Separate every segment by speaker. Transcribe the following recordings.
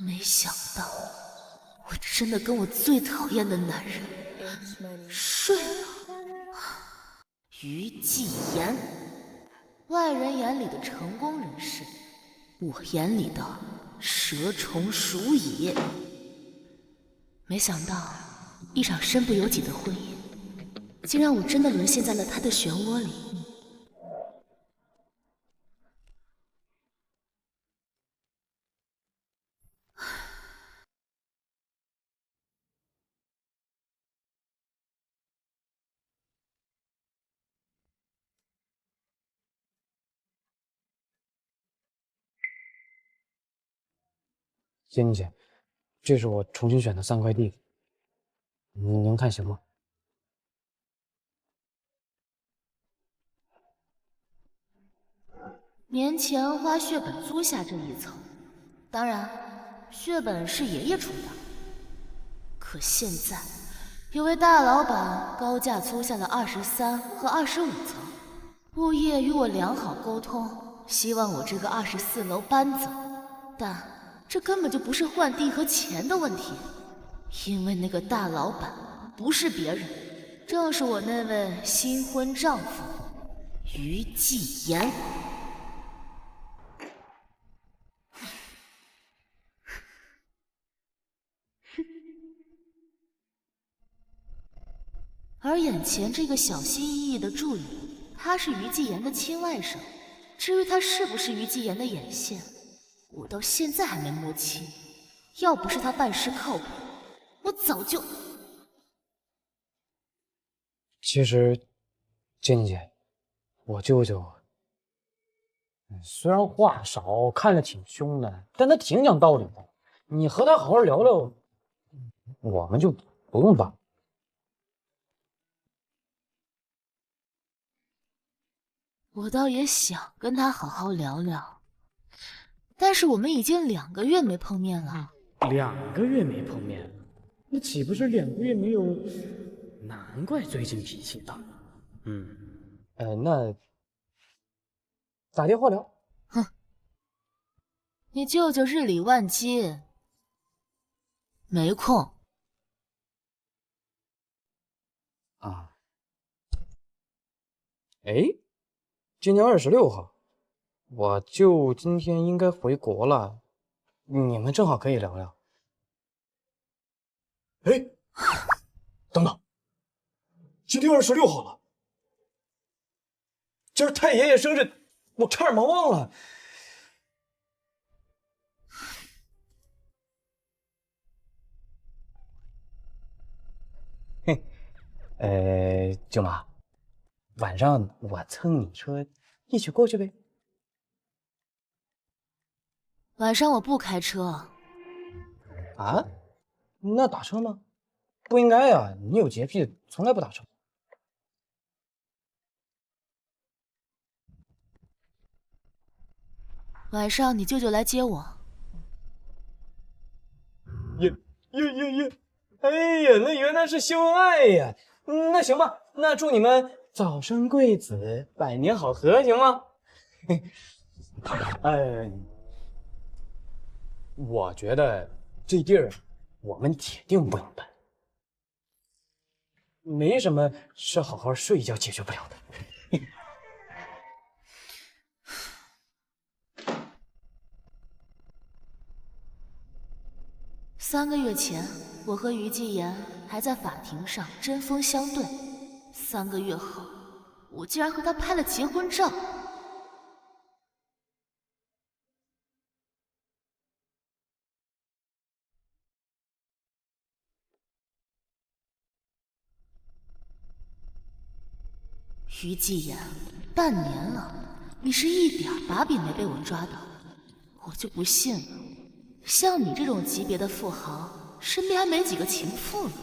Speaker 1: 没想到，我真的跟我最讨厌的男人睡了。于继言，外人眼里的成功人士，我眼里的蛇虫鼠蚁。没想到，一场身不由己的婚姻，竟让我真的沦陷在了他的漩涡里。
Speaker 2: 仙妮姐，这是我重新选的3块地，您看行吗？
Speaker 1: 年前花血本租下这一层，当然，血本是爷爷出的。可现在，有位大老板高价租下了23和25层，物业与我良好沟通，希望我这个24楼搬走。但这根本就不是换地和钱的问题，因为那个大老板不是别人，正是我那位新婚丈夫于继言。而眼前这个小心翼翼的助理，他是于继言的亲外甥。至于他是不是于继言的眼线，我到现在还没摸清。要不是他办事靠谱，我早就……
Speaker 2: 其实，仙妮姐，我舅舅，虽然话少，看着挺凶的，但他挺讲道理的。你和他好好聊聊，我们就不用搬。
Speaker 1: 我倒也想跟他好好聊聊，但是我们已经2个月没碰面了。
Speaker 3: 2个月没碰面，那岂不是2个月没有？难怪最近脾气大。
Speaker 2: 那打电话聊。
Speaker 1: 哼，你舅舅日理万机，没空
Speaker 2: 啊。哎，今天26号，我舅今天应该回国了，你们正好可以聊聊。哎，等等，今天26号了，今儿太爷爷生日，我差点忙忘了。嘿，舅妈，晚上我蹭你车一起过去呗。
Speaker 1: 晚上我不开车。
Speaker 2: 啊？那打车吗？不应该呀，你有洁癖，从来不打车。
Speaker 1: 晚上你舅舅来接我。
Speaker 2: 耶耶耶耶！哎呀，那原来是秀恩爱呀！那行吧，那祝你们早生贵子，百年好合，行吗？我觉得这地儿我们铁定不能搬，没什么是好好睡一觉解决不了的。
Speaker 1: 3个月前，我和于继言还在法庭上针锋相对。3个月后，我竟然和他拍了结婚照。于继言，半年了，你是一点把柄没被我抓到，我就不信了。像你这种级别的富豪，身边还没几个情妇呢。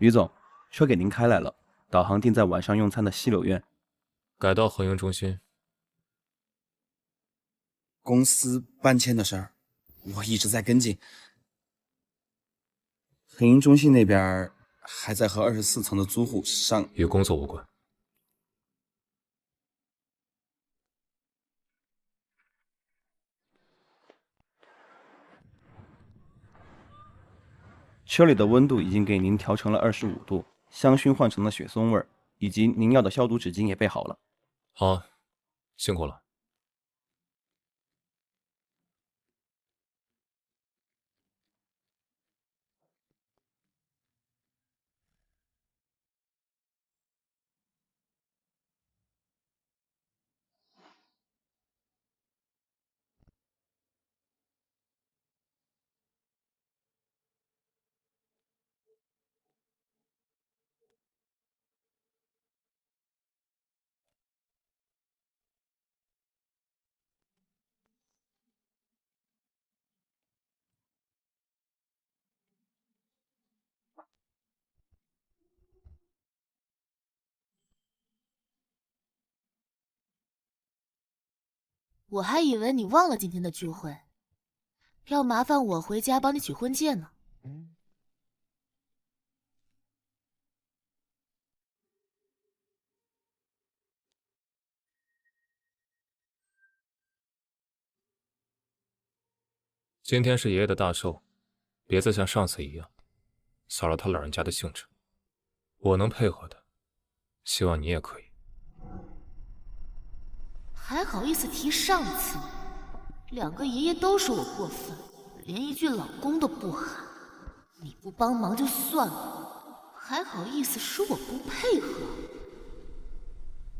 Speaker 4: 于总，车给您开来了，导航定在晚上用餐的西柳苑。
Speaker 5: 改到恒盈中心。
Speaker 6: 公司搬迁的事儿，我一直在跟进。恒盈中心那边还在和24层的租户商，
Speaker 5: 与工作无关。
Speaker 4: 车里的温度已经给您调成了25度，香薰换成了雪松味，以及您要的消毒纸巾也备好了。
Speaker 5: 好，辛苦了。
Speaker 1: 我还以为你忘了今天的聚会，要麻烦我回家帮你取婚戒呢。
Speaker 5: 今天是爷爷的大寿，别再像上次一样扫了他老人家的兴致。我能配合的，希望你也可以。
Speaker 1: 还好意思提上次，两个爷爷都说我过分，连一句老公都不喊。你不帮忙就算了，还好意思说我不配合。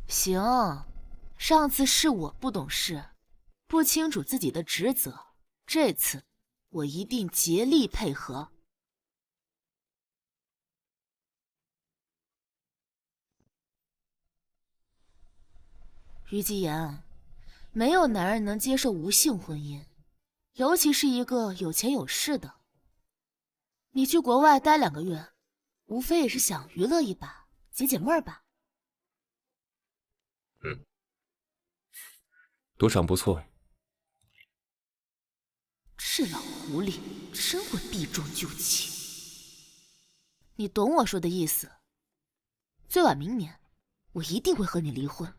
Speaker 1: 行，上次是我不懂事，不清楚自己的职责，这次我一定竭力配合。于基言，没有男人能接受无性婚姻，尤其是一个有钱有势的。你去国外待2个月，无非也是想娱乐一把，解解闷儿吧。
Speaker 5: 赌场不错。
Speaker 1: 这老狐狸真会避重就轻。你懂我说的意思。最晚明年，我一定会和你离婚。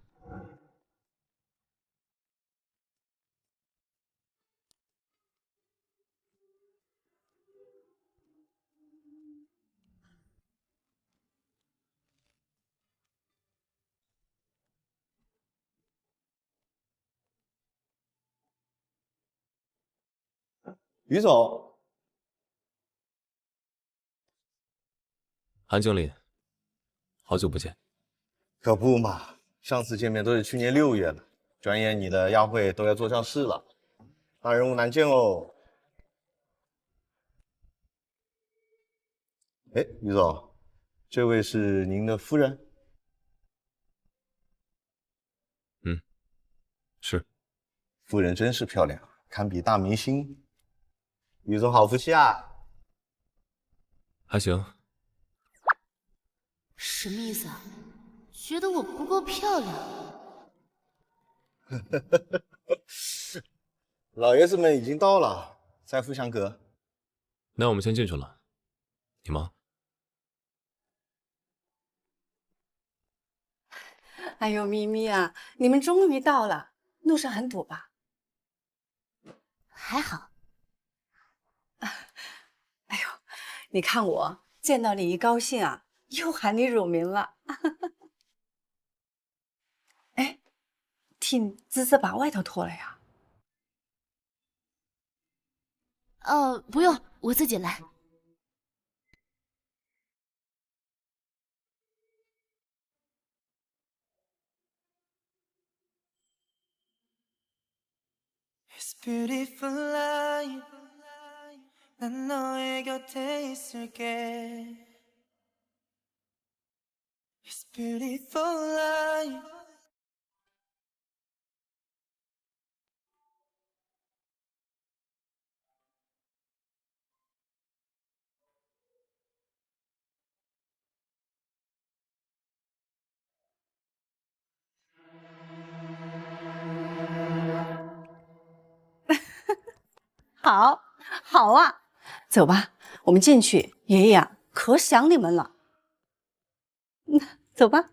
Speaker 7: 于总，
Speaker 5: 韩经理，好久不见。
Speaker 7: 可不嘛，上次见面都是去年6月了，转眼你的亚会都要做上市了，大人物难见哦。哎，于总，这位是您的夫人？
Speaker 5: 是。
Speaker 7: 夫人真是漂亮，堪比大明星。于总好福气啊！
Speaker 5: 还行。
Speaker 1: 什么意思啊？觉得我不够漂亮？
Speaker 7: 老爷子们已经到了，再赴相隔。
Speaker 5: 那我们先进去了，你忙。
Speaker 8: 哎呦，咪咪啊，你们终于到了，路上很堵吧？
Speaker 1: 还好。
Speaker 8: 哎呦，你看我见到你一高兴啊，又喊你乳名了。哎，替滋滋把外头脱了呀？
Speaker 1: 不用，我自己来。
Speaker 9: It's beautiful life. 난 너의 곁에 있을게. It's beautiful life.
Speaker 8: 好，好啊！走吧，我们进去，爷爷啊，可想你们了。走吧。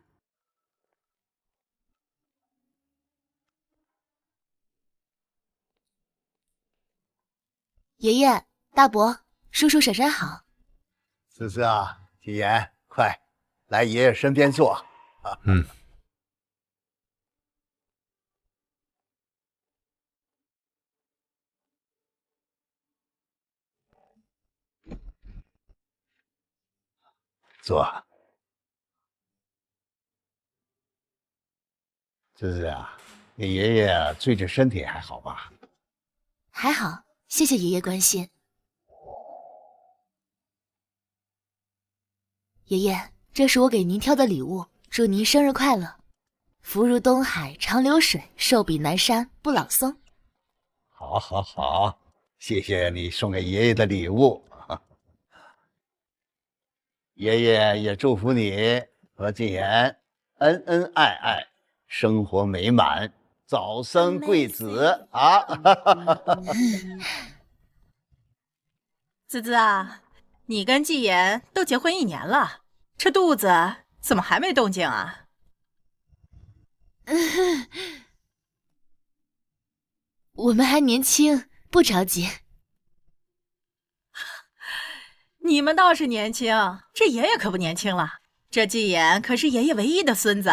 Speaker 1: 爷爷、大伯、叔叔、婶婶好。
Speaker 10: 思思啊，纪言，快来爷爷身边坐。
Speaker 5: 嗯。
Speaker 10: 坐。思思啊，你爷爷最近身体还好吧？
Speaker 1: 还好，谢谢爷爷关心。爷爷，这是我给您挑的礼物，祝您生日快乐！福如东海长流水，寿比南山不老松。
Speaker 10: 好，好，好，谢谢你送给爷爷的礼物。爷爷也祝福你和纪言恩恩爱爱，生活美满，早生贵子啊！
Speaker 11: 滋滋啊，你跟纪言都结婚1年了，这肚子怎么还没动静啊？
Speaker 1: 我们还年轻，不着急。
Speaker 11: 你们倒是年轻，这爷爷可不年轻了。这纪言可是爷爷唯一的孙子，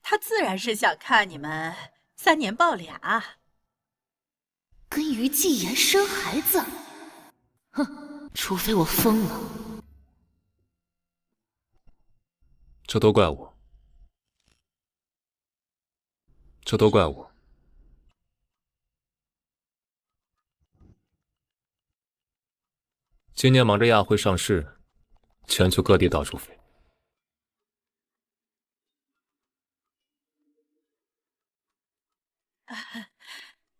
Speaker 11: 他自然是想看你们3年抱俩。
Speaker 1: 跟于纪言生孩子？哼，除非我疯了。
Speaker 5: 这都怪我，这都怪我。今年忙着亚会上市，全球各地到处飞。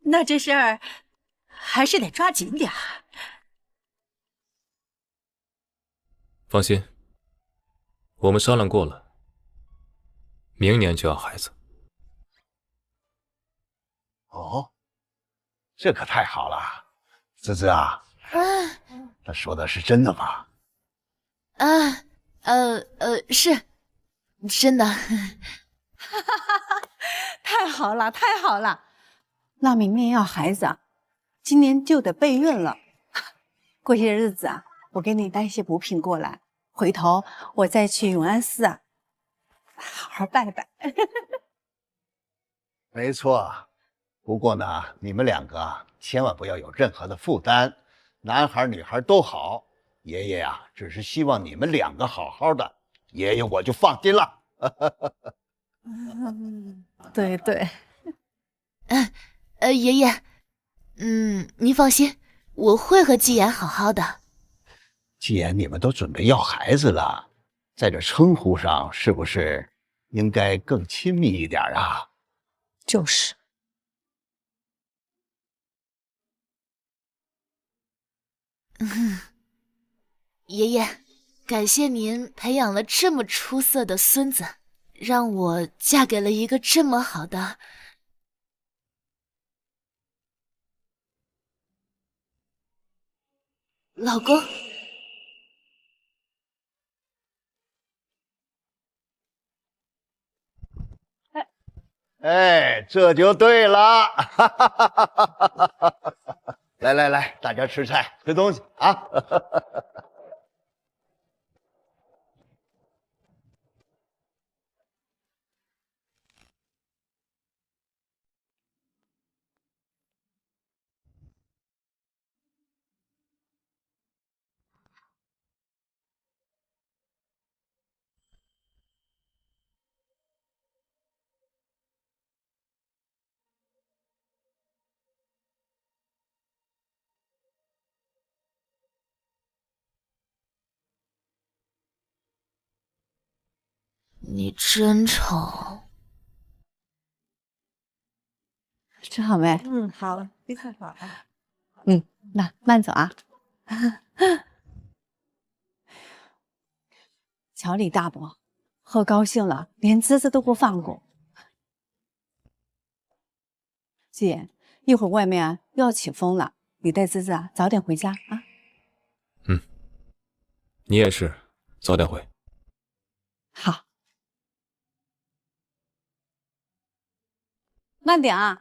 Speaker 11: 那这事儿还是得抓紧点儿。
Speaker 5: 放心，我们商量过了，明年就要孩子。
Speaker 10: 哦，这可太好了，滋滋啊，他说的是真的吗？
Speaker 1: 是真的。
Speaker 8: 太好了，太好了！那明年要孩子啊，今年就得备孕了。过些日子啊，我给你带一些补品过来，回头我再去永安寺啊，好好拜拜。
Speaker 10: 没错，不过呢，你们2个千万不要有任何的负担，男孩女孩都好。爷爷呀，只是希望你们2个好好的，爷爷我就放心了。
Speaker 8: 对对。
Speaker 1: 爷爷，您放心，我会和纪言好好的。
Speaker 10: 既然你们都准备要孩子了，在这称呼上是不是应该更亲密一点啊？
Speaker 8: 就是。
Speaker 1: 爷爷，感谢您培养了这么出色的孙子，让我嫁给了一个这么好的老公。
Speaker 10: 哎，这就对了。来来来，大家吃菜吃东西啊。
Speaker 1: 你真丑。
Speaker 8: 吃好没？好，别太好啊。那慢走啊。瞧李大伯，喝高兴了，连滋滋都不放过。姐，一会儿外面要起风了，你带芝芝啊早点回家啊。
Speaker 5: 你也是，早点回。
Speaker 8: 好，慢点啊。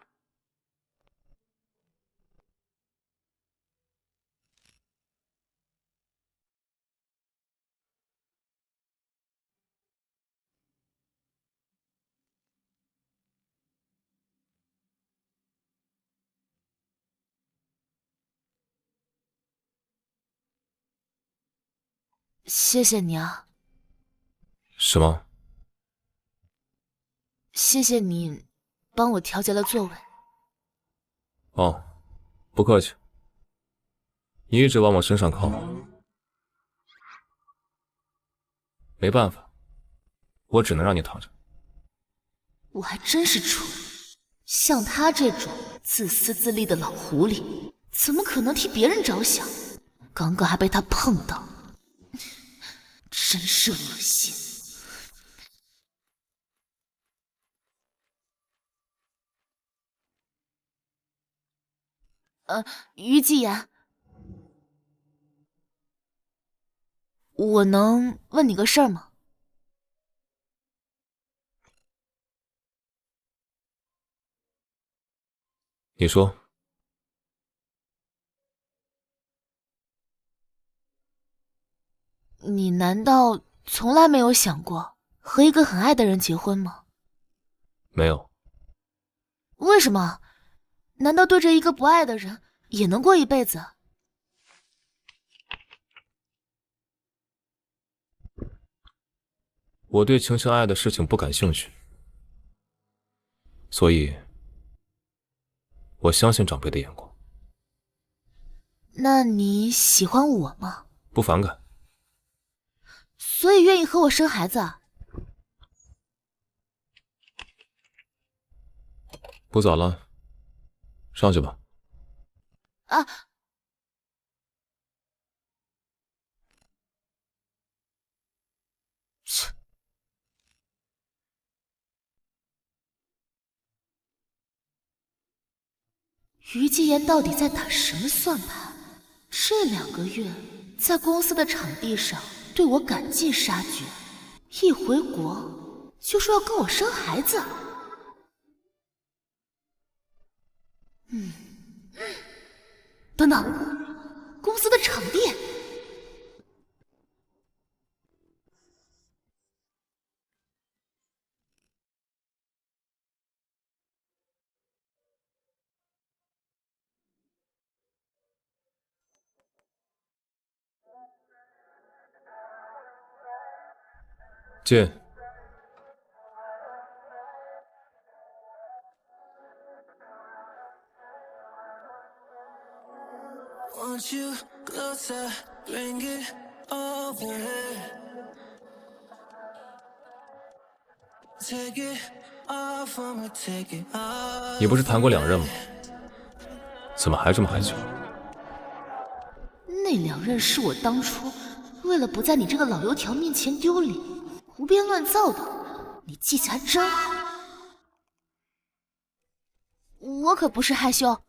Speaker 1: 谢谢你啊，
Speaker 5: 什么？
Speaker 1: 谢谢你帮我调节了座位。
Speaker 5: 哦，不客气。你一直往我身上靠，没办法，我只能让你躺着。
Speaker 1: 我还真是蠢，像他这种自私自利的老狐狸，怎么可能替别人着想？刚刚还被他碰到，真是恶心。于继言，我能问你个事儿吗？
Speaker 5: 你说。
Speaker 1: 你难道从来没有想过和一个很爱的人结婚吗？
Speaker 5: 没有。
Speaker 1: 为什么？难道对着一个不爱的人也能过一辈子？
Speaker 5: 我对情情爱爱的事情不感兴趣，所以我相信长辈的眼光。
Speaker 1: 那你喜欢我吗？
Speaker 5: 不反感。
Speaker 1: 所以愿意和我生孩子啊？
Speaker 5: 不早了，上去吧。
Speaker 1: 啊！切！于继言到底在打什么算盘？这2个月在公司的场地上对我赶尽杀绝，一回国就说要跟我生孩子。等等，公司的场地。
Speaker 5: 进。
Speaker 9: Want you closer, bring it over. Take it off when we take it off.
Speaker 5: 你不是谈过2任吗？怎么还这么害羞？
Speaker 1: 那2任是我当初为了不在你这个老油条面前丢脸，胡编乱造的。你记性还真好。我可不是害羞，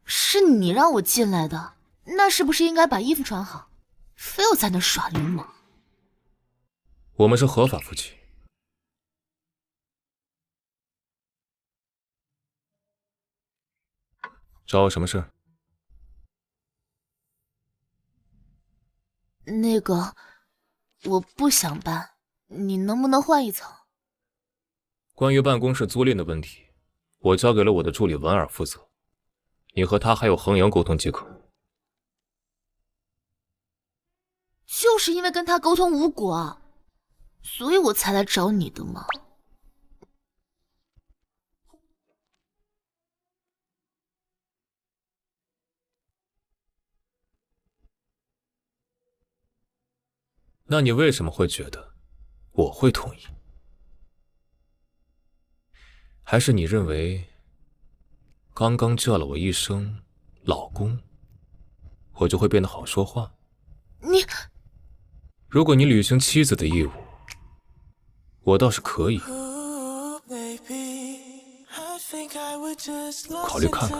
Speaker 1: 是你让我进来的。那是不是应该把衣服穿好？非要在那耍流氓？
Speaker 5: 我们是合法夫妻。找我什么事？
Speaker 1: 那个，我不想搬，你能不能换一层？
Speaker 5: 关于办公室租赁的问题，我交给了我的助理文尔负责，你和他还有恒阳沟通即可。
Speaker 1: 就是因为跟他沟通无果，所以我才来找你的嘛。
Speaker 5: 那你为什么会觉得我会同意？还是你认为刚刚叫了我一声老公，我就会变得好说话？
Speaker 1: 你，
Speaker 5: 如果你履行妻子的义务，我倒是可以考虑看看。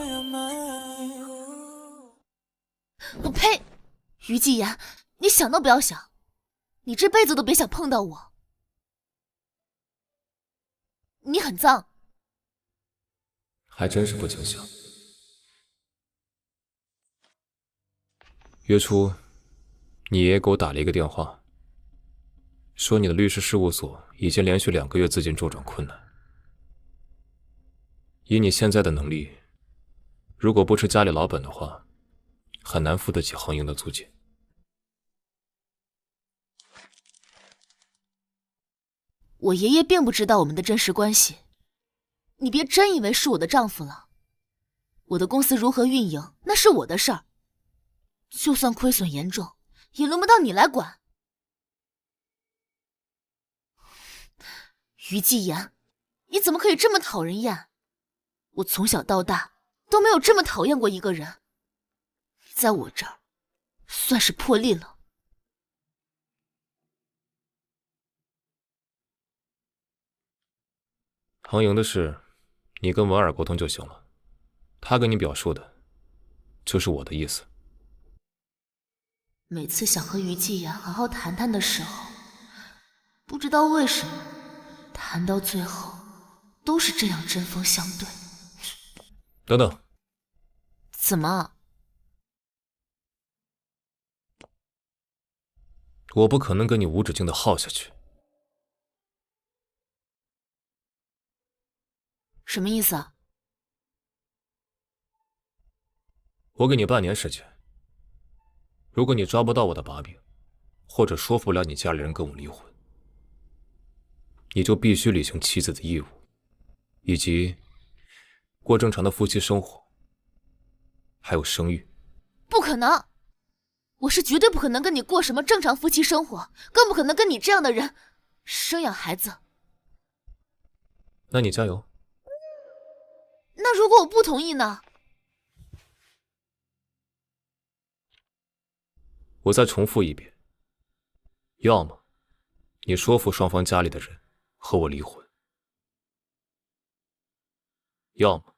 Speaker 1: 于继言，你想都不要想，你这辈子都别想碰到我。你很脏。
Speaker 5: 还真是不经想。月初，你爷爷给我打了一个电话，说你的律师事务所已经连续2个月资金周转困难。以你现在的能力，如果不吃家里老本的话，很难付得起恒盈的租金。
Speaker 1: 我爷爷并不知道我们的真实关系，你别真以为是我的丈夫了。我的公司如何运营，那是我的事儿，就算亏损严重，也轮不到你来管。于继言，你怎么可以这么讨人厌？我从小到大都没有这么讨厌过一个人，你在我这儿算是破例了。
Speaker 5: 恒盈的事，你跟文尔沟通就行了，他跟你表述的，就是我的意思。
Speaker 1: 每次想和于继言好好谈谈的时候，不知道为什么，谈到最后都是这样针锋相对。
Speaker 5: 等等，
Speaker 1: 怎么？
Speaker 5: 我不可能跟你无止境的耗下去。
Speaker 1: 什么意思啊？
Speaker 5: 我给你半年时间，如果你抓不到我的把柄，或者说服不了你家里人跟我离婚，你就必须履行妻子的义务，以及过正常的夫妻生活，还有生育。
Speaker 1: 不可能！我是绝对不可能跟你过什么正常夫妻生活，更不可能跟你这样的人生养孩子。
Speaker 5: 那你加油。
Speaker 1: 那如果我不同意呢？
Speaker 5: 我再重复一遍，要么你说服双方家里的人和我离婚，要么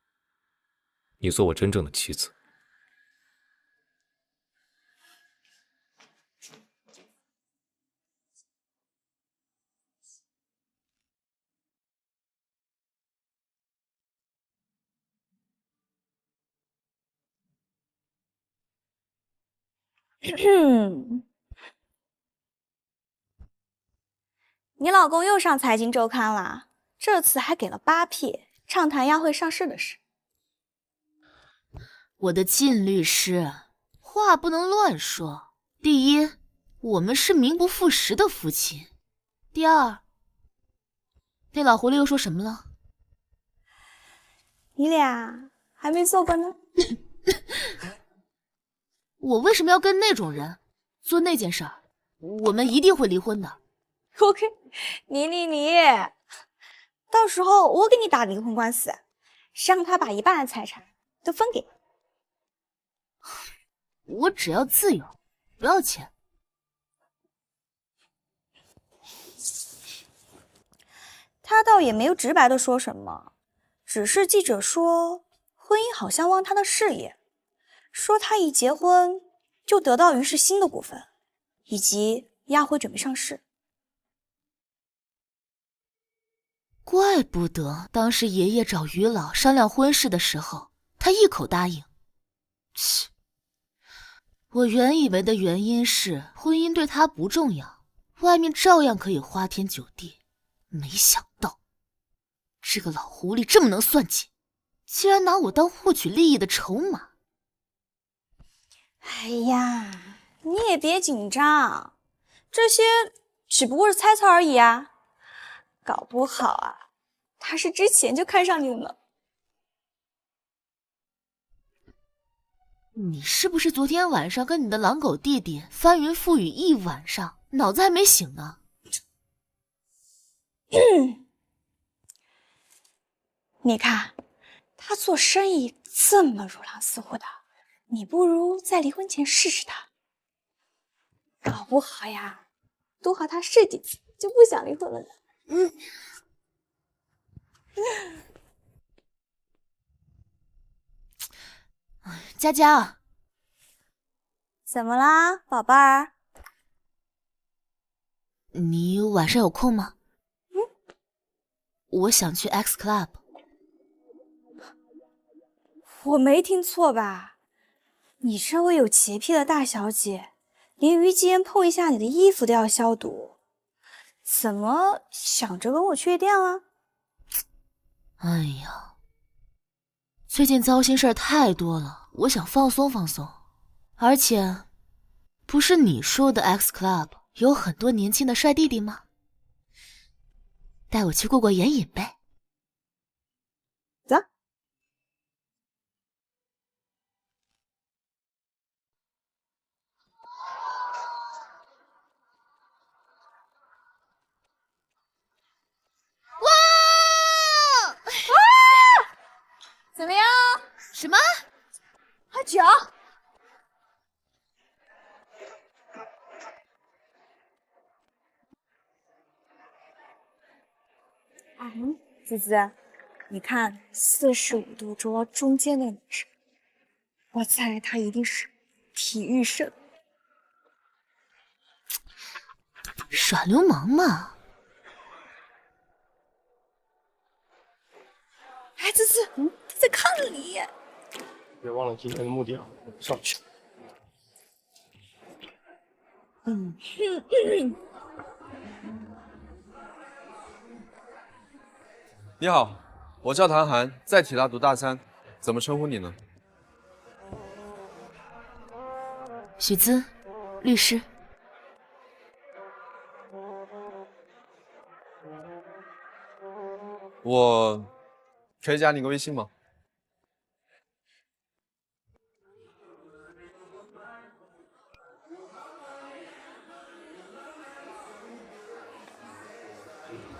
Speaker 5: 你做我真正的妻子。
Speaker 12: 你老公又上财经周刊了，这次还给了8屁，畅谈亚汇上市的事。
Speaker 1: 我的靳律师，话不能乱说。第一，我们是名不副实的夫妻；第二，那老狐狸又说什么了？
Speaker 12: 你俩还没做过呢。
Speaker 1: 我为什么要跟那种人做那件事儿？我们一定会离婚的。
Speaker 12: OK， 你，到时候我给你打离婚官司，让他把1半的财产都分给你。
Speaker 1: 我只要自由，不要钱。
Speaker 12: 他倒也没有直白的说什么，只是记者说婚姻好像忘他的事业，说他一结婚就得到于氏新的股份，以及亚汇准备上市。
Speaker 1: 怪不得当时爷爷找于老商量婚事的时候，他一口答应。切，我原以为的原因是婚姻对他不重要，外面照样可以花天酒地，没想到这个老狐狸这么能算计，竟然拿我当获取利益的筹码。
Speaker 12: 哎呀，你也别紧张，这些只不过是猜测而已啊。搞不好啊，他是之前就看上你了呢。
Speaker 1: 你是不是昨天晚上跟你的狼狗弟弟翻云覆雨一晚上，脑子还没醒呢？
Speaker 12: 你看，他做生意这么如狼似虎的，你不如在离婚前试试他。搞不好呀，多和他试几次就不想离婚了呢。
Speaker 1: 佳佳，
Speaker 12: 怎怎么啦，宝贝儿？
Speaker 1: 你晚上有空吗？我想去 X Club。
Speaker 12: 我没听错吧？你身为有洁癖的大小姐，连于吉言碰一下你的衣服都要消毒，怎么想着跟我去夜店了？
Speaker 1: 哎呀，最近糟心事儿太多了，我想放松放松。而且，不是你说的 X Club 有很多年轻的帅弟弟吗？带我去过过眼瘾呗。
Speaker 12: 走。
Speaker 1: 哇！
Speaker 12: 怎么样？
Speaker 1: 什么？
Speaker 12: 喝酒？滋滋，你看45度桌中间的女生，我猜她一定是体育生。
Speaker 1: 耍流氓嘛！
Speaker 12: 哎，滋滋，他在看你。
Speaker 2: 别忘了今天的目的啊，上去。
Speaker 13: 你好，我叫谭涵，在体大读大3，怎么称呼你呢？
Speaker 1: 许姿，律师。
Speaker 13: 我可以加你个微信吗？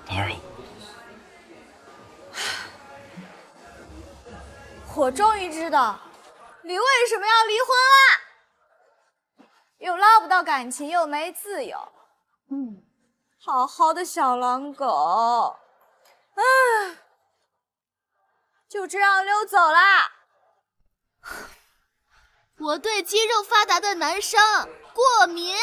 Speaker 13: 打扰。
Speaker 12: 我终于知道你为什么要离婚啦！又捞不到感情，又没自由。好好的小狼狗，就这样溜走啦。
Speaker 1: 我对肌肉发达的男生过敏。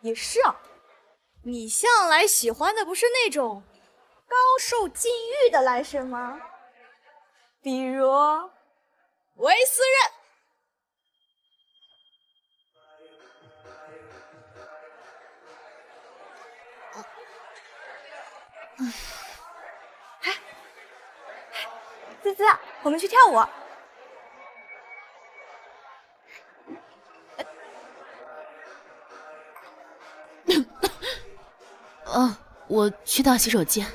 Speaker 12: 也是啊，你向来喜欢的不是那种高受禁欲的男生吗？比如维斯任。滋滋，我们去跳舞。
Speaker 1: 我去趟洗手间。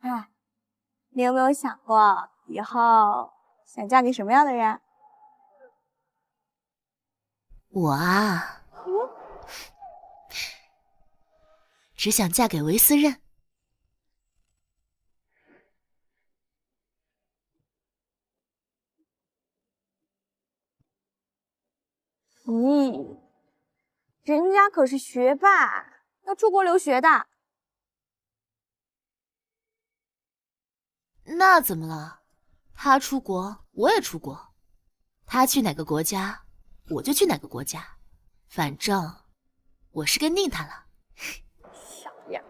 Speaker 12: 哎，你有没有想过以后想嫁给什么样的人？
Speaker 1: 我啊，只想嫁给维斯任。
Speaker 12: 咦，人家可是学霸，要出国留学的。
Speaker 1: 那怎么了？他出国，我也出国。他去哪个国家，我就去哪个国家。反正我是跟定他了。
Speaker 12: 小样。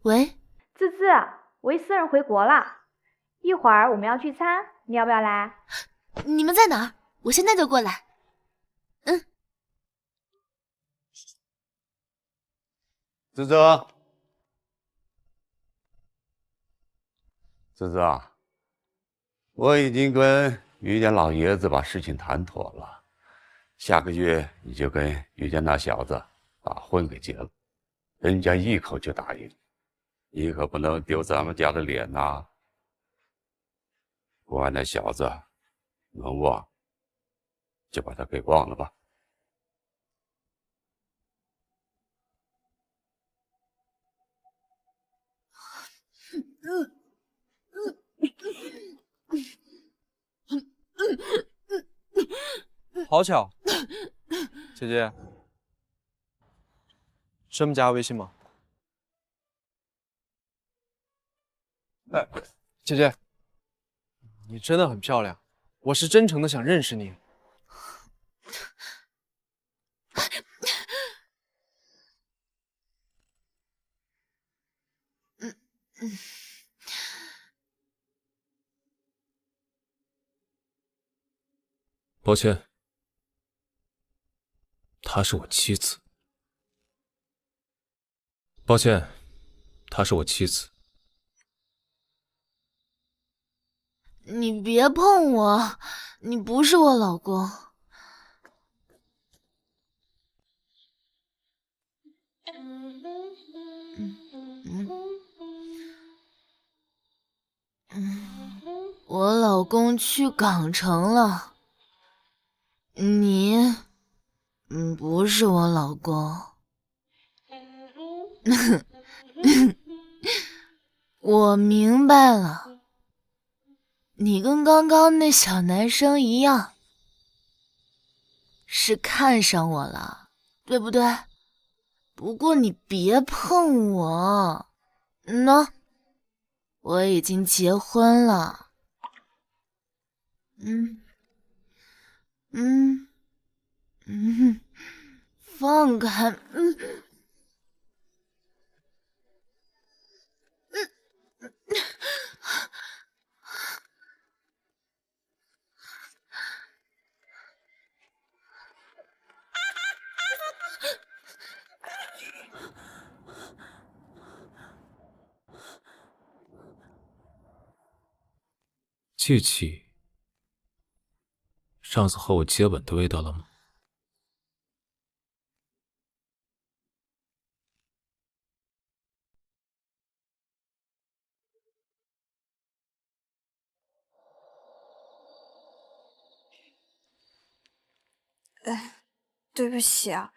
Speaker 1: 喂，
Speaker 14: 滋滋，维斯任回国了，一会儿我们要聚餐，你要不要来？
Speaker 1: 你们在哪儿？我现在就过来。
Speaker 7: 滋滋，滋滋啊，
Speaker 15: 我已经跟于家老爷子把事情谈妥了，下个月你就跟于家那小子把婚给结了，人家一口就答应，你可不能丢咱们家的脸呐！不爱那小子，能忘就把他给忘了吧。
Speaker 13: 好巧，姐姐，这么加微信吗？哎，姐姐，你真的很漂亮，我是真诚的想认识你。
Speaker 5: 抱歉，她是我妻子。抱歉，她是我妻子。
Speaker 1: 你别碰我，你不是我老公。我老公去港城了，你不是我老公。我明白了，你跟刚刚那小男生一样，是看上我了，对不对？不过你别碰我，喏，我已经结婚了。放开，
Speaker 5: 记起上次和我接吻的味道了吗？
Speaker 12: 对不起啊，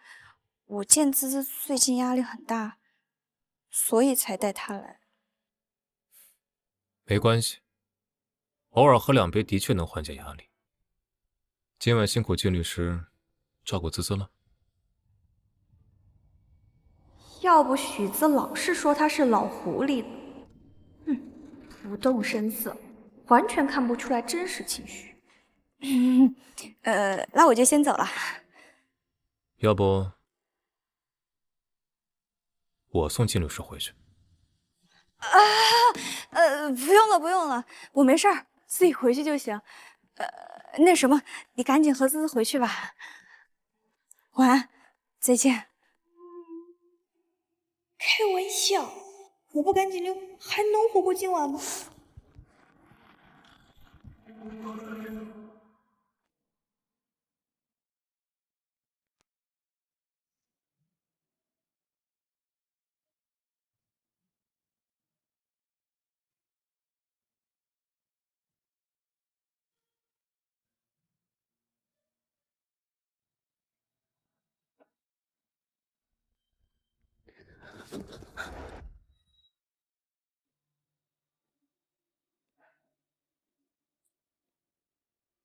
Speaker 12: 我见滋滋最近压力很大，所以才带她来。
Speaker 5: 没关系，偶尔喝2杯的确能缓解压力。今晚辛苦金律师照顾滋滋了。
Speaker 14: 要不许子老是说他是老狐狸呢，不动声色，完全看不出来真实情绪。
Speaker 12: 那我就先走了。
Speaker 5: 要不我送金律师回去？
Speaker 12: 不用了，不用了，我没事儿，自己回去就行。那什么，你赶紧和滋滋回去吧。晚安，再见。开玩笑，我不赶紧溜，还能活过今晚吗？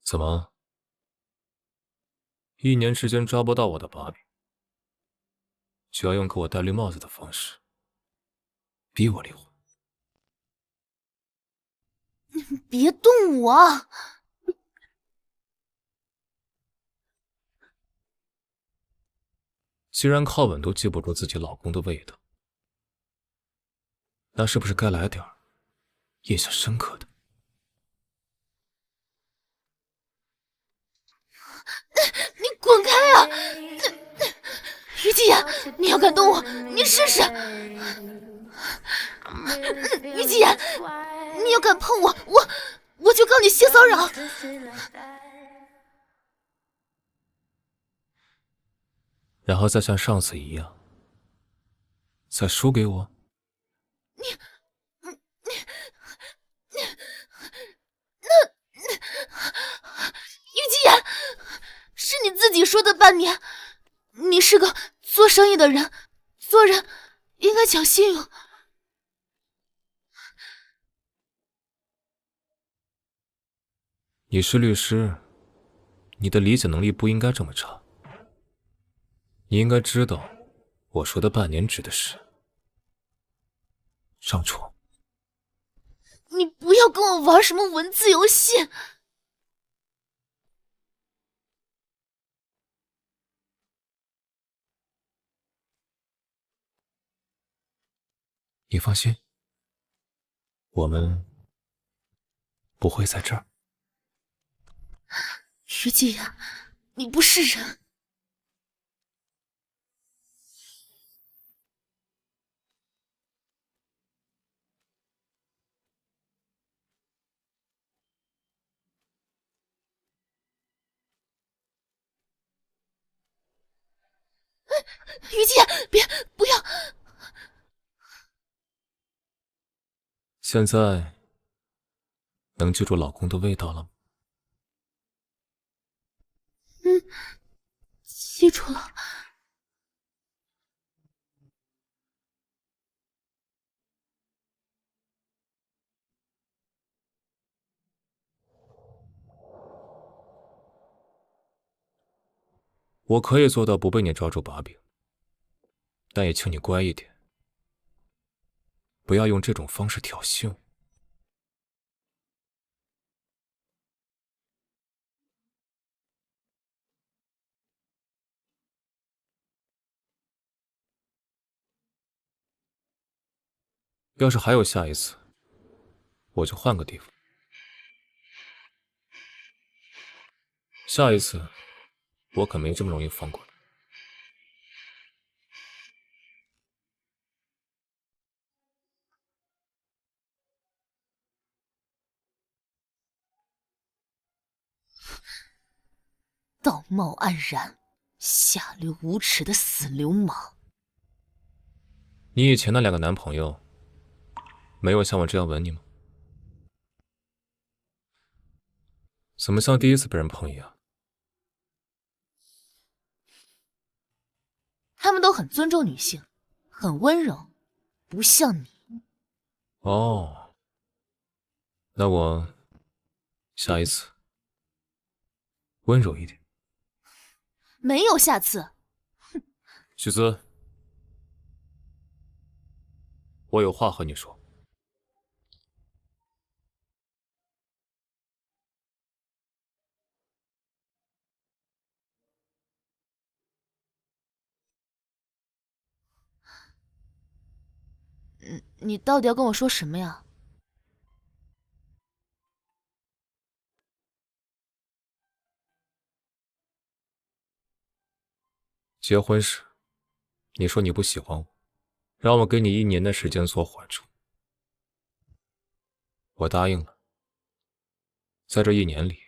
Speaker 5: 怎么，1年时间抓不到我的把柄，就要用给我戴绿帽子的方式逼我离婚？
Speaker 1: 别动我！
Speaker 5: 既然靠吻都记不住自己老公的味道，那是不是该来点印象深刻的？
Speaker 1: 你滚开啊！于季言，你要敢动我，你试试！于季言，你要敢碰我，我就告你性骚扰。
Speaker 5: 然后再像上次一样，再输给我。
Speaker 1: 于继言，是你自己说的半年，你是个做生意的人，做人应该讲信用。
Speaker 5: 你是律师，你的理解能力不应该这么差。你应该知道，我说的半年指的是上床。
Speaker 1: 你不要跟我玩什么文字游戏。
Speaker 5: 你放心，我们不会在这儿。
Speaker 1: 于继言，你不是人。于继言，别，不要！
Speaker 5: 现在能记住老公的味道了吗？
Speaker 1: 记住了。
Speaker 5: 我可以做到不被你抓住把柄，但也请你乖一点，不要用这种方式挑衅我。要是还有下一次，我就换个地方。下一次，我可没这么容易放过你。
Speaker 1: 道貌岸然、下流无耻的死流氓！
Speaker 5: 你以前那2个男朋友，没有像我这样吻你吗？怎么像第一次被人碰一样？
Speaker 1: 他们都很尊重女性，很温柔，不像你。
Speaker 5: 哦，那我下一次温柔一点。
Speaker 1: 没有下次。
Speaker 5: 许姿，我有话和你说。
Speaker 1: 你到底要跟我说什么呀？
Speaker 5: 结婚时，你说你不喜欢我，让我给你1年的时间做缓冲。我答应了。在这1年里，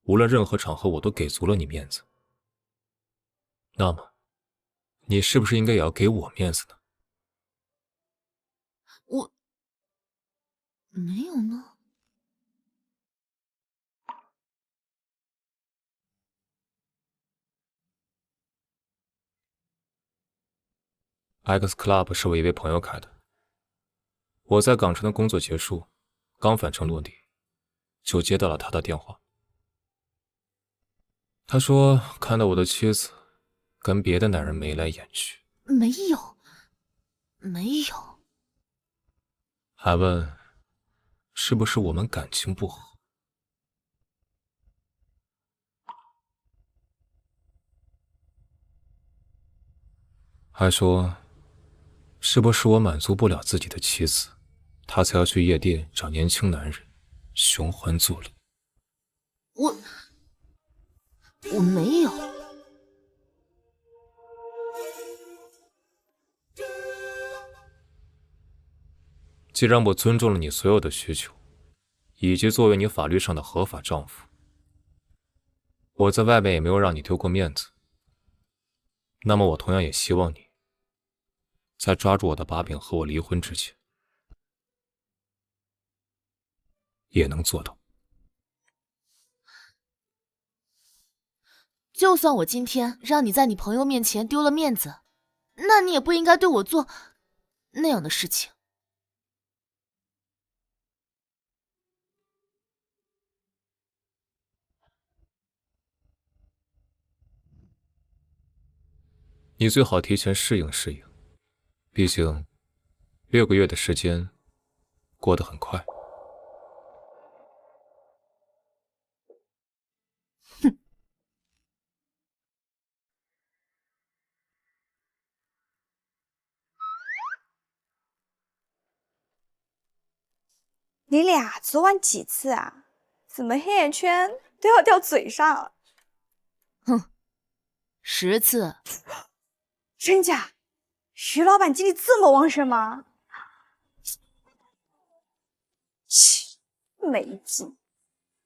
Speaker 5: 无论任何场合，我都给足了你面子。那么，你是不是应该也要给我面子呢？
Speaker 1: 我没有呢。
Speaker 5: X Club 是我一位朋友开的。我在港城的工作结束，刚返程落地，就接到了他的电话。他说看到我的妻子跟别的男人眉来眼去，
Speaker 1: 没有，没有。
Speaker 5: 还问是不是我们感情不和。还说是不是我满足不了自己的妻子，他才要去夜店找年轻男人寻欢作乐。
Speaker 1: 我没有。
Speaker 5: 既然我尊重了你所有的需求，以及作为你法律上的合法丈夫，我在外面也没有让你丢过面子。那么我同样也希望你，在抓住我的把柄和我离婚之前，也能做到。
Speaker 1: 就算我今天让你在你朋友面前丢了面子，那你也不应该对我做那样的事情。
Speaker 5: 你最好提前适应适应，毕竟6个月的时间过得很快。
Speaker 1: 哼！
Speaker 12: 你俩昨晚几次啊？怎么黑眼圈都要掉嘴上？
Speaker 1: 哼，10次。
Speaker 12: 真假？徐老板精力这么旺盛吗？切，没劲！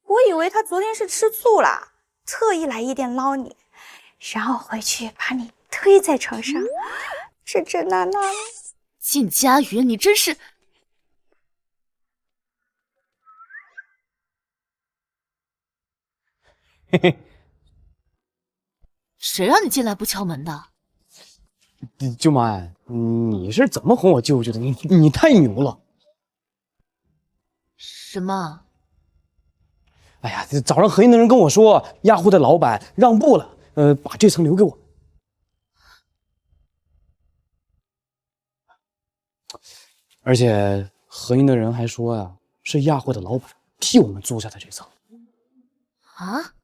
Speaker 12: 我以为他昨天是吃醋了，特意来夜店捞你，然后回去把你推在床上，这那。
Speaker 1: 靳佳云，你真是……
Speaker 2: 嘿嘿，
Speaker 1: 谁让你进来不敲门的？
Speaker 2: 舅妈，你是怎么哄我舅舅的？你太牛了！
Speaker 1: 什么？
Speaker 2: 哎呀，早上合营的人跟我说，亚户的老板让步了，把这层留给我。而且合营的人还说呀，是亚户的老板替我们租下的这层。
Speaker 1: 啊？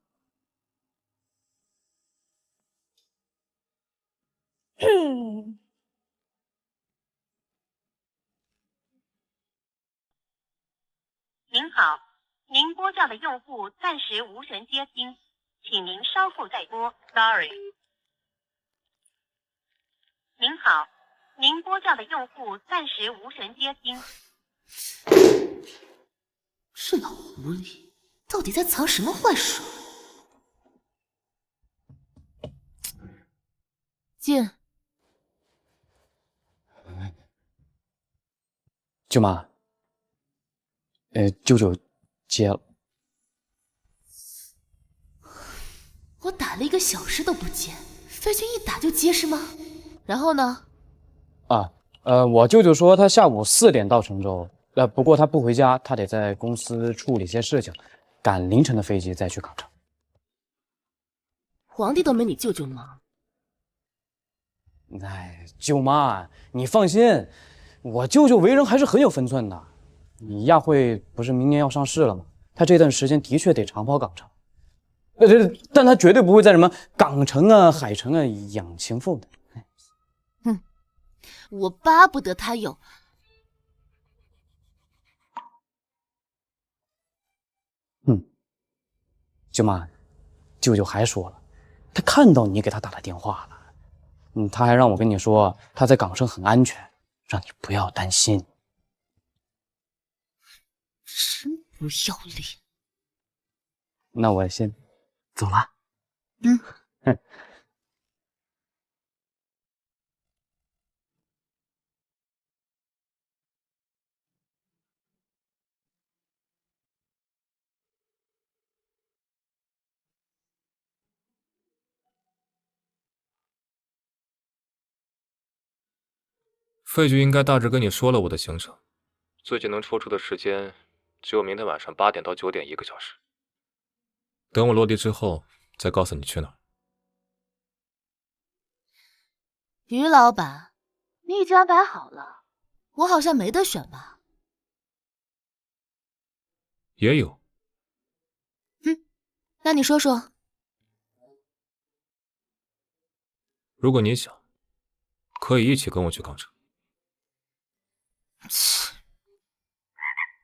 Speaker 16: 您好，您拨叫的用户暂时无权接听，请您稍后再拨。Sorry。您好，您拨叫的用户暂时无权接听。
Speaker 1: 这老狐狸到底在藏什么坏手？进。
Speaker 2: 舅妈，舅舅接了。
Speaker 1: 我打了1个小时都不接，飞君一打就接是吗？然后呢？
Speaker 2: 我舅舅说他下午4点到成州，不过他不回家，他得在公司处理些事情，赶凌晨的飞机再去港城。
Speaker 1: 皇帝都没你舅舅忙。
Speaker 2: 哎，舅妈，你放心，我舅舅为人还是很有分寸的。你亚汇不是明年要上市了吗？他这段时间的确得长跑港城，但他绝对不会在什么港城啊、海城啊养情妇的。
Speaker 1: 哼，我巴不得他有。
Speaker 2: 舅妈，舅舅还说了，他看到你给他打了电话了。他还让我跟你说他在港城很安全，让你不要担心。
Speaker 1: 真不要脸！
Speaker 2: 那我先走了。
Speaker 5: 费局应该大致跟你说了我的行程，最近能抽出的时间只有明天晚上8点到9点1个小时。等我落地之后再告诉你去哪儿。
Speaker 1: 于老板，你已经安排好了，我好像没得选吧？
Speaker 5: 也有。
Speaker 1: 那你说说。
Speaker 5: 如果你想，可以一起跟我去港城。
Speaker 1: 切，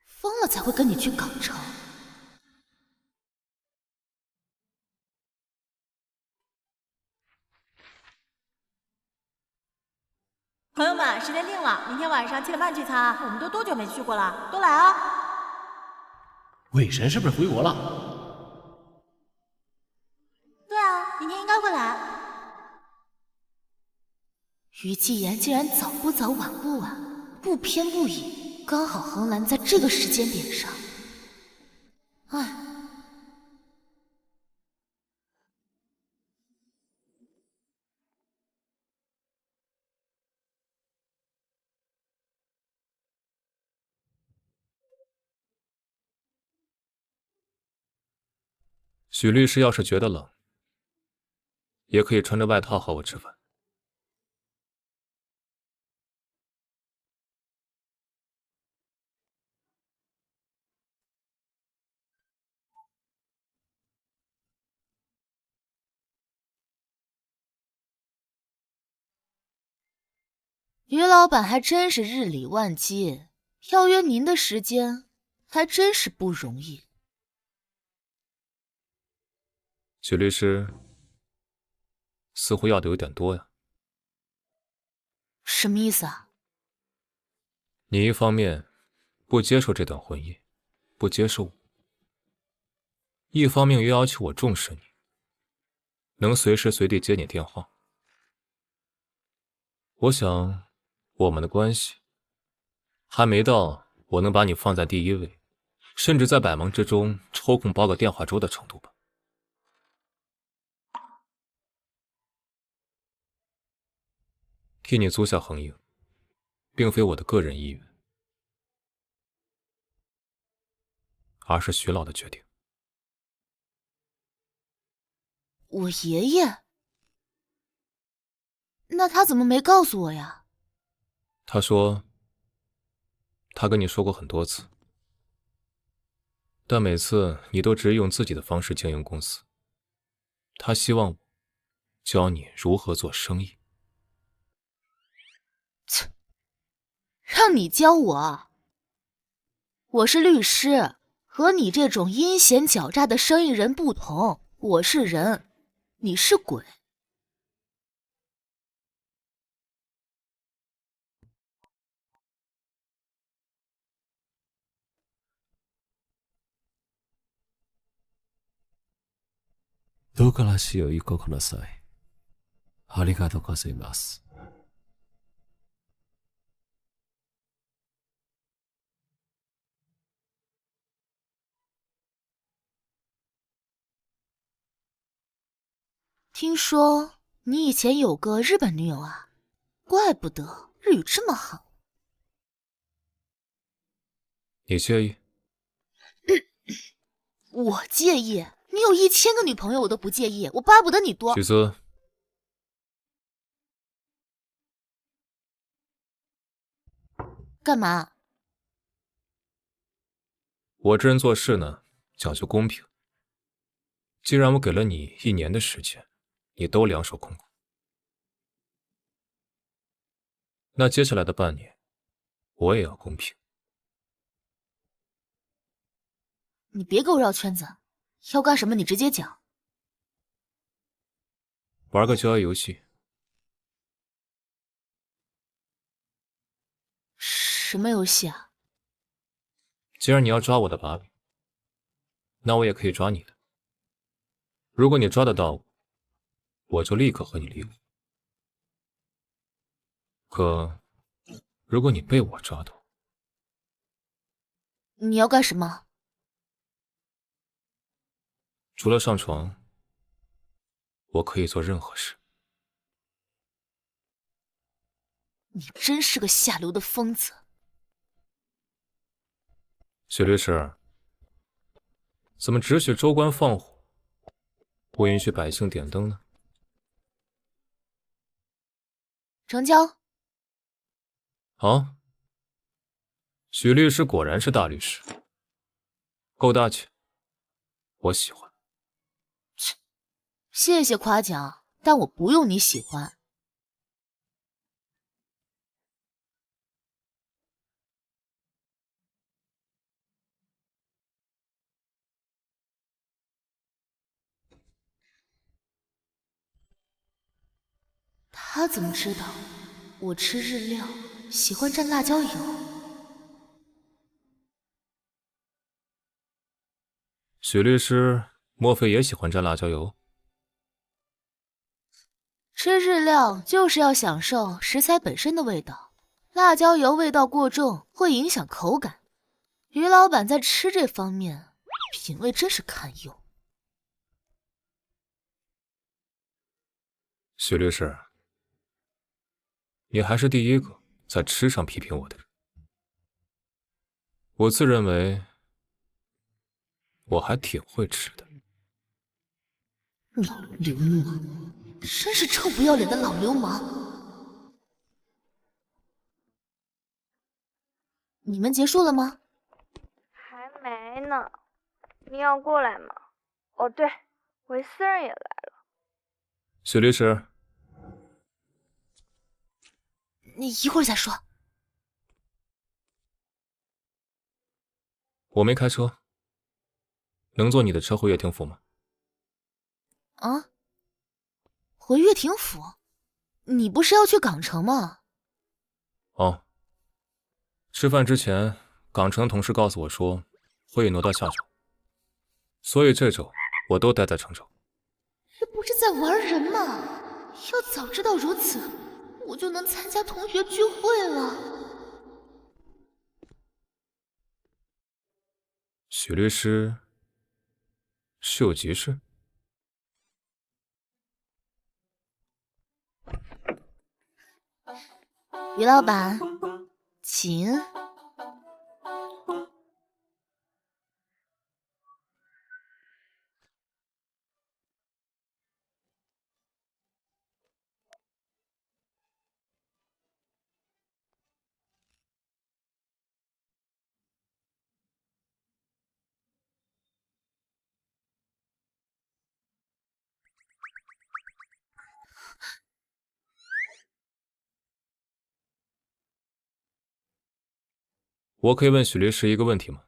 Speaker 1: 疯了才会跟你去港城。
Speaker 11: 朋友们，时间定了，明天晚上7点半聚餐，我们都多久没去过了？都来啊！
Speaker 3: 伟神是不是回国了？
Speaker 14: 对啊，明天应该会来。
Speaker 1: 于季言竟然早不早晚不晚，不偏不倚，刚好横拦在这个时间点上。唉。
Speaker 5: 许律师要是觉得冷，也可以穿着外套和我吃饭。
Speaker 1: 于老板还真是日理万机，要约您的时间还真是不容易。
Speaker 5: 许律师似乎要的有点多呀。
Speaker 1: 什么意思啊？
Speaker 5: 你一方面不接受这段婚姻，不接受我；一方面又要求我重视你，能随时随地接你电话。我想，我们的关系还没到我能把你放在第一位，甚至在百忙之中抽空煲个电话粥的程度吧。替你租下恒盈，并非我的个人意愿，而是徐老的决定。
Speaker 1: 我爷爷？那他怎么没告诉我呀？
Speaker 5: 他说，他跟你说过很多次，但每次你都只用自己的方式经营公司。他希望我教你如何做生意。
Speaker 1: 切，让你教我？我是律师，和你这种阴险狡诈的生意人不同，我是人，你是鬼。
Speaker 17: どうか話をごください。ありがとうございます。
Speaker 1: 听说你以前有个日本女友啊，怪不得日语这么好。
Speaker 5: 你介意？
Speaker 1: 我介意？你有1000个女朋友我都不介意，我巴不得你多。
Speaker 5: 许姿，
Speaker 1: 干嘛？
Speaker 5: 我这人做事呢，讲究公平。既然我给了你1年的时间，你都两手空空，那接下来的半年，我也要公平。
Speaker 1: 你别给我绕圈子，要干什么你直接讲。
Speaker 5: 玩个交易游戏。
Speaker 1: 什么游戏啊？
Speaker 5: 既然你要抓我的把柄，那我也可以抓你的。如果你抓得到我，我就立刻和你离婚。可如果你被我抓到，
Speaker 1: 你要干什么？
Speaker 5: 除了上床，我可以做任何事。
Speaker 1: 你真是个下流的疯子。
Speaker 5: 许律师，怎么只许州官放火，不允许百姓点灯呢？
Speaker 1: 成交。
Speaker 5: 好，许律师果然是大律师，够大气，我喜欢。
Speaker 1: 谢谢夸奖，但我不用你喜欢。他怎么知道我吃日料喜欢蘸辣椒油？
Speaker 5: 许律师莫非也喜欢蘸辣椒油？
Speaker 1: 吃日料就是要享受食材本身的味道，辣椒油味道过重会影响口感。于老板在吃这方面品味真是堪忧。
Speaker 5: 许律师，你还是第一个在吃上批评我的人。我自认为我还挺会吃的。
Speaker 1: 老流氓，真是臭不要脸的老流氓！你们结束了吗？
Speaker 14: 还没呢，你要过来吗？哦对，维斯人也来了。
Speaker 5: 许律师，
Speaker 1: 你一会儿再说。
Speaker 5: 我没开车，能坐你的车回乐亭府吗？
Speaker 1: 啊？回乐亭府？你不是要去港城吗？
Speaker 5: 哦，吃饭之前，港城的同事告诉我说，会议挪到下周，所以这周我都待在常州。
Speaker 1: 这不是在玩人吗？要早知道如此，我就能参加同学聚会了。
Speaker 5: 许律师是有急事？
Speaker 1: 于老板，请。
Speaker 5: 我可以问许律师一个问题吗？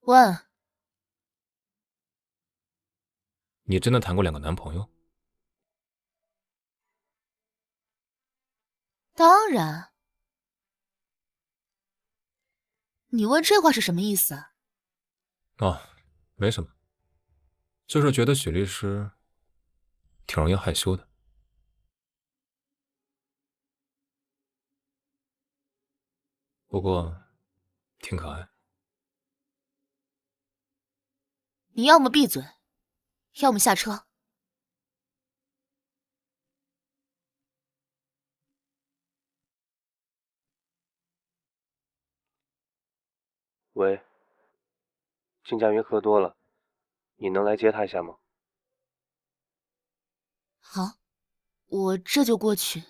Speaker 1: 问。
Speaker 5: 你真的谈过2个男朋友？
Speaker 1: 当然。你问这话是什么意思啊？
Speaker 5: 哦，没什么，就是觉得许律师挺容易害羞的。不过，挺可爱。
Speaker 1: 你要么闭嘴，要么下车。
Speaker 18: 喂，金佳云喝多了，你能来接她一下吗？
Speaker 1: 好，我这就过去。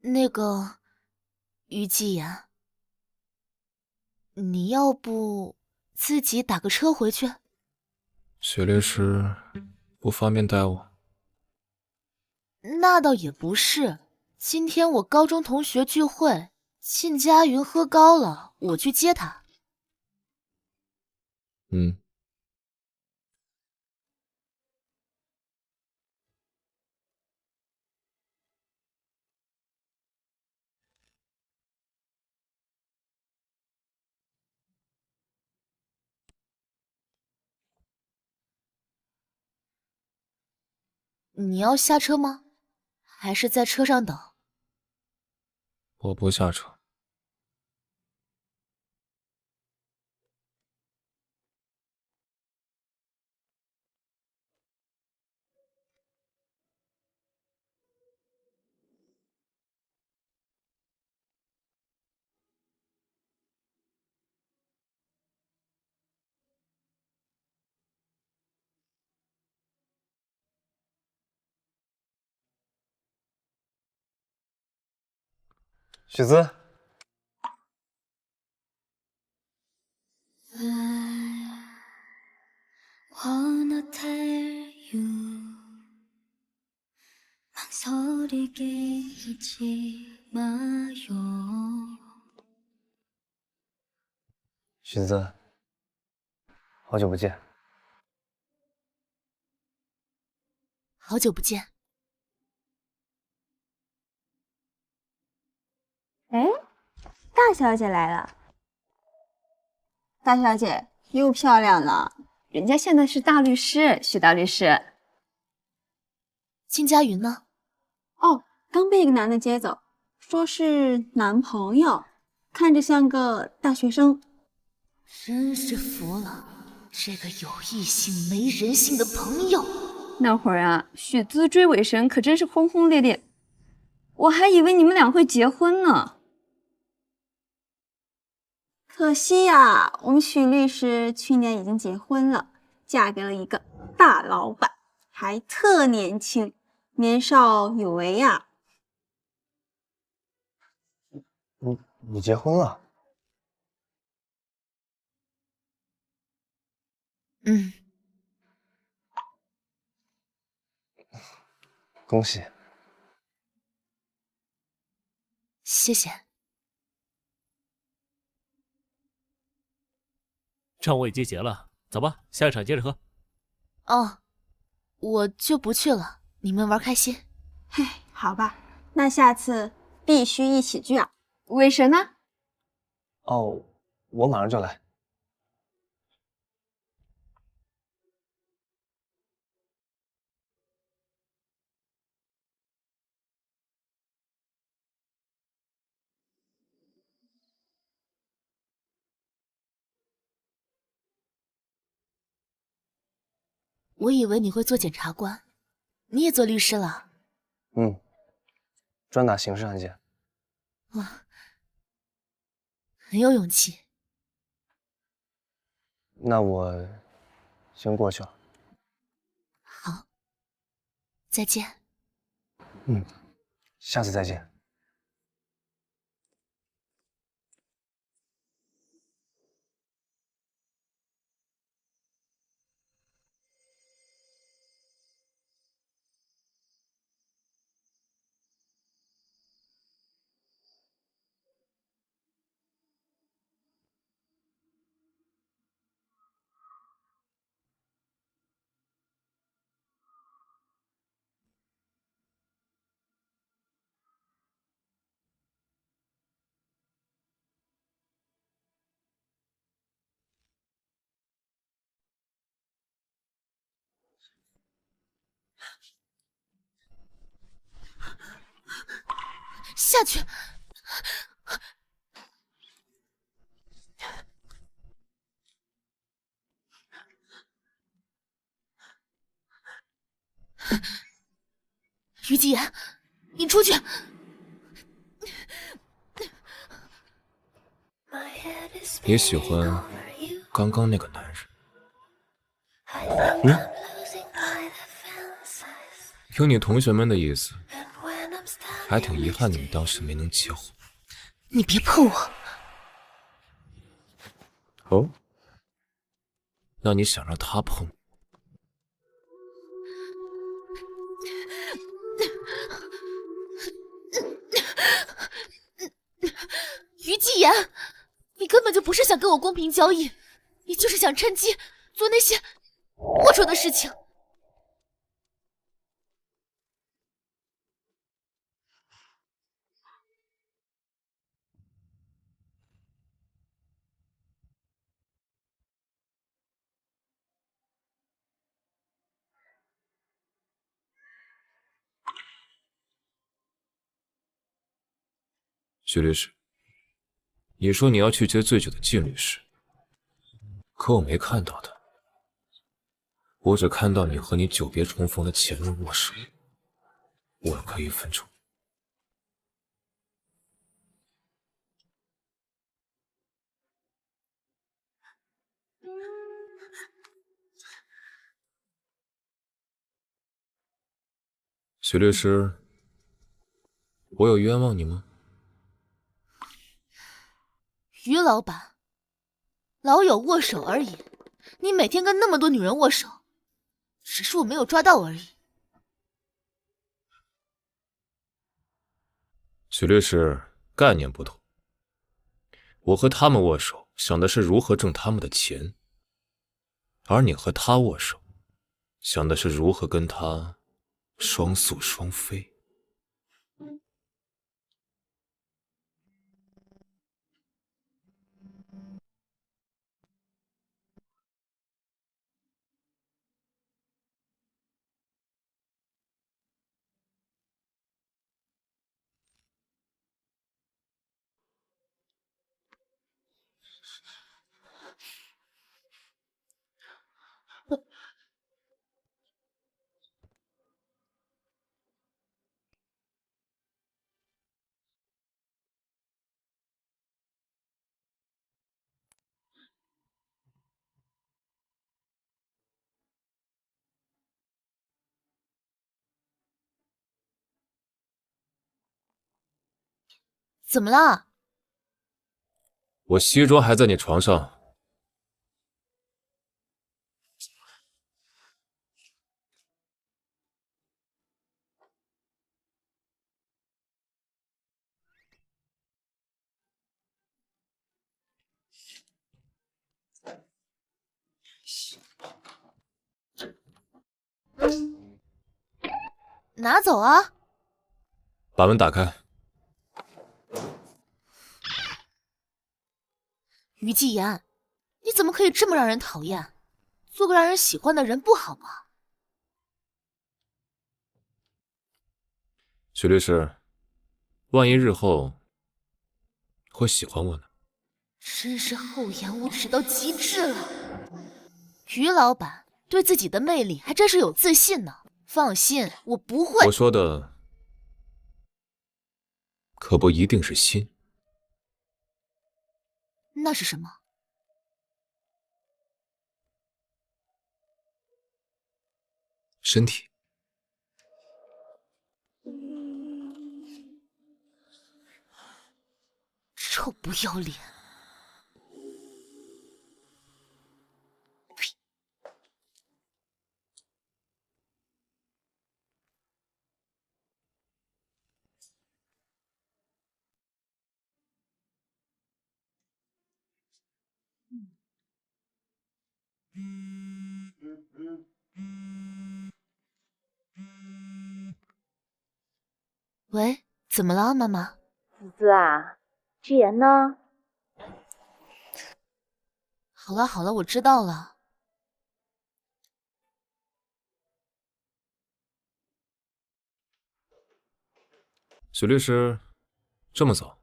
Speaker 1: 那个，于季言，你要不自己打个车回去？
Speaker 5: 许律师不方便带我？
Speaker 1: 那倒也不是，今天我高中同学聚会，沁佳云喝高了，我去接她。
Speaker 5: 嗯。
Speaker 1: 你要下车吗？还是在车上等？
Speaker 5: 我不下车。
Speaker 7: 许姿，许姿，好久不见。
Speaker 1: 好久不见。
Speaker 19: 哎，大小姐来了。大小姐又漂亮了，人家现在是大律师，许大律师。
Speaker 1: 金佳云呢？
Speaker 19: 哦，刚被一个男的接走，说是男朋友，看着像个大学生。
Speaker 1: 真是服了，这个有异性没人性的朋友。
Speaker 19: 那会儿啊，许姿追尾神可真是轰轰烈烈，我还以为你们俩会结婚呢。可惜呀，我们许律师去年已经结婚了，嫁给了一个大老板，还特年轻，年少有为呀。
Speaker 7: 你结婚了？
Speaker 1: 嗯，
Speaker 7: 恭喜。
Speaker 1: 谢谢。
Speaker 20: 账我已经结了，走吧，下一场接着喝。
Speaker 1: 哦，我就不去了，你们玩开心。
Speaker 19: 嘿，好吧，那下次必须一起去啊。尾神呢？
Speaker 7: 哦，我马上就来。
Speaker 1: 我以为你会做检察官，你也做律师了。
Speaker 7: 嗯，专打刑事案件。
Speaker 1: 哇，很有勇气。
Speaker 7: 那我先过去了。
Speaker 1: 好，再见。
Speaker 7: 嗯，下次再见。
Speaker 1: 下去。于继言，你出去。
Speaker 5: 你喜欢刚刚那个男人？听你同学们的意思，还挺遗憾你们当时没能结婚。
Speaker 1: 你别碰我。
Speaker 5: 哦，那你想让他碰你？
Speaker 1: 于继言，你根本就不是想跟我公平交易，你就是想趁机做那些龌龊的事情。
Speaker 5: 许律师，你说你要去接醉酒的靳律师，可我没看到他，我只看到你和你久别重逢的前任握手，我可以分出。许律师，我有冤枉你吗？
Speaker 1: 于老板，老友握手而已，你每天跟那么多女人握手，只是我没有抓到而已。
Speaker 5: 许律师，概念不同。我和他们握手，想的是如何挣他们的钱，而你和他握手，想的是如何跟他双宿双飞。
Speaker 1: 怎么了？
Speaker 5: 我西装还在你床上。
Speaker 1: 拿走啊！
Speaker 5: 把门打开。
Speaker 1: 于继言，你怎么可以这么让人讨厌？做个让人喜欢的人不好吗？
Speaker 5: 许律师，万一日后会喜欢我呢？
Speaker 1: 真是厚颜无耻到极致了。于老板对自己的魅力还真是有自信呢。放心，我不会。
Speaker 5: 我说的可不一定是心。
Speaker 1: 那是什么？
Speaker 5: 身体。
Speaker 1: 臭不要脸！喂，怎么了，妈妈？
Speaker 21: 子子啊，志言呢？
Speaker 1: 好了好了，我知道了。
Speaker 5: 许律师，这么早，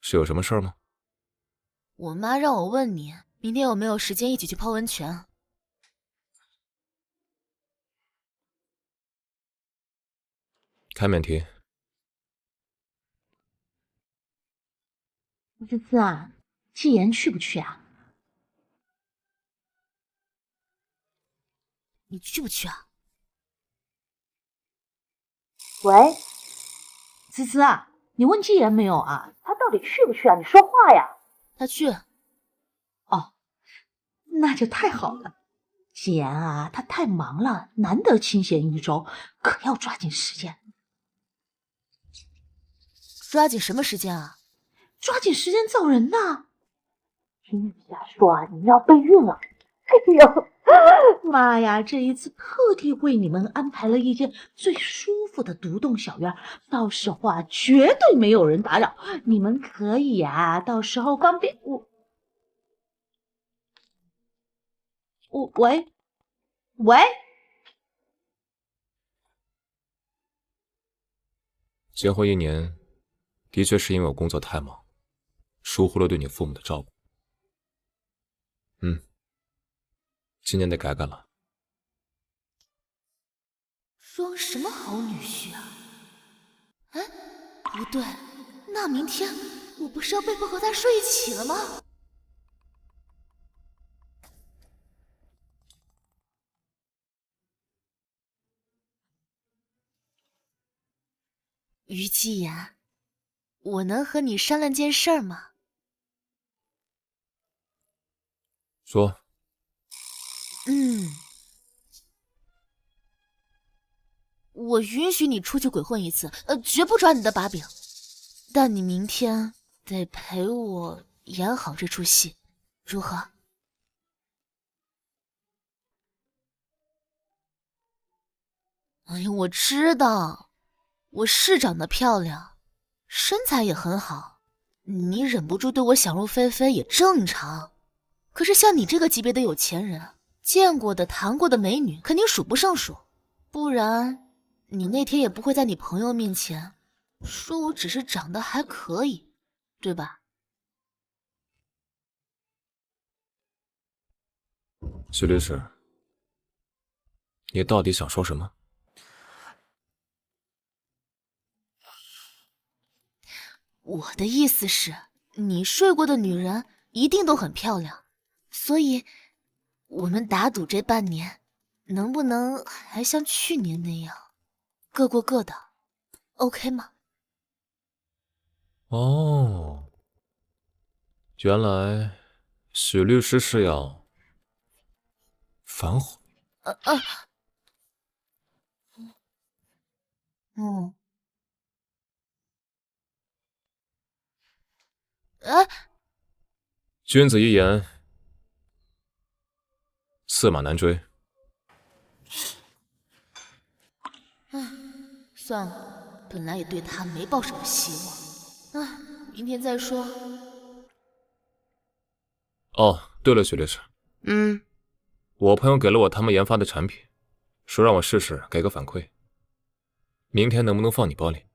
Speaker 5: 是有什么事儿吗？
Speaker 1: 我妈让我问你，明天有没有时间一起去泡温泉？
Speaker 5: 开免提。
Speaker 21: 子子啊，志言去不去啊？
Speaker 1: 你去不去啊？
Speaker 21: 喂，子子啊，你问志言没有啊？他到底去不去啊？你说话呀！
Speaker 1: 他去。
Speaker 21: 哦，那就太好了。志言啊，他太忙了，难得清闲一周，可要抓紧时间。
Speaker 1: 抓紧什么时间啊？
Speaker 21: 抓紧时间造人呐！听雨霞说啊，你们要备孕了。哎呦，妈呀！这一次特地为你们安排了一间最舒服的独栋小院，到时候啊，绝对没有人打扰，你们可以啊，到时候方便喂，
Speaker 5: 结婚1年，的确是因为我工作太忙，疏忽了对你父母的照顾。今年得改改了。
Speaker 1: 装什么好女婿啊？哎，不对，那明天我不是要被迫和他睡一起了吗？于继言，我能和你商量件事儿吗？
Speaker 5: 说。
Speaker 1: 我允许你出去鬼混一次，绝不抓你的把柄。但你明天得陪我演好这出戏，如何？哎呀，我知道，我是长得漂亮，身材也很好，你忍不住对我想入非非也正常。可是像你这个级别的有钱人，见过的谈过的美女肯定数不胜数，不然你那天也不会在你朋友面前说我只是长得还可以，对吧？
Speaker 5: 许律师，你到底想说什么？
Speaker 1: 我的意思是，你睡过的女人一定都很漂亮，所以，我们打赌这半年，能不能还像去年那样，各过各的 ，OK 吗？
Speaker 5: 哦，原来许律师是要反悔。君子一言，驷马难追。
Speaker 1: 算了，本来也对他没抱什么希望，明天再说。
Speaker 5: 哦，对了，许律师，我朋友给了我他们研发的产品，说让我试试给个反馈，明天能不能放你包里？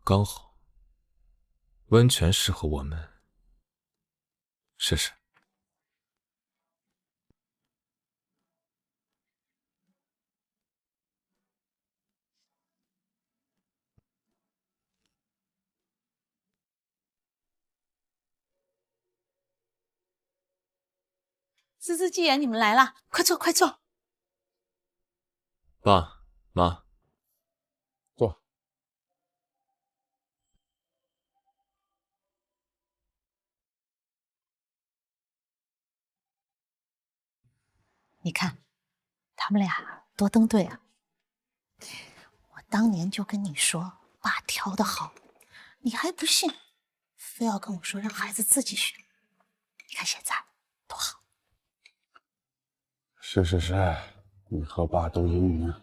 Speaker 5: 刚好，温泉适合我们试试。
Speaker 8: 孜孜既然你们来了，快坐快坐。
Speaker 5: 爸妈，
Speaker 2: 坐。
Speaker 21: 你看，他们俩多登对啊！我当年就跟你说，爸挑的好，你还不信，非要跟我说让孩子自己选。你看现在多好。
Speaker 15: 是，你和爸都英明。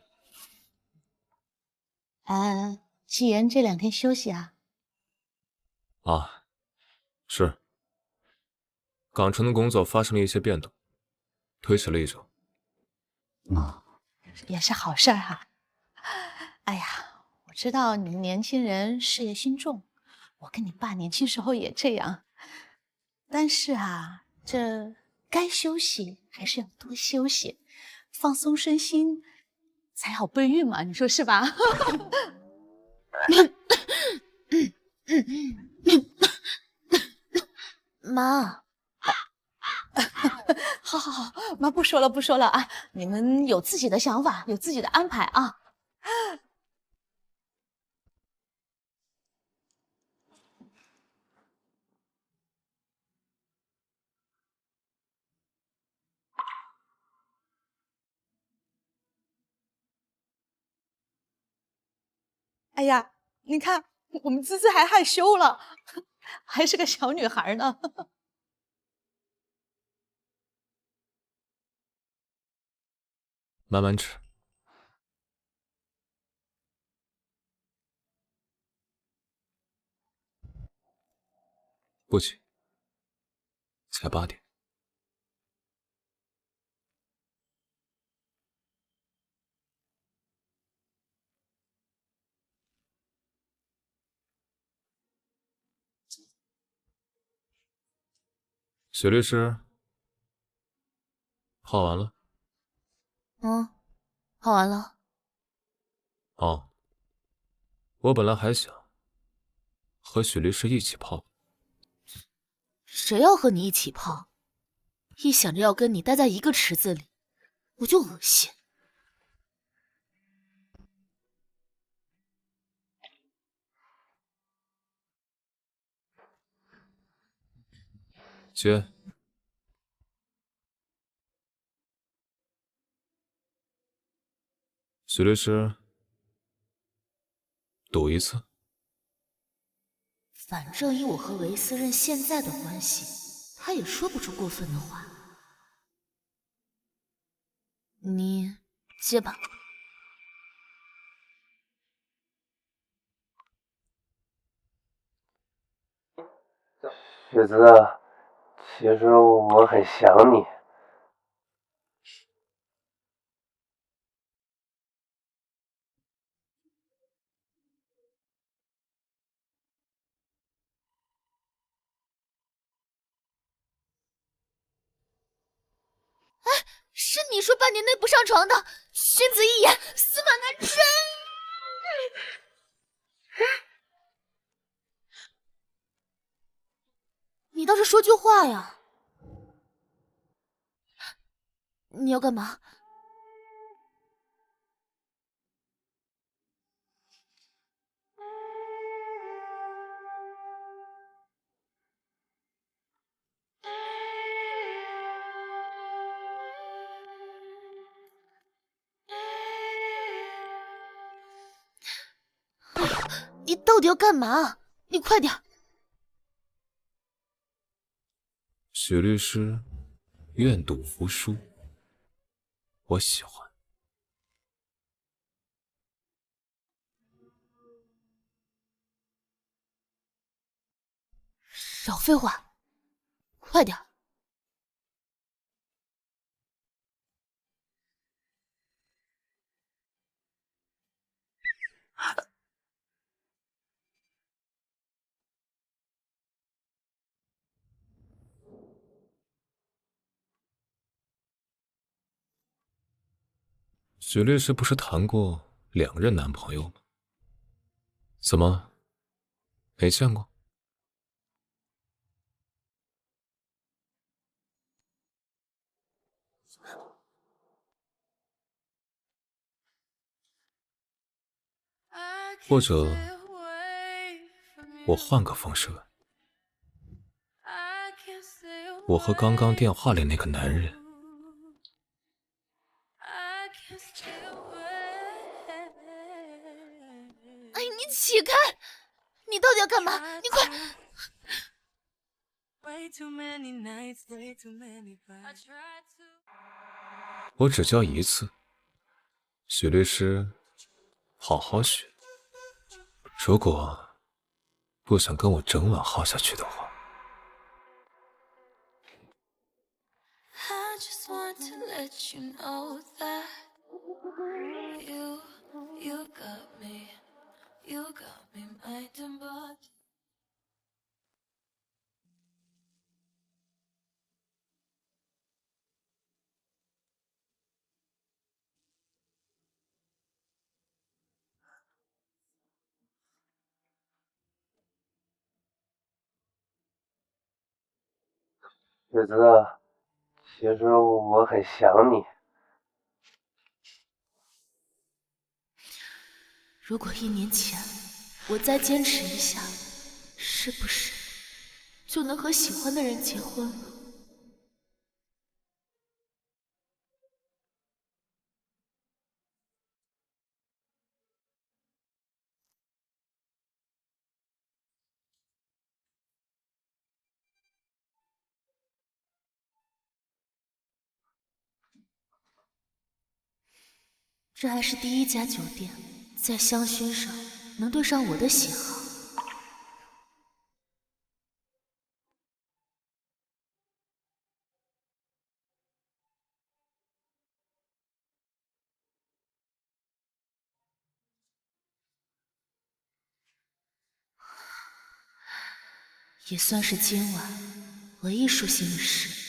Speaker 21: 既然这2天休息啊？
Speaker 5: 啊，是。港城的工作发生了一些变动，推迟了1周。
Speaker 21: 也是好事儿哈。哎呀，我知道你们年轻人事业心重，我跟你爸年轻时候也这样。但是啊，这该休息还是要多休息，放松身心，才好备孕嘛，你说是吧？
Speaker 1: 妈。
Speaker 21: 好，妈不说了啊！你们有自己的想法，有自己的安排啊。
Speaker 8: 哎呀，你看我们孜孜还害羞了，还是个小女孩呢。
Speaker 5: 慢慢吃。不急，才8点。许律师，泡完了。
Speaker 1: 泡完了。
Speaker 5: 哦，我本来还想和许律师一起泡。
Speaker 1: 谁要和你一起泡？一想着要跟你待在一个池子里，我就恶心。
Speaker 5: 接。许律师，赌一次。
Speaker 1: 反正以我和维斯任现在的关系，他也说不出过分的话。你接吧。
Speaker 18: 雪子，其实我很想你。
Speaker 1: 是你说半年内不上床的，君子一言，驷马难追。你倒是说句话呀！你要干嘛？你到底要干嘛？你快点！
Speaker 5: 许律师愿赌服输，我喜欢。
Speaker 1: 少废话，快点！
Speaker 5: 许律师不是谈过2任男朋友吗？怎么没见过？或者我换个方式问，我和刚刚电话里那个男人，
Speaker 1: 哎，你起开！你到底要干嘛？你快！
Speaker 5: 我只教1次，许律师好好学。如果不想跟我整晚耗下去的话，
Speaker 9: I just want to let you know that you got me mind and body.
Speaker 18: 雪子，其实我很想你。
Speaker 1: 如果1年前我再坚持一下，是不是就能和喜欢的人结婚了？这还是第1家酒店，在香薰上能对上我的喜好。也算是今晚唯一舒心的事。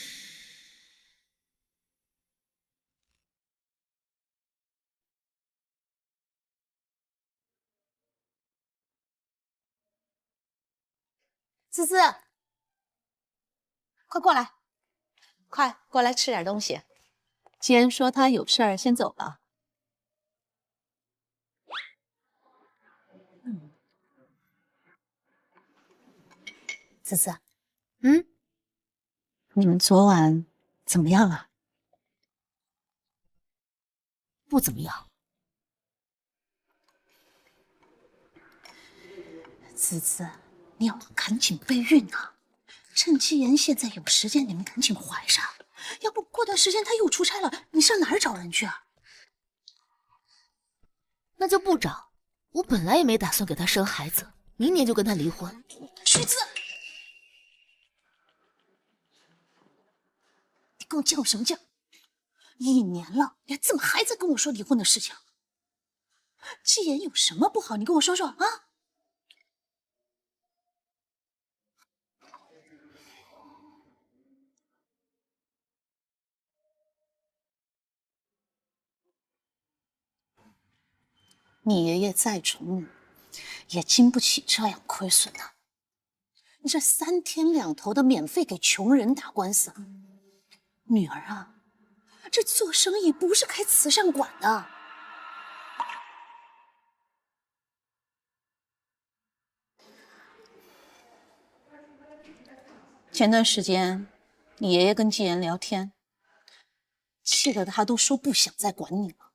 Speaker 8: 思思，快过来，快过来吃点东西。既然说他有事儿，先走了。思思，你们昨晚怎么样啊？
Speaker 1: 不怎么样。
Speaker 21: 思思，你要赶紧备孕啊！趁季言现在有时间，你们赶紧怀上，要不过段时间他又出差了，你上哪儿找人去啊？
Speaker 1: 那就不找。我本来也没打算给他生孩子，明年就跟他离婚。
Speaker 21: 许子，跟我犟什么犟？1年了，你怎么还在跟我说离婚的事情？季言有什么不好？你跟我说说啊！你爷爷再宠你，也经不起这样亏损啊！你这3天2头的免费给穷人打官司，女儿啊，这做生意不是开慈善馆的。前段时间，你爷爷跟季言聊天，气得他都说不想再管你了。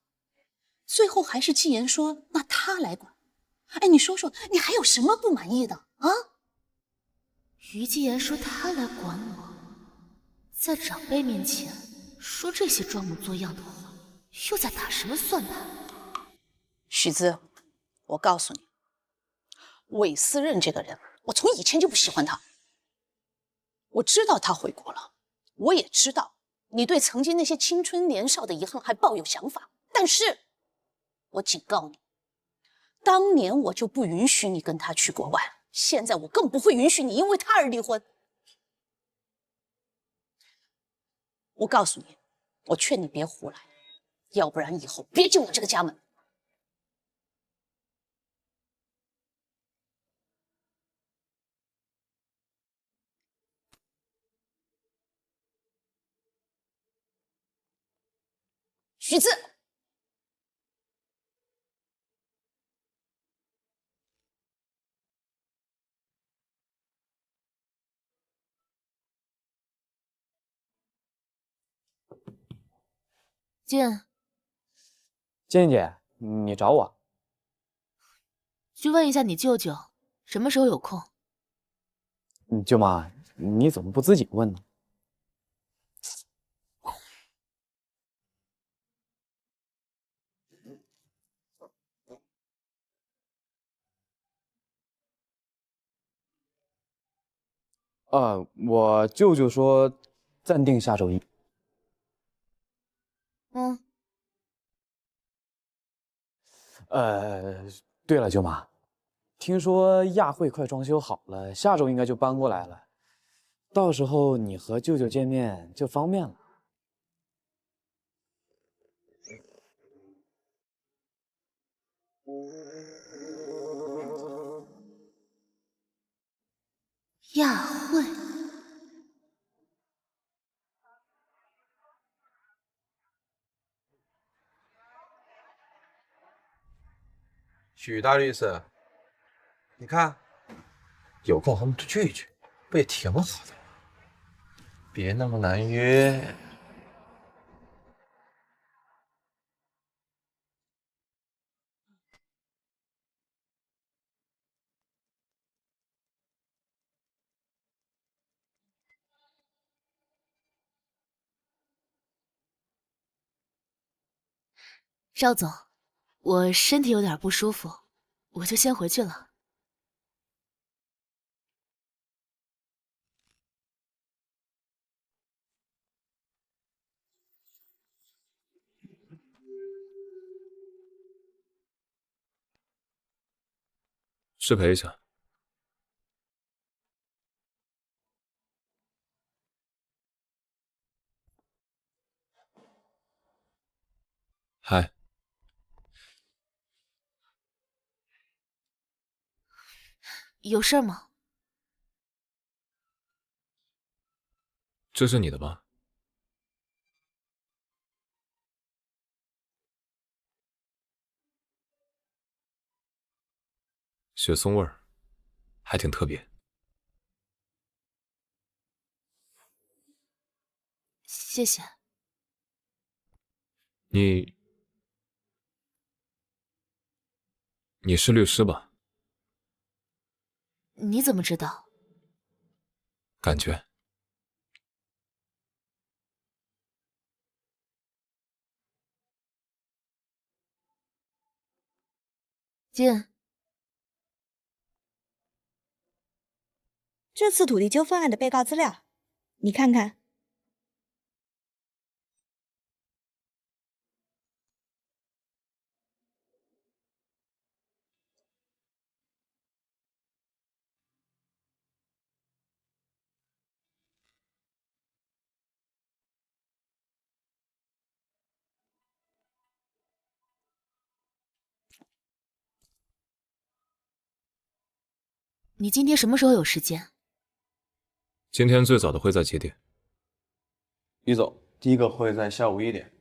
Speaker 21: 最后还是季言说，那他来管。哎，你说说，你还有什么不满意的啊？
Speaker 1: 于季言说他来管我，在长辈面前说这些装模作样的话，又在打什么算盘？
Speaker 21: 许姿，我告诉你，韦思任这个人，我从以前就不喜欢他。我知道他回国了，我也知道你对曾经那些青春年少的遗憾还抱有想法，但是，我警告你，当年我就不允许你跟他去国外，现在我更不会允许你因为他而离婚。我告诉你，我劝你别胡来，要不然以后别进我这个家门。许姿，
Speaker 1: 静，
Speaker 2: 静姐，你找我？
Speaker 1: 去问一下你舅舅，什么时候有空？
Speaker 2: 舅妈，你怎么不自己问呢？我舅舅说暂定下周一。
Speaker 1: 嗯。
Speaker 2: 对了，舅妈，听说亚会快装修好了，下周应该就搬过来了，到时候你和舅舅见面就方便了。
Speaker 1: 亚会。
Speaker 13: 许大律师，你看，有空咱们聚一聚，不也挺好的吗？别那么难约。
Speaker 1: 邵总，我身体有点不舒服，我就先回去了。
Speaker 5: 失陪一下。嗨，
Speaker 1: 有事吗？
Speaker 5: 这是你的吧？雪松味儿，还挺特别。
Speaker 1: 谢谢。
Speaker 5: 你是律师吧？
Speaker 1: 你怎么知道？
Speaker 5: 感觉。
Speaker 1: 静，
Speaker 12: 这次土地纠纷案的被告资料，你看看。
Speaker 1: 你今天什么时候有时间？
Speaker 5: 今天最早的会在几点？
Speaker 4: 于总，第一个会在下午1点。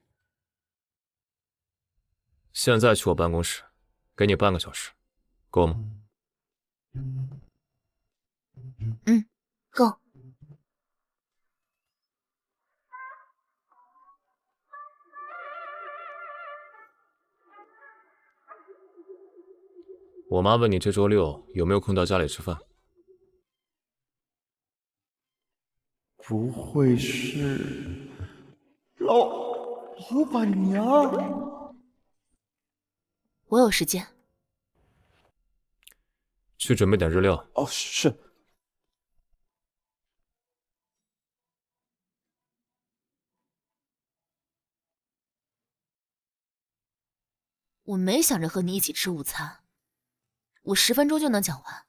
Speaker 5: 现在去我办公室，给你半个小时，够吗？
Speaker 1: 够。
Speaker 5: 我妈问你这周6有没有空到家里吃饭？
Speaker 7: 不会是老板娘？
Speaker 1: 我有时间。
Speaker 5: 去准备点日料。
Speaker 4: 哦，是。
Speaker 1: 我没想着和你一起吃午餐，我10分钟就能讲完。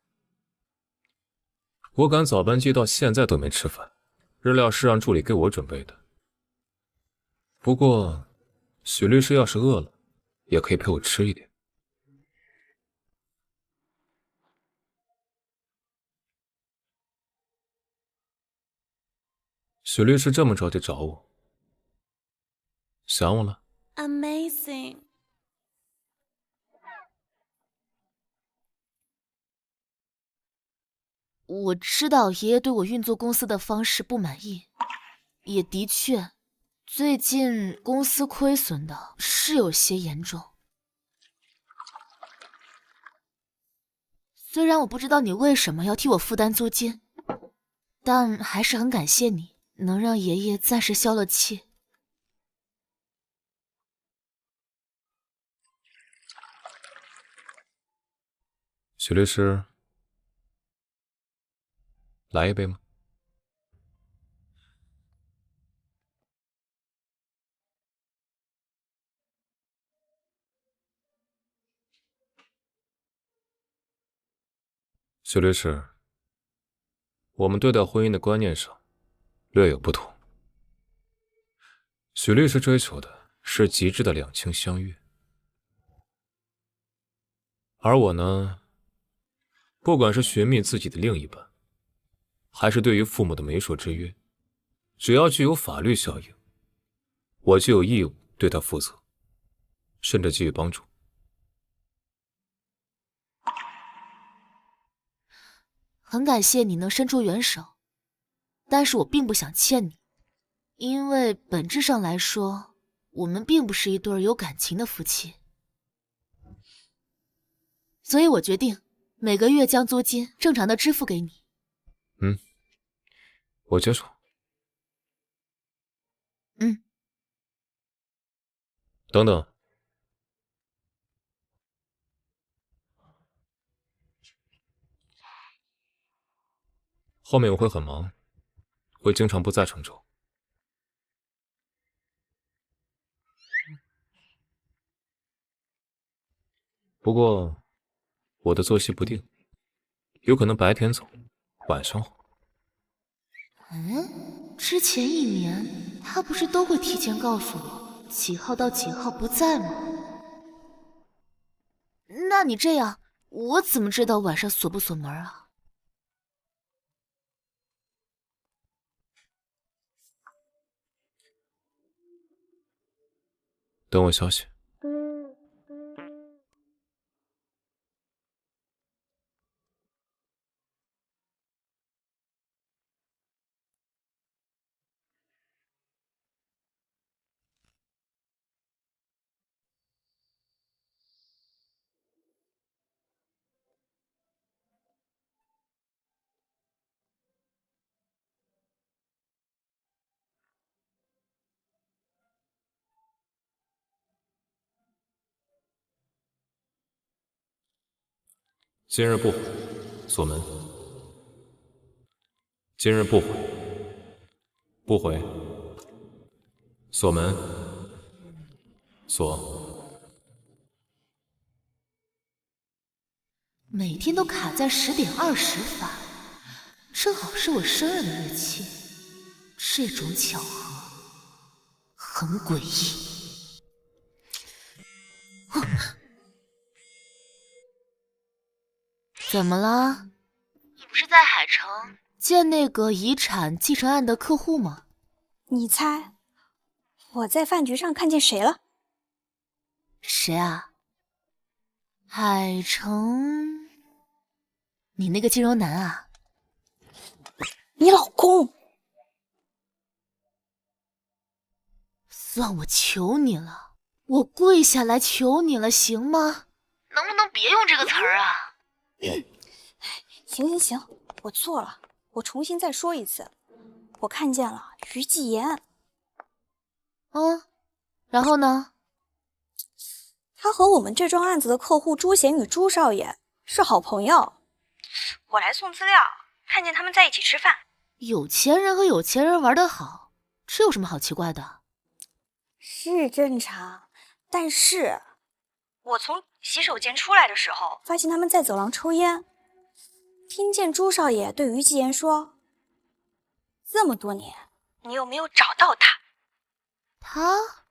Speaker 5: 我赶早班机到现在都没吃饭，日料是让助理给我准备的。不过，许律师要是饿了，也可以陪我吃一点。许律师这么着急找我，想我了？
Speaker 12: Amazing。
Speaker 1: 我知道爷爷对我运作公司的方式不满意，也的确，最近公司亏损的是有些严重。虽然我不知道你为什么要替我负担租金，但还是很感谢你能让爷爷暂时消了气。
Speaker 5: 许律师，来一杯吗？许律师，我们对待婚姻的观念上略有不同。许律师追求的是极致的两情相悦，而我呢，不管是寻觅自己的另一半，还是对于父母的媒妁之约，只要具有法律效应，我就有义务对他负责，甚至给予帮助。
Speaker 1: 很感谢你能伸出援手，但是我并不想欠你，因为本质上来说，我们并不是一对有感情的夫妻。所以我决定每个月将租金正常的支付给你。
Speaker 5: 我接受。等等，后面我会很忙，会经常不在成州。不过，我的作息不定，有可能白天走，晚上回。
Speaker 1: 之前1年他不是都会提前告诉我几号到几号不在吗？那你这样，我怎么知道晚上锁不锁门啊？
Speaker 5: 等我消息。今日不回，锁门。今日不回，不回，锁门，锁。
Speaker 1: 每天都卡在10点20发，正好是我生日的日期，这种巧合很诡异。怎么了？不是在海城见那个遗产继承案的客户吗？
Speaker 12: 你猜，我在饭局上看见谁了？
Speaker 1: 谁啊？海城，你那个金融男啊？
Speaker 12: 你老公。
Speaker 1: 算我求你了，我跪下来求你了，行吗？能不能别用这个词儿啊？
Speaker 12: 行，我错了，我重新再说一次。我看见了于继言。
Speaker 1: 然后呢？
Speaker 12: 他和我们这桩案子的客户朱贤宇朱少爷是好朋友。我来送资料，看见他们在一起吃饭。
Speaker 1: 有钱人和有钱人玩得好，这有什么好奇怪的？
Speaker 12: 是正常，但是我从洗手间出来的时候，发现他们在走廊抽烟，听见朱少爷对于继言说：“这么多年，你有没有找到他？”
Speaker 1: 他？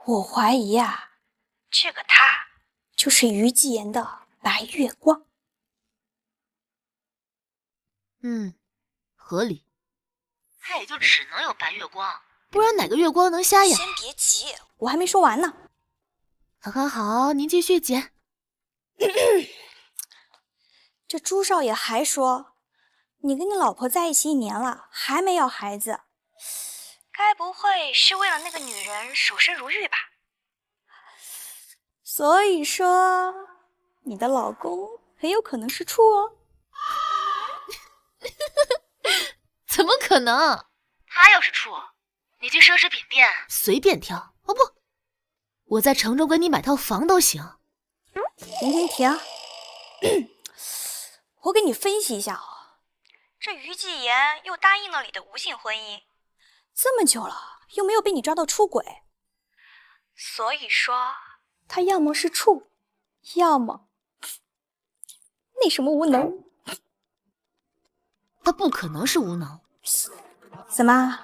Speaker 12: 我怀疑啊，这个他就是于继言的白月光。
Speaker 1: 合理。他也就只能有白月光，不然哪个月光能瞎呀？
Speaker 12: 先别急，我还没说完呢。
Speaker 1: 好，您继续姐。
Speaker 12: 这朱少爷还说，你跟你老婆在一起1年了，还没要孩子，该不会是为了那个女人守身如玉吧？所以说，你的老公很有可能是处哦。
Speaker 1: 怎么可能？他要是处，你去奢侈品店随便挑。不，我在城中给你买套房都行。
Speaker 12: 停！我给你分析一下哦。这于继言又答应了你的无性婚姻，这么久了又没有被你抓到出轨，所以说他要么是处，要么那什么无能。
Speaker 1: 他不可能是无能。
Speaker 12: 怎么？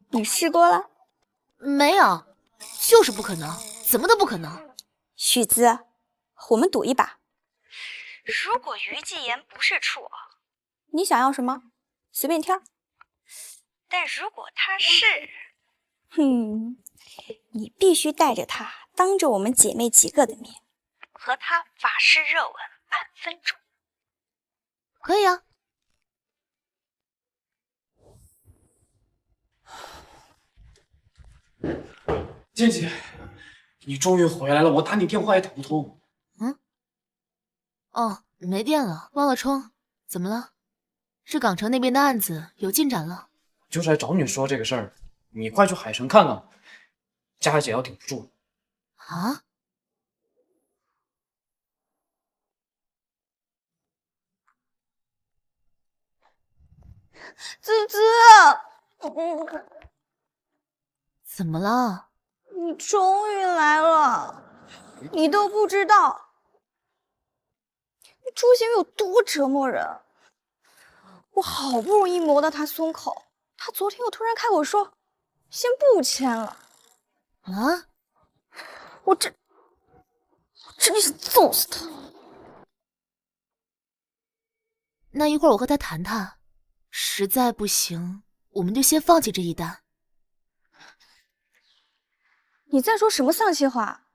Speaker 12: 你试过了？
Speaker 1: 没有，就是不可能，怎么都不可能。
Speaker 12: 许姿，我们赌一把。如果于继言不是处，你想要什么？随便挑。但如果他是，你必须带着他，当着我们姐妹几个的面，和他法式热吻半分钟。
Speaker 1: 可以啊。
Speaker 2: 姐姐，你终于回来了，我打你电话也打不通。
Speaker 1: 没电了，忘了充。怎么了？是港城那边的案子有进展了？
Speaker 2: 就是来找你说这个事儿，你快去海城看看，佳姐要顶不住了。
Speaker 1: 啊？
Speaker 12: 滋滋，
Speaker 1: 怎么了？
Speaker 12: 你终于来了，你都不知道朱贤有多折磨人。我好不容易磨到他松口，他昨天又突然开口说先不签了。
Speaker 1: 啊！
Speaker 12: 我真想揍死他。
Speaker 1: 那一会儿我和他谈谈，实在不行，我们就先放弃这一单。
Speaker 12: 你在说什么丧气话？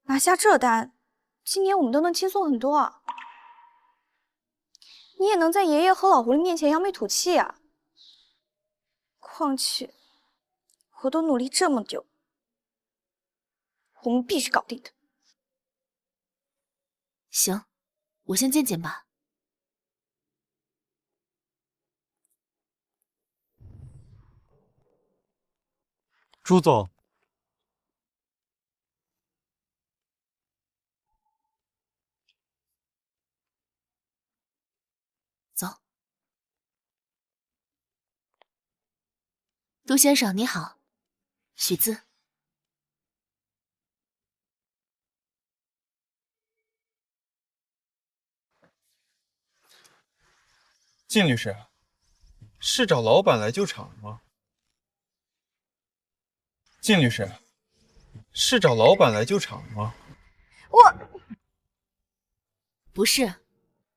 Speaker 12: 拿下这单，今年我们都能轻松很多啊！你也能在爷爷和老狐狸面前扬眉吐气啊！况且，我都努力这么久，我们必须搞定他。
Speaker 1: 行，我先见见吧。
Speaker 6: 朱总。
Speaker 1: 走。杜先生你好，许姿。
Speaker 6: 靳律师，是找老板来救场吗？靳律师，是找老板来救场吗？
Speaker 12: 我
Speaker 1: 不是，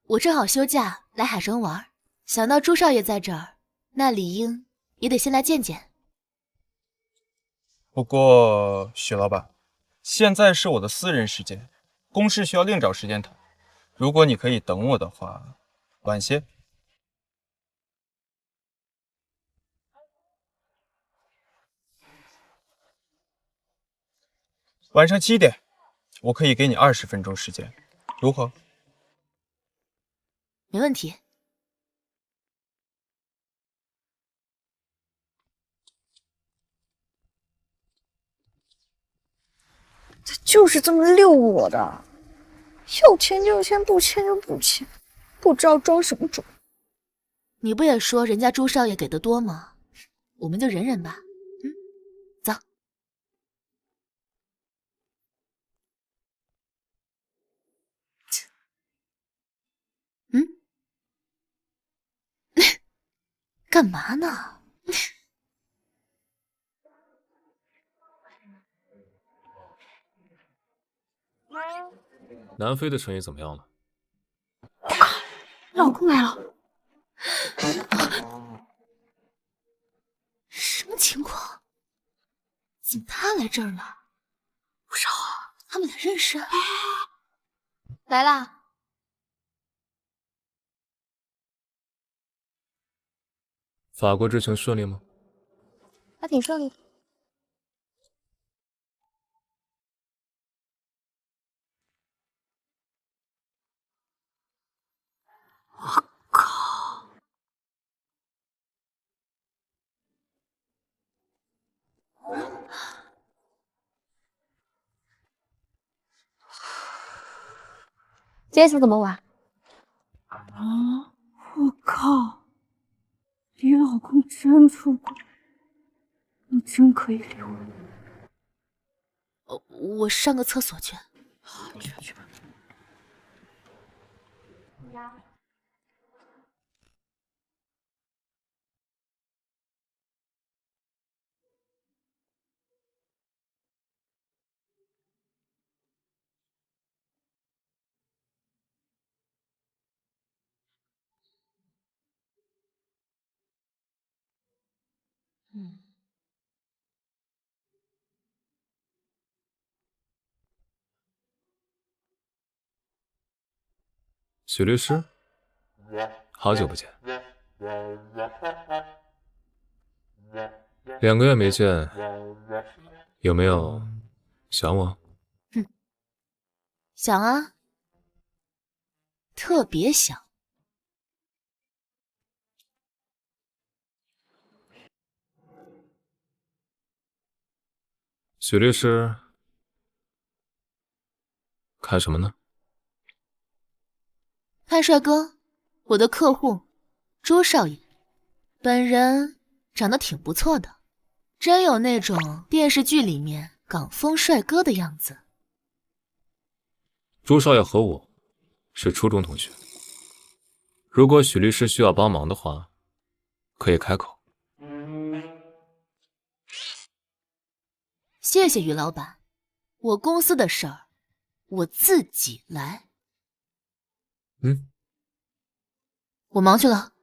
Speaker 1: 我正好休假来海城玩，想到朱少爷在这儿，那理应也得先来见见。
Speaker 6: 不过，许老板，现在是我的私人时间，公事需要另找时间谈。如果你可以等我的话，晚些。晚上7点，我可以给你20分钟时间，如何？
Speaker 1: 没问题。
Speaker 12: 他就是这么溜我的，要签就签，不签就不签，不知道装什么装。
Speaker 1: 你不也说人家朱少爷给的多吗？我们就忍忍吧。走。干嘛呢？
Speaker 5: 南非的生意怎么样了？
Speaker 12: 老公来了。
Speaker 1: 什么情况？怎么他来这儿了？不是啊，他们俩认识？来啦！
Speaker 5: 法国之行顺利吗？
Speaker 12: 还挺顺利的。我靠！
Speaker 14: 这次怎么玩？
Speaker 8: 啊！我靠！你老公真出轨，你真可以离婚。
Speaker 1: 我上个厕所去。
Speaker 8: 去吧去吧。
Speaker 5: 许律师，好久不见，2个月没见，有没有想我？
Speaker 1: 想啊，特别想。
Speaker 5: 许律师，看什么呢？
Speaker 1: 看帅哥，我的客户朱少爷，本人长得挺不错的，真有那种电视剧里面港风帅哥的样子。
Speaker 5: 朱少爷和我是初中同学，如果许律师需要帮忙的话，可以开口。
Speaker 1: 谢谢于老板，我公司的事儿我自己来。我忙去了。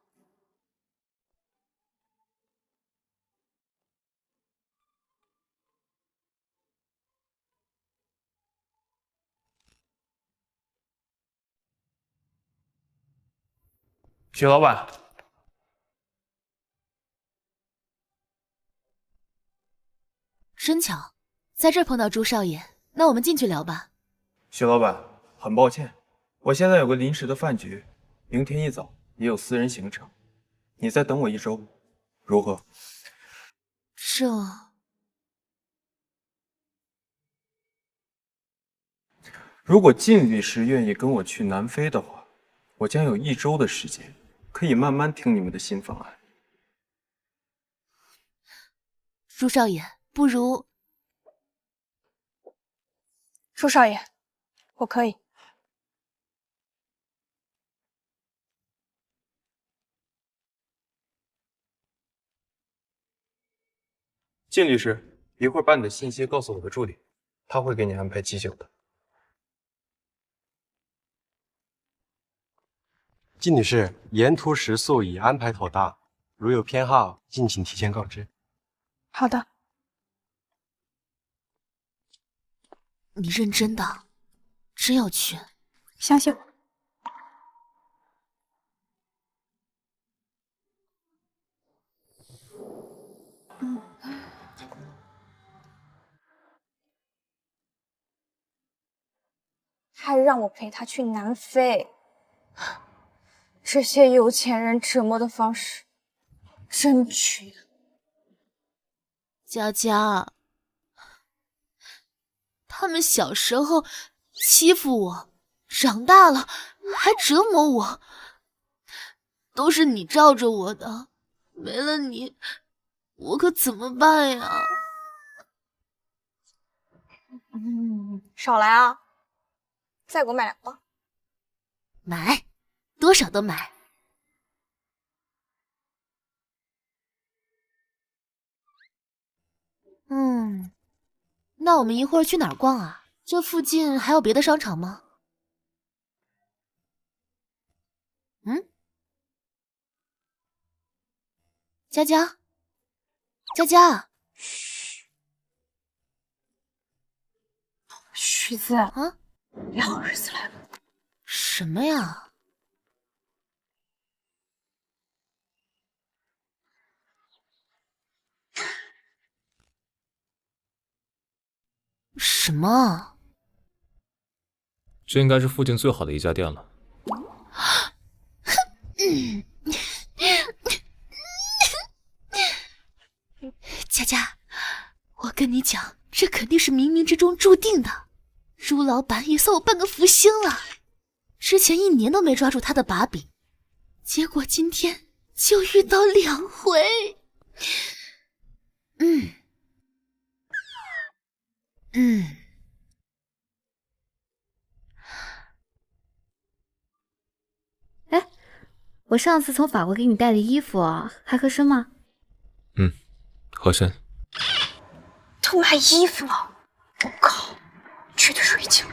Speaker 6: 许老板，
Speaker 1: 真巧，在这碰到朱少爷，那我们进去聊吧。
Speaker 6: 许老板，很抱歉，我现在有个临时的饭局，明天一早也有私人行程，你再等我1周，如何？
Speaker 1: 这
Speaker 6: 如果靳律师愿意跟我去南非的话，我将有1周的时间，可以慢慢听你们的新方案。
Speaker 1: 朱少爷，不如……
Speaker 12: 朱少爷，我可以。
Speaker 6: 靳律师，一会儿把你的信息告诉我的助理，他会给你安排机酒的。
Speaker 10: 季女士，沿途食宿已安排妥当，如有偏好，敬请提前告知。
Speaker 14: 好的。
Speaker 1: 你认真的？真要去？
Speaker 14: 相信我。
Speaker 12: 还让我陪他去南非，这些有钱人折磨的方式，真绝。
Speaker 1: 佳佳，他们小时候欺负我，长大了还折磨我，都是你罩着我的，没了你，我可怎么办呀？
Speaker 12: 少来啊！再给我买2包。
Speaker 1: 买，多少都买。那我们一会儿去哪儿逛啊？这附近还有别的商场吗？佳佳，佳佳，
Speaker 14: 徐子
Speaker 1: 啊，
Speaker 14: 你好日子来了。
Speaker 1: 什么呀？什么？
Speaker 5: 这应该是附近最好的一家店了。
Speaker 1: 佳佳，我跟你讲，这肯定是冥冥之中注定的。朱老板也算我半个福星了，之前1年都没抓住他的把柄，结果今天就遇到2回。
Speaker 22: 哎，我上次从法国给你带的衣服还合身吗？
Speaker 5: 合身。
Speaker 14: 都买衣服了，我靠，绝对水晶。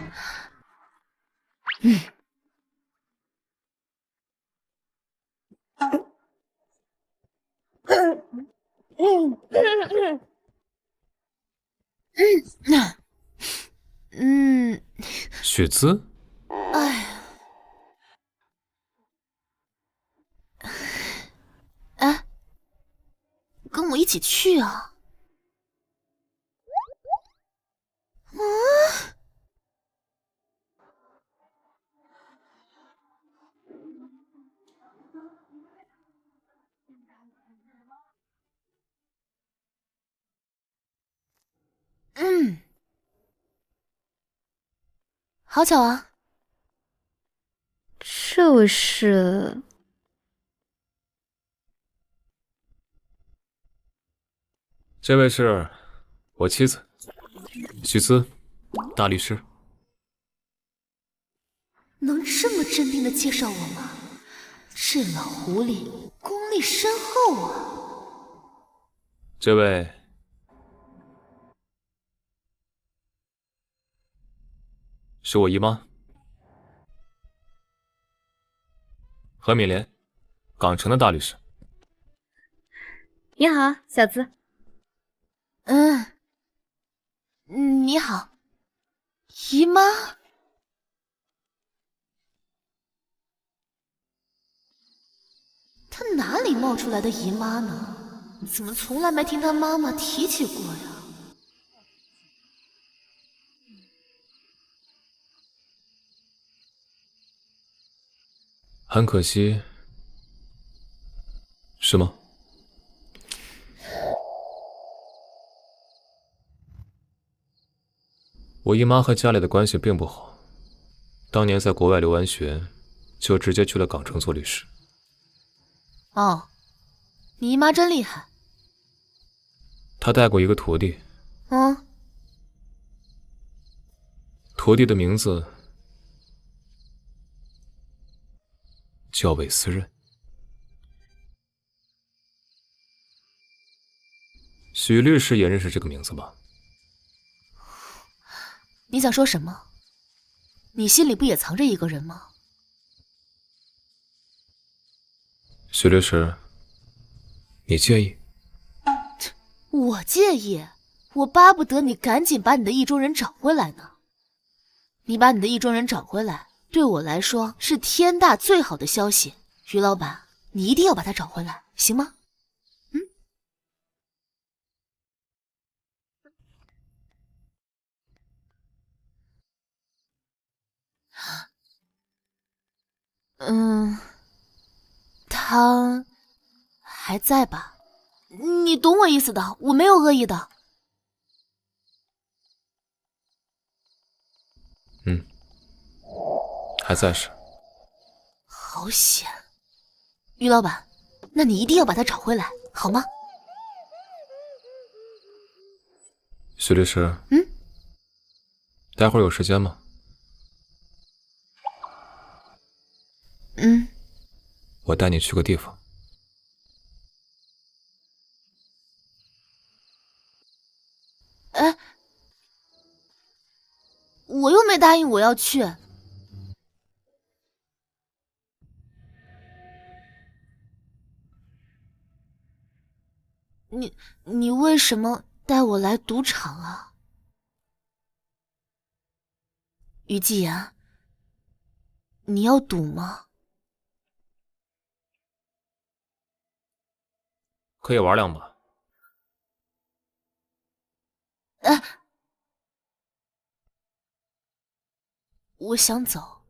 Speaker 5: 许姿，
Speaker 1: 哎，跟我一起去啊！好巧啊！
Speaker 22: 这位是？
Speaker 5: 这位是我妻子，许姿，大律师。
Speaker 1: 能这么镇定的介绍我吗？这老狐狸功力深厚啊！
Speaker 5: 这位是我姨妈何敏莲，港城的大律师。
Speaker 22: 你好，小资。
Speaker 1: 你好，姨妈。她哪里冒出来的姨妈呢？怎么从来没听她妈妈提起过呀？
Speaker 5: 很可惜，是吗？我姨妈和家里的关系并不好，当年在国外留完学，就直接去了港城做律师。
Speaker 1: 哦，你姨妈真厉害。
Speaker 5: 她带过一个徒弟，徒弟的名字叫韦思任。许律师也认识这个名字吧？
Speaker 1: 你想说什么？你心里不也藏着一个人吗？
Speaker 5: 许律师，你介意？
Speaker 1: 我介意，我巴不得你赶紧把你的意中人找回来呢。你把你的意中人找回来，对我来说是天大最好的消息。于老板，你一定要把他找回来，行吗？他还在吧？你懂我意思的，我没有恶意的。
Speaker 5: 还在是。
Speaker 1: 好险，于老板，那你一定要把他找回来，好吗？
Speaker 5: 许律师，待会儿有时间吗？我带你去个地方。
Speaker 1: 哎，我又没答应我要去。你为什么带我来赌场啊？于继言，你要赌吗？
Speaker 5: 可以玩两把。
Speaker 1: 我想走。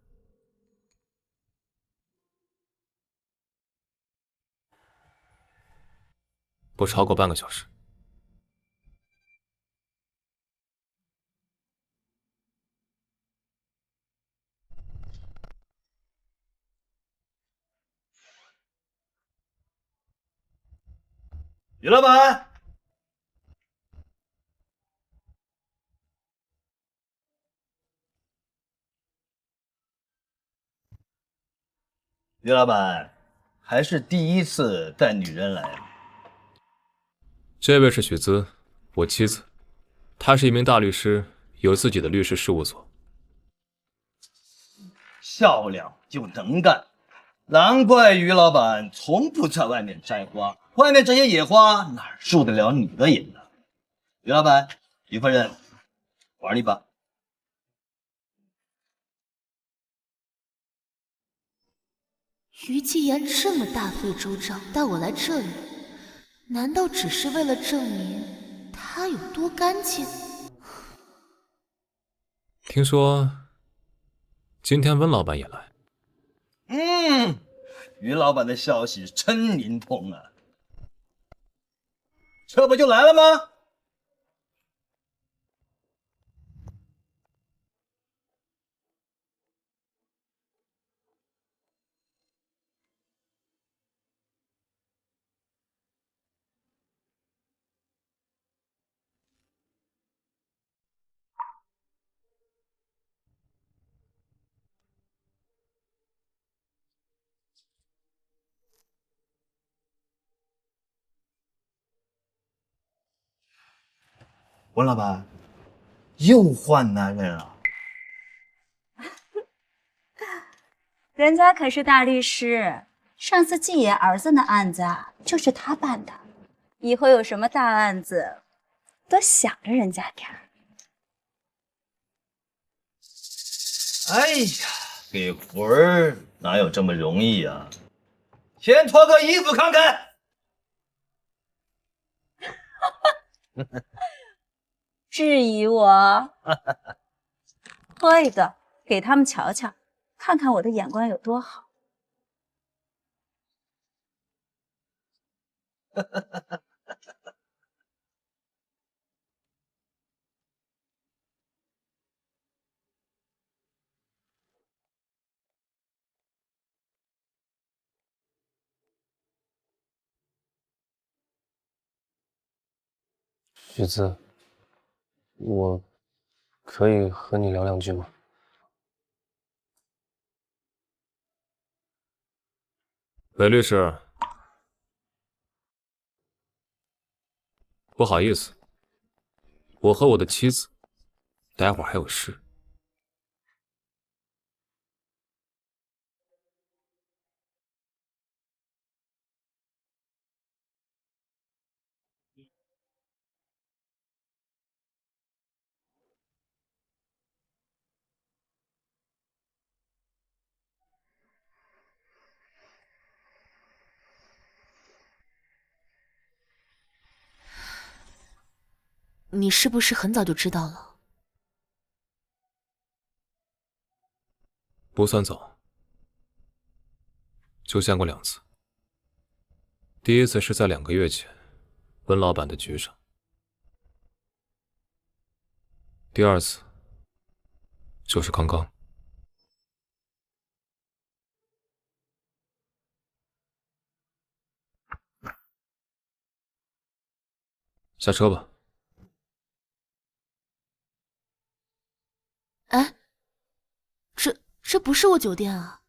Speaker 5: 不超过半个小时。
Speaker 7: 于老板，于老板，还是第一次带女人来。
Speaker 5: 这位是许姿，我妻子，她是一名大律师，有自己的律师事务所。
Speaker 7: 漂亮又能干，难怪于老板从不在外面摘花，外面这些野花哪受得了你的眼呢？于老板，于夫人，玩一把。
Speaker 1: 于继言这么大费周章带我来这里，难道只是为了证明他有多干净？
Speaker 5: 听说今天温老板也来。
Speaker 7: 于老板的消息真灵通啊！这不就来了吗？温老板又换男人了？
Speaker 19: 人家可是大律师，上次季爷儿子那案子啊，就是他办的。以后有什么大案子，多想着人家点儿。
Speaker 7: 哎呀，给活儿哪有这么容易啊？先脱个衣服看看。
Speaker 19: 质疑我？脱一个给他们瞧瞧，看看我的眼光有多好。
Speaker 18: 许姿，我可以和你聊两句吗？
Speaker 5: 韦律师，不好意思，我和我的妻子待会儿还有事。
Speaker 1: 你是不是很早就知道了？
Speaker 5: 不算早，就见过2次。第一次是在2个月前，温老板的局上。第二次就是刚刚。下车吧。
Speaker 1: 哎，这不是我酒店啊。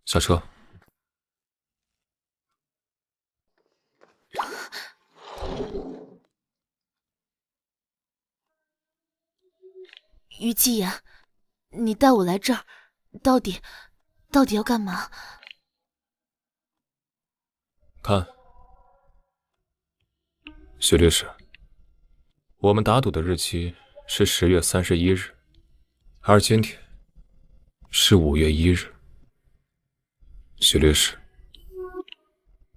Speaker 5: 下车。
Speaker 1: 于季言，你带我来这儿，到底要干嘛？
Speaker 5: 看，许律师，我们打赌的日期是10月31日，而今天是5月1日。许律师，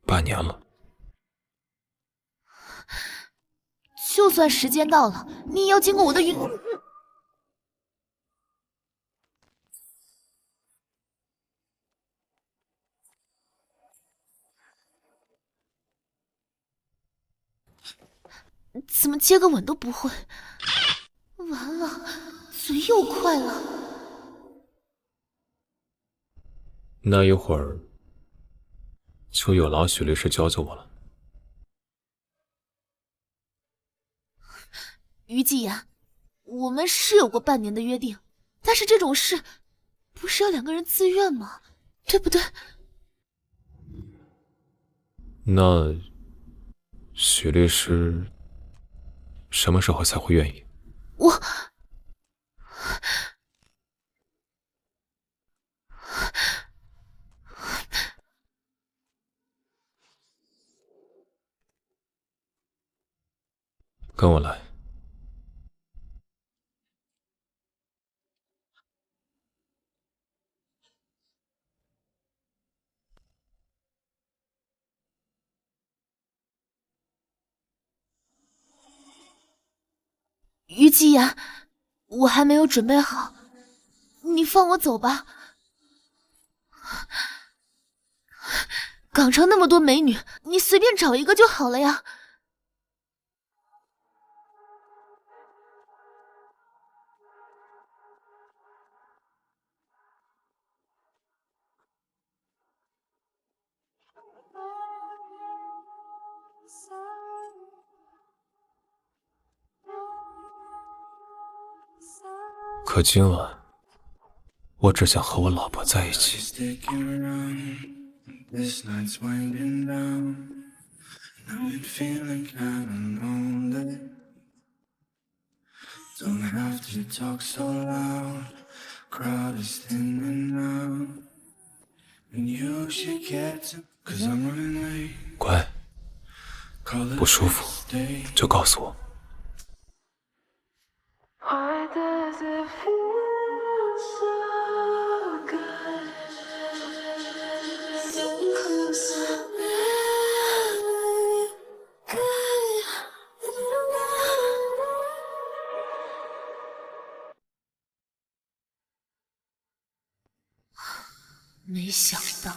Speaker 5: 半年了。
Speaker 1: 就算时间到了，你也要经过我的允。怎么接个吻都不会？完了，嘴又快了。
Speaker 5: 那一会儿就有劳许律师教教我了。
Speaker 1: 于季言，我们是有过半年的约定，但是这种事不是要2个人自愿吗？对不对？
Speaker 5: 那许律师什么时候才会愿意？
Speaker 1: 我
Speaker 5: 跟我来。
Speaker 1: 于季言，我还没有准备好，你放我走吧。港城那么多美女，你随便找一个就好了呀。
Speaker 5: 可今晚，我只想和我老婆在一起。
Speaker 11: This night's winding down, and I've been feeling kinda lonely. Don't have to talk so loud, crowd is thinning now. And you should get to, 'cause I'm running late.
Speaker 5: 乖，不舒服就告诉我。
Speaker 9: Why does it feel so good? So close, good.
Speaker 1: 没想到，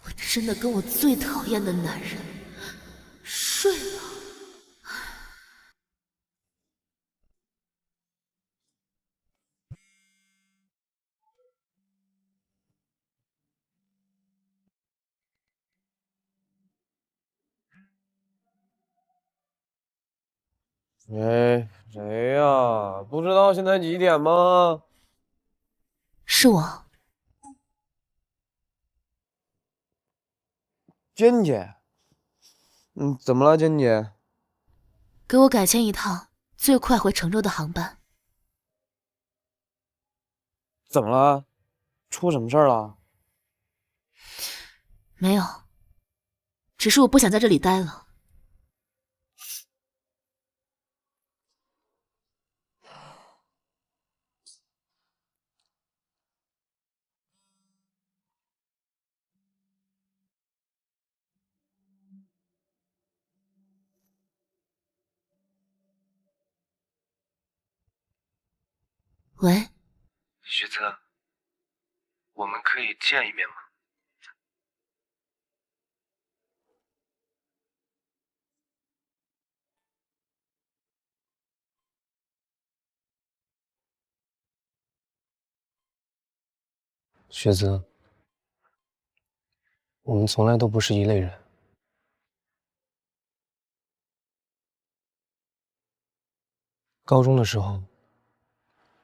Speaker 1: 我真的跟我最讨厌的男人睡了。
Speaker 10: 谁呀？不知道现在几点吗？
Speaker 1: 是我。
Speaker 10: 珍姐，怎么了，珍姐？
Speaker 1: 给我改签一趟最快回成州的航班。
Speaker 10: 怎么了？出什么事儿了？
Speaker 1: 没有，只是我不想在这里待了。喂，
Speaker 18: 许子，我们可以见一面吗？
Speaker 2: 雪泽，我们从来都不是一类人。高中的时候，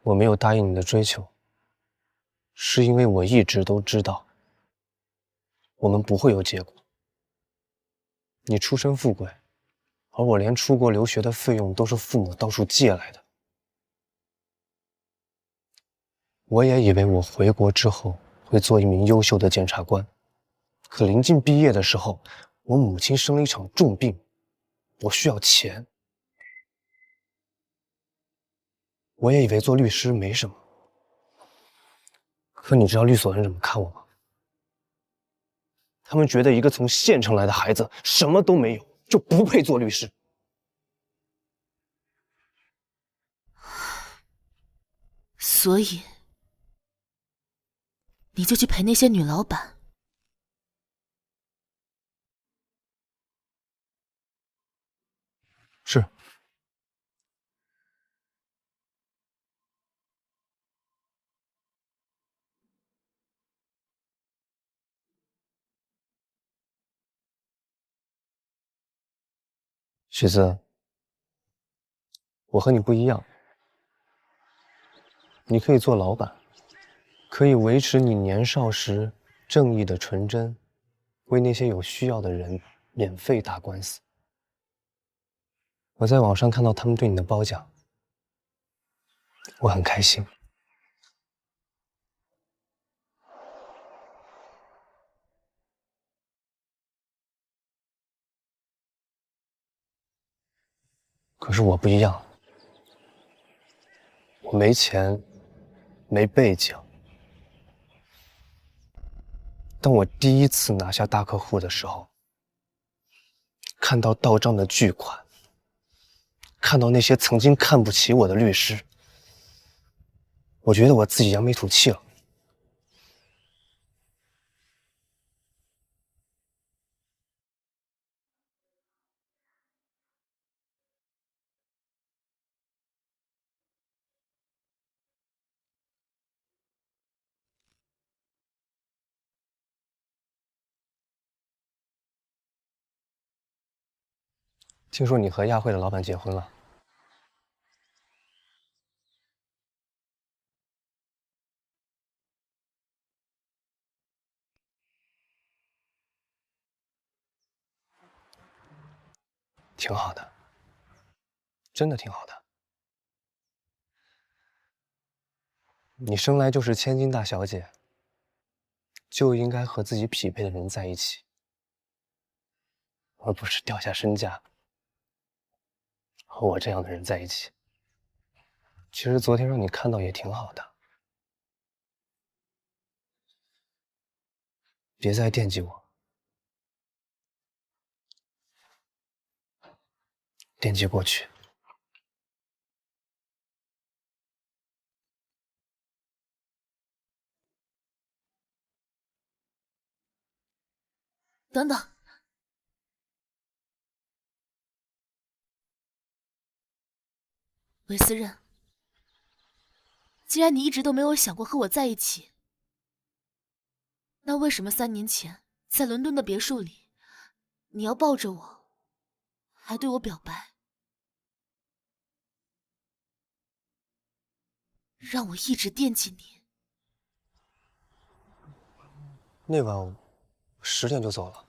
Speaker 2: 我没有答应你的追求，是因为我一直都知道，我们不会有结果。你出身富贵，而我连出国留学的费用都是父母到处借来的。我也以为我回国之后会做一名优秀的检察官，可临近毕业的时候，我母亲生了一场重病，我需要钱。我也以为做律师没什么，可你知道律所人怎么看我吗？他们觉得一个从县城来的孩子什么都没有，就不配做律师。
Speaker 1: 所以，你就去陪那些女老板。
Speaker 2: 是。雪子，我和你不一样，你可以做老板，可以维持你年少时正义的纯真，为那些有需要的人免费打官司。我在网上看到他们对你的褒奖，我很开心。可是我不一样，我没钱，没背景。当我第一次拿下大客户的时候，看到到账的巨款，看到那些曾经看不起我的律师，我觉得我自己扬眉吐气了。听说你和亚慧的老板结婚了，挺好的，真的挺好的。你生来就是千金大小姐，就应该和自己匹配的人在一起，而不是掉下身价和我这样的人在一起。其实昨天让你看到也挺好的，别再惦记我，惦记过去。
Speaker 1: 等等，韦思任，既然你一直都没有想过和我在一起，那为什么3年前在伦敦的别墅里，你要抱着我，还对我表白，让我一直惦记你？
Speaker 2: 那晚我10点就走了。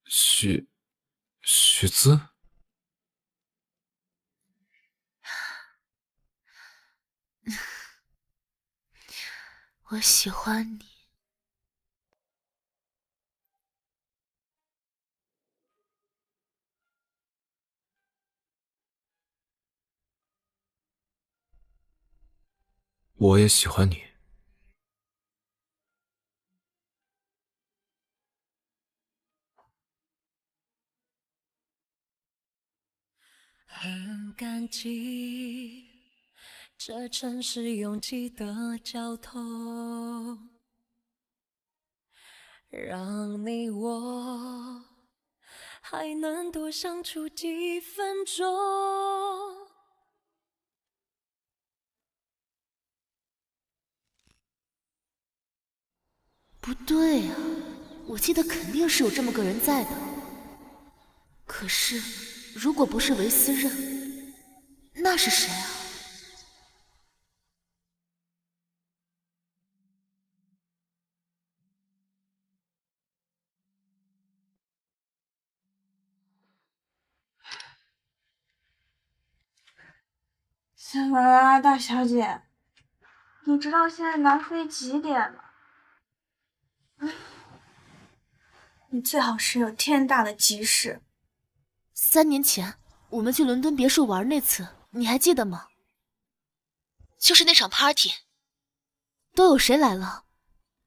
Speaker 5: 许姿，
Speaker 1: 我喜欢你。
Speaker 5: 我也喜欢你。
Speaker 9: 很感激这城市拥挤的交通，让你我还能多相处几分钟。
Speaker 1: 不对呀，我记得肯定是有这么个人在的。可是，如果不是维斯任，那是谁啊？
Speaker 12: 怎么啦，大小姐？你知道现在南非几点吗？你最好是有天大的急事。
Speaker 1: 3年前我们去伦敦别墅玩那次，你还记得吗？就是那场 party， 都有谁来了？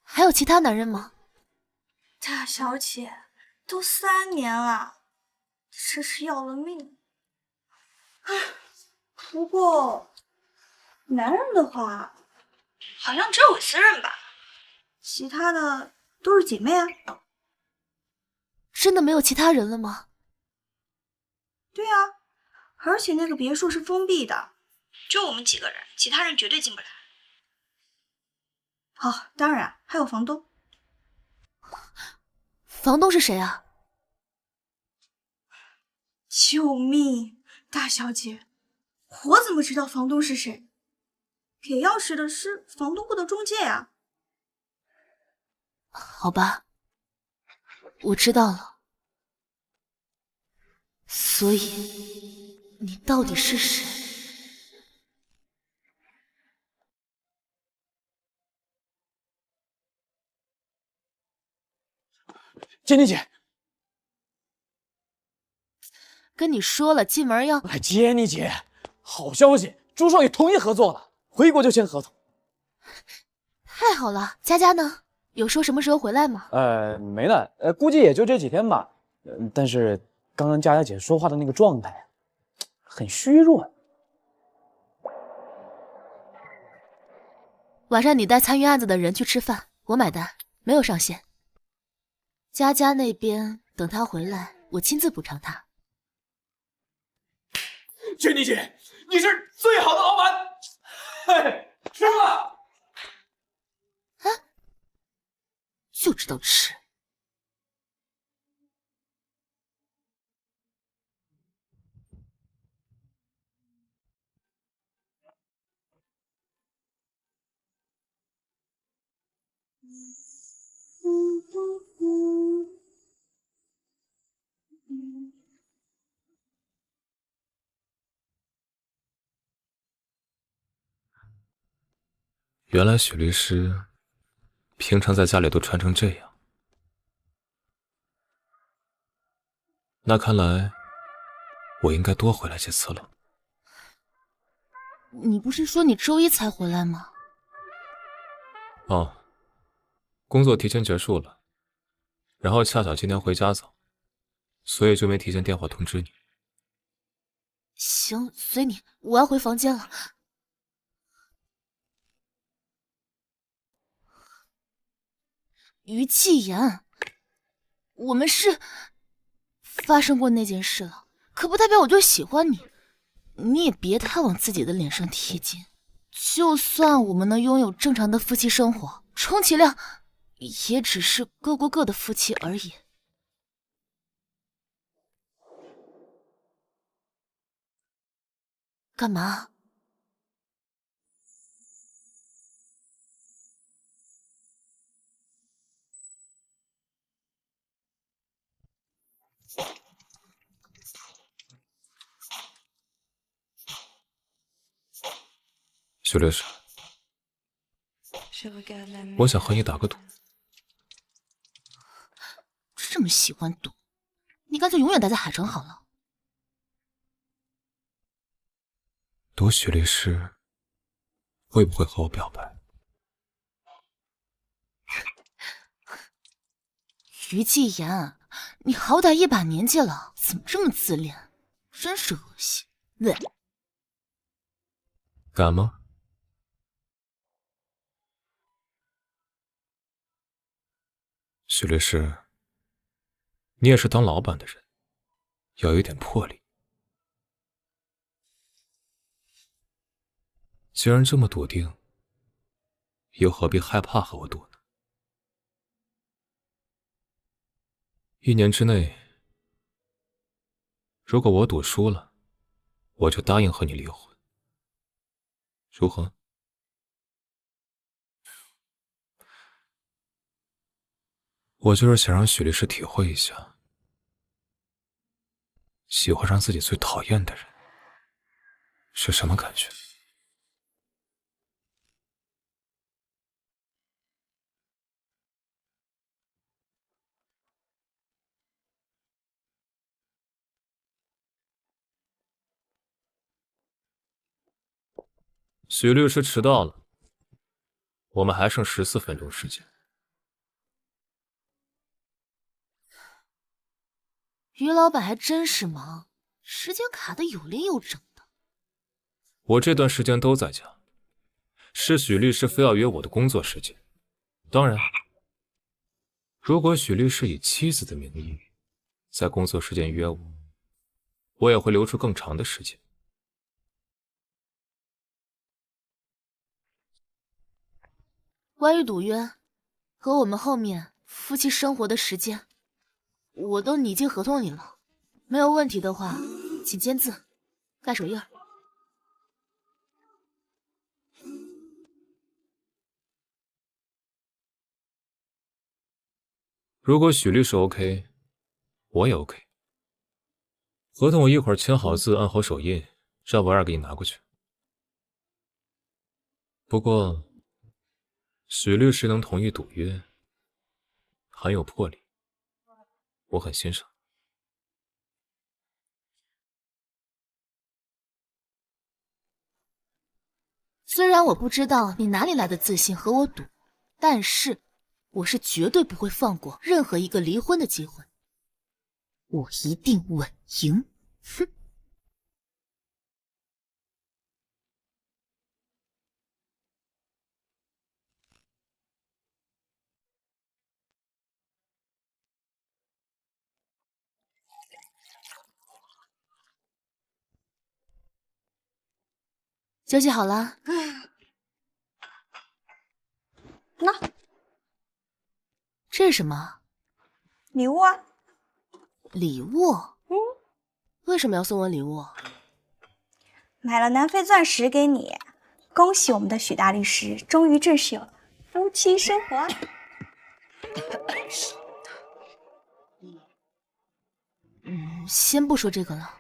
Speaker 1: 还有其他男人吗？
Speaker 12: 大小姐，都3年了，真是要了命。不过，男人的话，好像只有维斯任吧，其他的都是姐妹啊。
Speaker 1: 真的没有其他人了吗？
Speaker 12: 对啊，而且那个别墅是封闭的，就我们几个人，其他人绝对进不来。哦，当然还有房东。
Speaker 1: 房东是谁啊？
Speaker 12: 救命！大小姐，我怎么知道房东是谁？给钥匙的是房东户的中介啊。
Speaker 1: 好吧，我知道了。所以，你到底是谁？
Speaker 2: 珍妮姐，
Speaker 1: 跟你说了，进门要
Speaker 2: 哎，珍妮姐，好消息，朱少也同意合作了，回国就签合同。
Speaker 1: 太好了，佳佳呢？有说什么时候回来吗？
Speaker 2: 没呢，估计也就这几天吧。但是刚刚佳佳姐说话的那个状态，很虚弱。
Speaker 1: 晚上你带参与案子的人去吃饭，我买单，没有上限。佳佳那边等她回来，我亲自补偿她。
Speaker 2: 珍妮姐，你是最好的老板。嘿，吃吧。
Speaker 1: 就知道吃。
Speaker 5: 原来许律师平常在家里都穿成这样，那看来我应该多回来几次了。
Speaker 1: 你不是说你周一才回来吗？
Speaker 5: 哦，工作提前结束了，然后恰巧今天回家早，所以就没提前电话通知你。
Speaker 1: 行，随你，我要回房间了。于继言，我们是发生过那件事了，可不代表我就喜欢你。你也别太往自己的脸上贴金。就算我们能拥有正常的夫妻生活，充其量也只是各过各的夫妻而已。干嘛？
Speaker 5: 许律师，我想和你打个赌。
Speaker 1: 这么喜欢赌，你干脆永远待在海城好了。
Speaker 5: 赌许律师会不会和我表白？
Speaker 1: 于继言，你好歹一把年纪了，怎么这么自恋？真是恶心！
Speaker 5: 敢吗？许律师，你也是当老板的人，要有一点魄力。既然这么笃定，又何必害怕和我赌呢？1年之内，如果我赌输了，我就答应和你离婚，如何？我就是想让许律师体会一下，喜欢上自己最讨厌的人是什么感觉。许律师迟到了，我们还剩14分钟时间。
Speaker 1: 于老板还真是忙，时间卡得有零有整的。
Speaker 5: 我这段时间都在家，是许律师非要约我的工作时间。当然，如果许律师以妻子的名义在工作时间约我，我也会留出更长的时间。
Speaker 1: 关于赌约和我们后面夫妻生活的时间，我都拟进合同里了。没有问题的话，请签字，盖手印。
Speaker 5: 如果许律师 OK， 我也 OK。合同我一会儿签好字，按好手印，让文儿给你拿过去。不过，许律师能同意赌约，很有魄力，我很欣赏。
Speaker 1: 虽然我不知道你哪里来的自信和我赌，但是我是绝对不会放过任何一个离婚的机会。我一定稳赢！哼！休息好了。
Speaker 12: 那
Speaker 1: 这是什么？
Speaker 12: 礼物啊。
Speaker 1: 礼物？为什么要送我礼物？
Speaker 12: 买了南非钻石给你，恭喜我们的许大律师终于正式有了夫妻生活。
Speaker 1: 先不说这个了。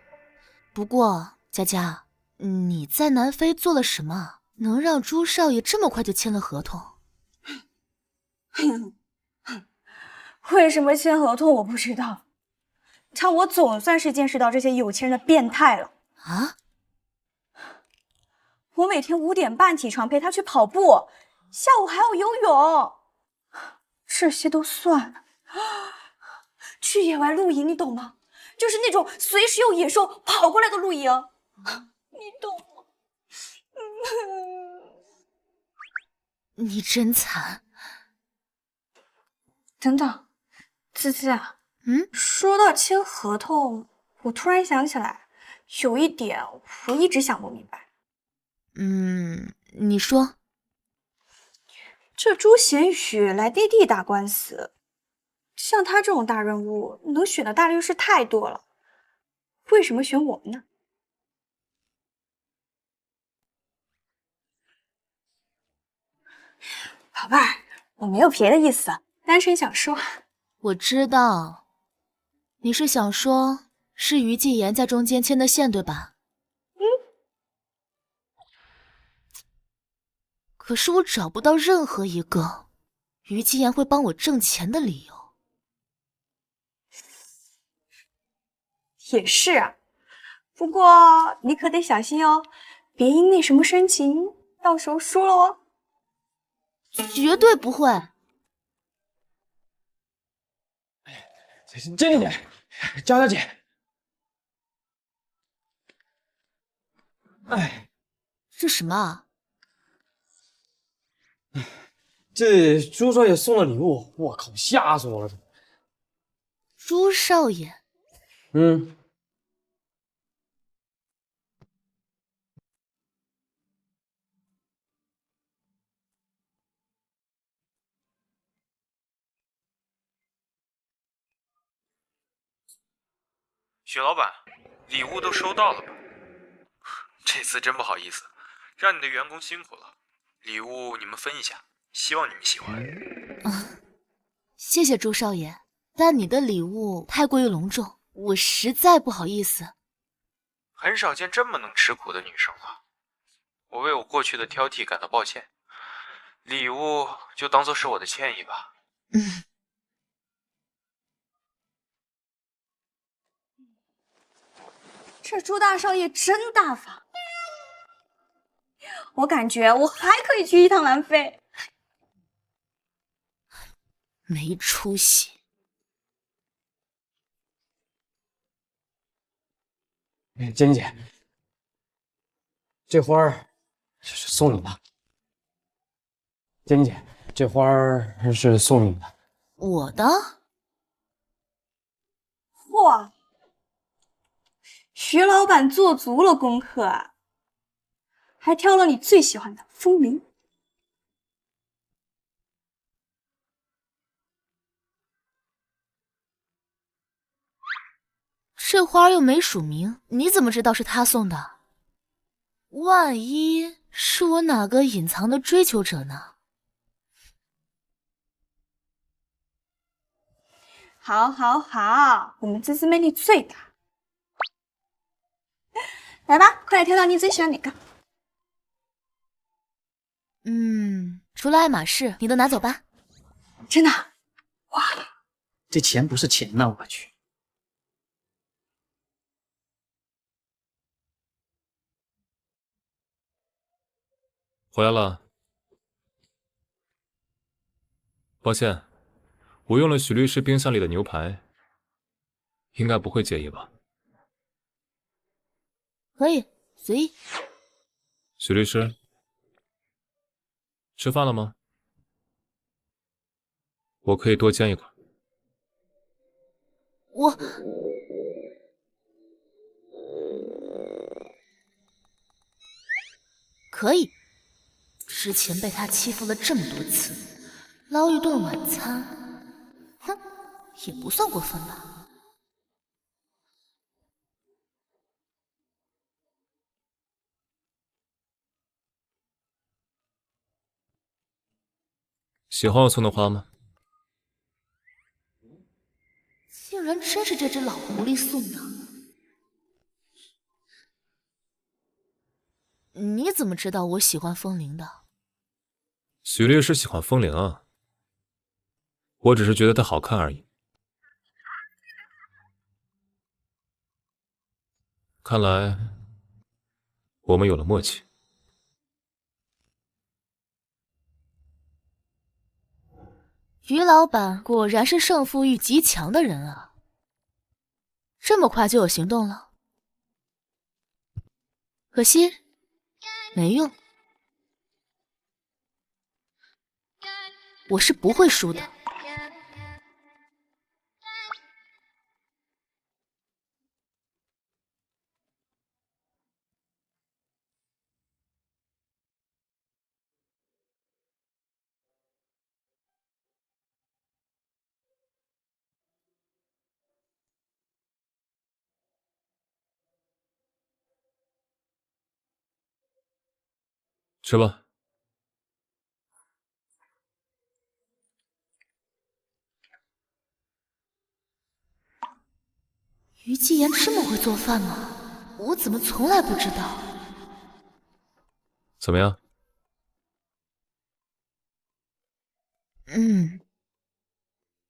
Speaker 1: 不过佳佳，你在南非做了什么，能让朱少爷这么快就签了合同？
Speaker 12: 为什么签合同我不知道，但我总算是见识到这些有钱人的变态了
Speaker 1: 啊！
Speaker 12: 我每天5点半起床陪他去跑步，下午还要游泳，这些都算了，去野外露营，你懂吗？就是那种随时有野兽跑过来的露营，你懂吗？
Speaker 1: 你真惨。
Speaker 12: 等等，芝芝啊，说到签合同，我突然想起来，有一点我一直想不明白。
Speaker 1: 你说。
Speaker 12: 这朱贤宇来内地打官司，像他这种大人物，能选的大律师太多了，为什么选我们呢？宝贝儿，我没有别的意思，单纯想说。
Speaker 1: 我知道，你是想说，是于继言在中间牵的线，对吧？可是我找不到任何一个于基言会帮我挣钱的理由。
Speaker 12: 也是啊，不过你可得小心哦，别因那什么生情，到时候输了哦。
Speaker 1: 绝对不会。
Speaker 2: 静静点，佳姐。哎，
Speaker 1: 这什么啊？
Speaker 2: 这朱少爷送的礼物，我靠，吓死我了！
Speaker 1: 朱少爷，
Speaker 6: 许老板，礼物都收到了吧？这次真不好意思，让你的员工辛苦了。礼物你们分一下，希望你们喜欢。
Speaker 1: 谢谢朱少爷，但你的礼物太过于隆重，我实在不好意思。
Speaker 6: 很少见这么能吃苦的女生了，我为我过去的挑剔感到抱歉。礼物就当做是我的歉意吧。
Speaker 12: 这朱大少爷真大方，我感觉我还可以去一趟南非。
Speaker 1: 没出息。
Speaker 2: 珍姐，这花儿是送你的。珍姐，这花儿是送你的。
Speaker 1: 我的？
Speaker 12: 嚯！徐老板做足了功课啊，还挑了你最喜欢的风铃。
Speaker 1: 这花又没署名，你怎么知道是他送的？万一是我哪个隐藏的追求者呢？
Speaker 12: 好，好，好，我们这次魅力最大。来吧，快来挑挑你最喜欢哪个？
Speaker 1: 除了爱马仕，你都拿走吧。
Speaker 12: 真的？
Speaker 3: 哇，这钱不是钱呐，我去！
Speaker 5: 回来了。抱歉，我用了许律师冰箱里的牛排，应该不会介意吧？
Speaker 1: 可以，随意。
Speaker 5: 许律师，吃饭了吗？我可以多煎一块。
Speaker 1: 我可以。之前被他欺负了这么多次，捞一顿晚餐，哼，也不算过分吧。
Speaker 5: 喜欢我送的花吗？
Speaker 1: 竟然真是这只老狐狸送的。你怎么知道我喜欢风铃的？
Speaker 5: 许律师喜欢风铃啊，我只是觉得它好看而已。看来我们有了默契。
Speaker 1: 于老板果然是胜负欲极强的人啊，这么快就有行动了。可惜没用，我是不会输的。
Speaker 5: 吃吧。
Speaker 1: 于继言这么会做饭吗？我怎么从来不知道？
Speaker 5: 怎么样？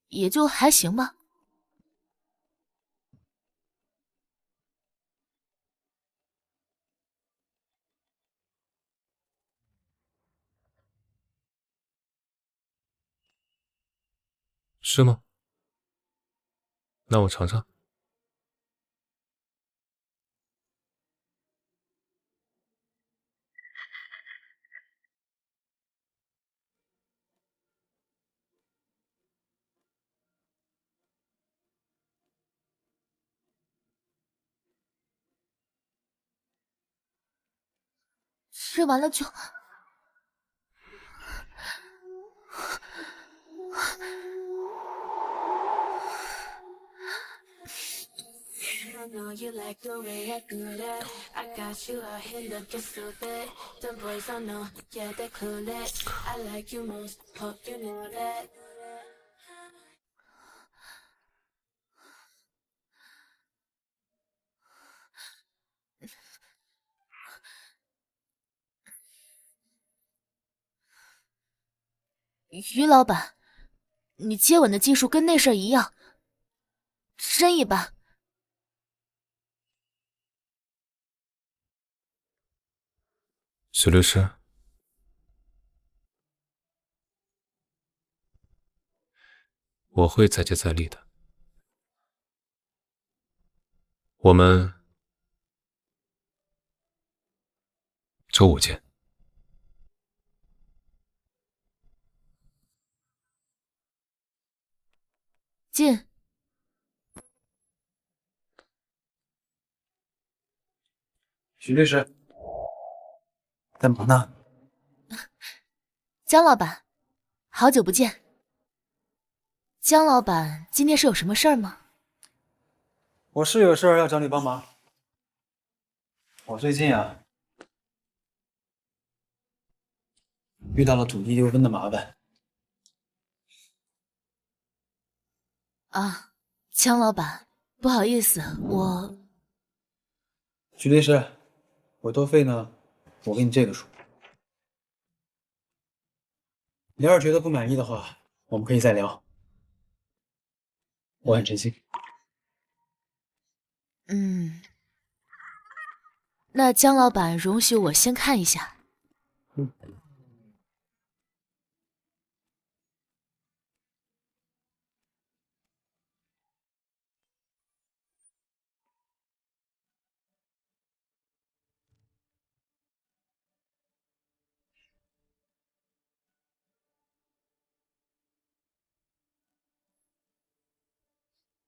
Speaker 1: 也就还行吧。
Speaker 5: 是吗？那我尝尝。
Speaker 1: 吃完了就……于老板，你接吻的技术跟那事儿一样，真一般。
Speaker 5: 许律师，我会再接再厉的。我们周五见。
Speaker 1: 进。
Speaker 3: 许律师，在忙呢。
Speaker 1: 江老板，好久不见。江老板，今天是有什么事儿吗？
Speaker 3: 我是有事儿要找你帮忙。我最近啊，遇到了土地纠纷的麻烦。
Speaker 1: 啊，江老板，不好意思，
Speaker 3: 许律师，委托费呢，我给你这个数。你要是觉得不满意的话，我们可以再聊。我很真心。
Speaker 1: 那江老板容许我先看一下。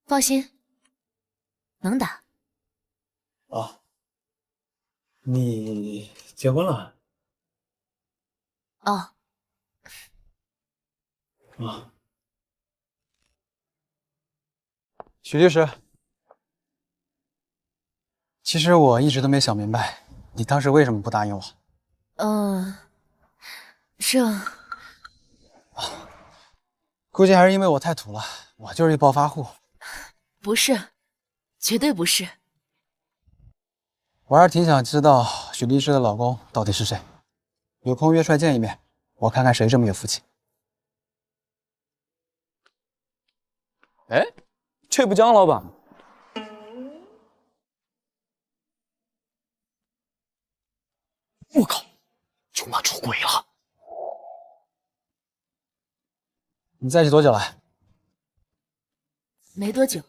Speaker 1: 放心，能打。
Speaker 3: 啊，你结婚了？
Speaker 1: 哦。
Speaker 3: 啊，许律师，其实我一直都没想明白，你当时为什么不答应我？估计还是因为我太土了，我就是一暴发户。
Speaker 1: 不是，绝对不是。
Speaker 3: 我还是挺想知道许律师的老公到底是谁，有空约出来见一面，我看看谁这么有福气。
Speaker 2: 哎，这不江老板吗？
Speaker 3: 我靠，舅妈出轨了！你在一起多久了？
Speaker 1: 没多久，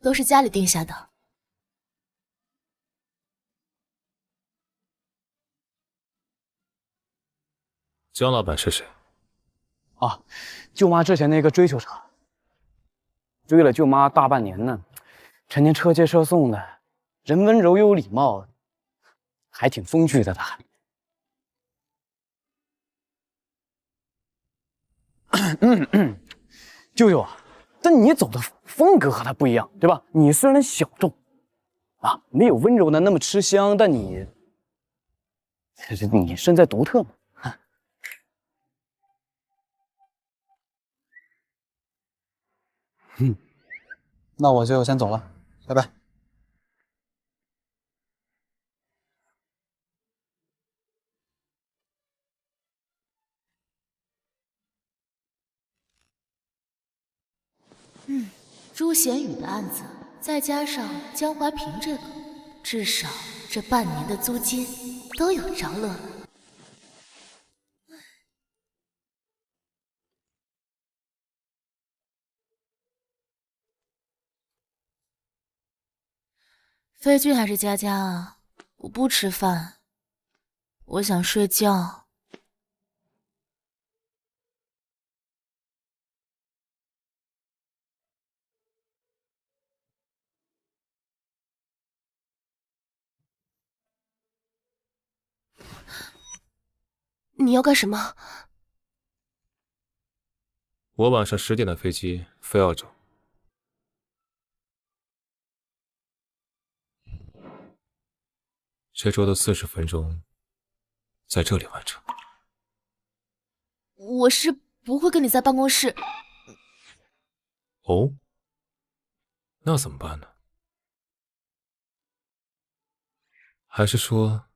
Speaker 1: 都是家里定下的。
Speaker 5: 江老板是谁？
Speaker 2: 啊，舅妈之前那个追求者，追了舅妈大半年呢，成天车接车送的，人温柔有礼貌，还挺风趣的他。舅舅啊，但你走的风格和他不一样，对吧？你虽然小众，啊，没有温柔的那么吃香，但你身在独特嘛。
Speaker 3: 那我就先走了，拜拜。
Speaker 1: 朱贤宇的案子，再加上江华平这个，至少这半年的租金都有着落了。飞君还是佳佳啊？我不吃饭，我想睡觉。你要干什么？
Speaker 5: 我晚上10点的飞机飞澳洲。这周的40分钟，在这里完成。
Speaker 1: 我是不会跟你在办公室。
Speaker 5: 哦，那怎么办呢？还是说，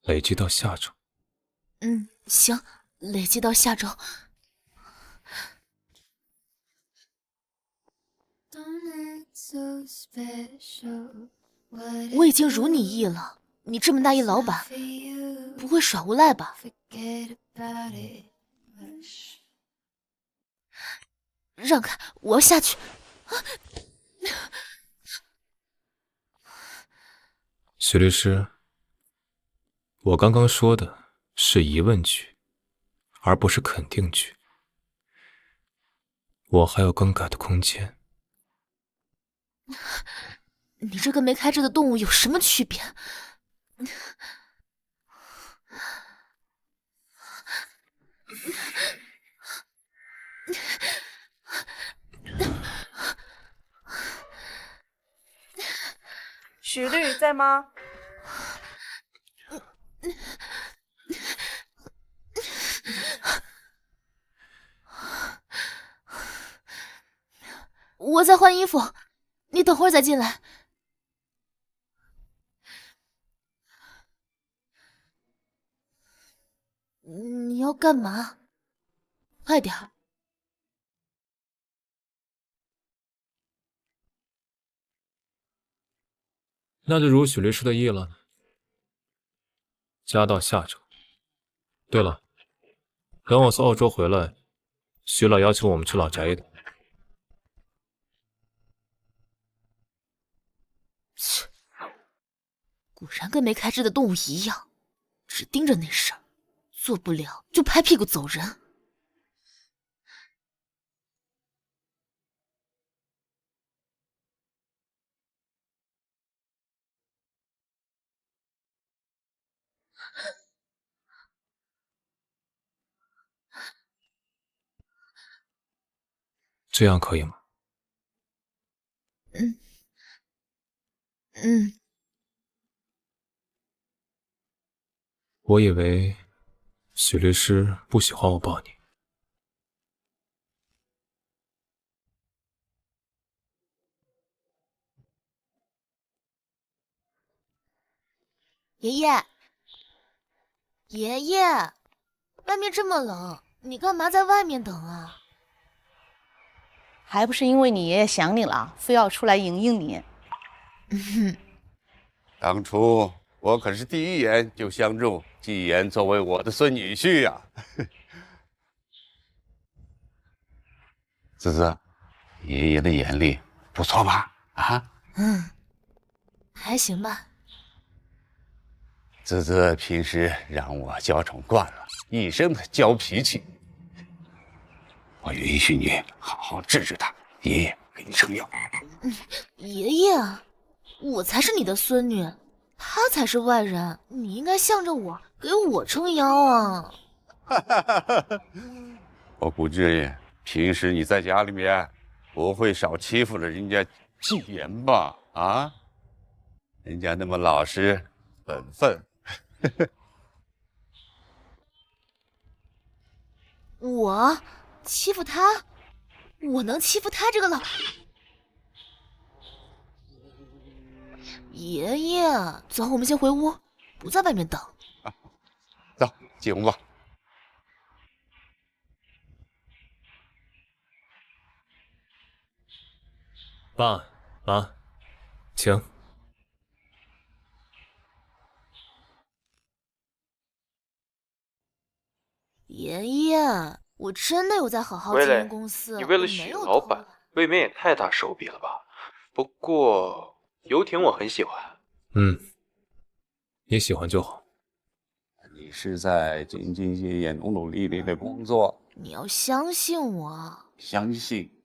Speaker 5: 累积到下周？
Speaker 1: 行，累积到下周。我已经如你意了，你这么大一老板，不会耍无赖吧？让开，我要下去。
Speaker 5: 许律师，我刚刚说的是疑问句，而不是肯定句。我还有更改的空间。
Speaker 1: 你这跟没开智的动物有什么区别？
Speaker 16: 许律在吗？
Speaker 1: 我在换衣服，你等会儿再进来。你要干嘛？快点儿！
Speaker 5: 那就如许律师的意了，加到下周。对了，等我从澳洲回来，许老邀请我们去老宅一趟。
Speaker 1: 切，果然跟没开智的动物一样，只盯着那事儿，做不了就拍屁股走人。
Speaker 5: 这样可以吗？我以为许律师不喜欢我抱你。
Speaker 1: 爷爷，爷爷，外面这么冷，你干嘛在外面等啊？
Speaker 21: 还不是因为你爷爷想你了，非要出来迎迎你。
Speaker 15: 当初我可是第一眼就相中季言作为我的孙女婿呀。子子，爷爷的眼力不错吧？啊？
Speaker 1: 还行吧。
Speaker 15: 子子平时让我娇宠惯了，一身的娇脾气。我允许你好好治治他，爷爷给你撑腰。
Speaker 1: 爷爷，我才是你的孙女，他才是外人，你应该向着我，给我撑腰啊。
Speaker 15: 我估计平时你在家里面不会少欺负了人家季言吧？啊，人家那么老实本分。
Speaker 1: 我欺负他？我能欺负他这个老……爷爷，走，我们先回屋，不在外面等。
Speaker 15: 走，进屋吧。
Speaker 5: 爸妈，请。
Speaker 1: 爷爷，我真的有在好好经
Speaker 6: 薇蕾
Speaker 1: 营公司，
Speaker 6: 你为了
Speaker 1: 我没
Speaker 6: 许
Speaker 1: 有偷
Speaker 6: 老板，未免也太大手笔了吧？不过游艇我很喜欢。
Speaker 5: 你喜欢就好。
Speaker 15: 你是在兢兢业业、努努力力的工作，
Speaker 1: 你要相信我。
Speaker 15: 相信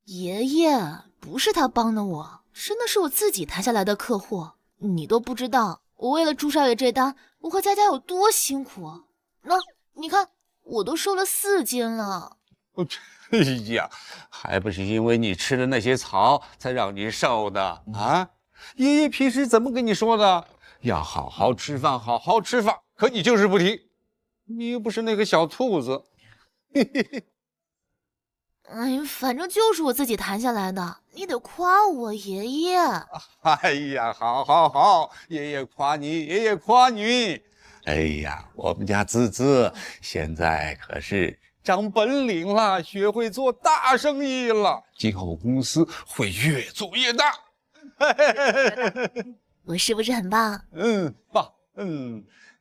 Speaker 1: 爷爷，不是他帮的我，真的是我自己谈下来的客户。你都不知道，我为了朱少爷这单，我和佳佳有多辛苦。那你看，我都瘦了4斤了。
Speaker 15: 哎呀，还不是因为你吃的那些草才让你瘦的啊！爷爷平时怎么跟你说的？要好好吃饭，好好吃饭。可你就是不听，你又不是那个小兔子。嘿嘿嘿。
Speaker 1: 哎呀，反正就是我自己谈下来的，你得夸我爷爷。
Speaker 15: 哎呀，好，好，好，爷爷夸你，爷爷夸你。哎呀，我们家滋滋现在可是长本领了，学会做大生意了，今后公司会越做越大。
Speaker 1: 我是不是很棒？
Speaker 15: 棒。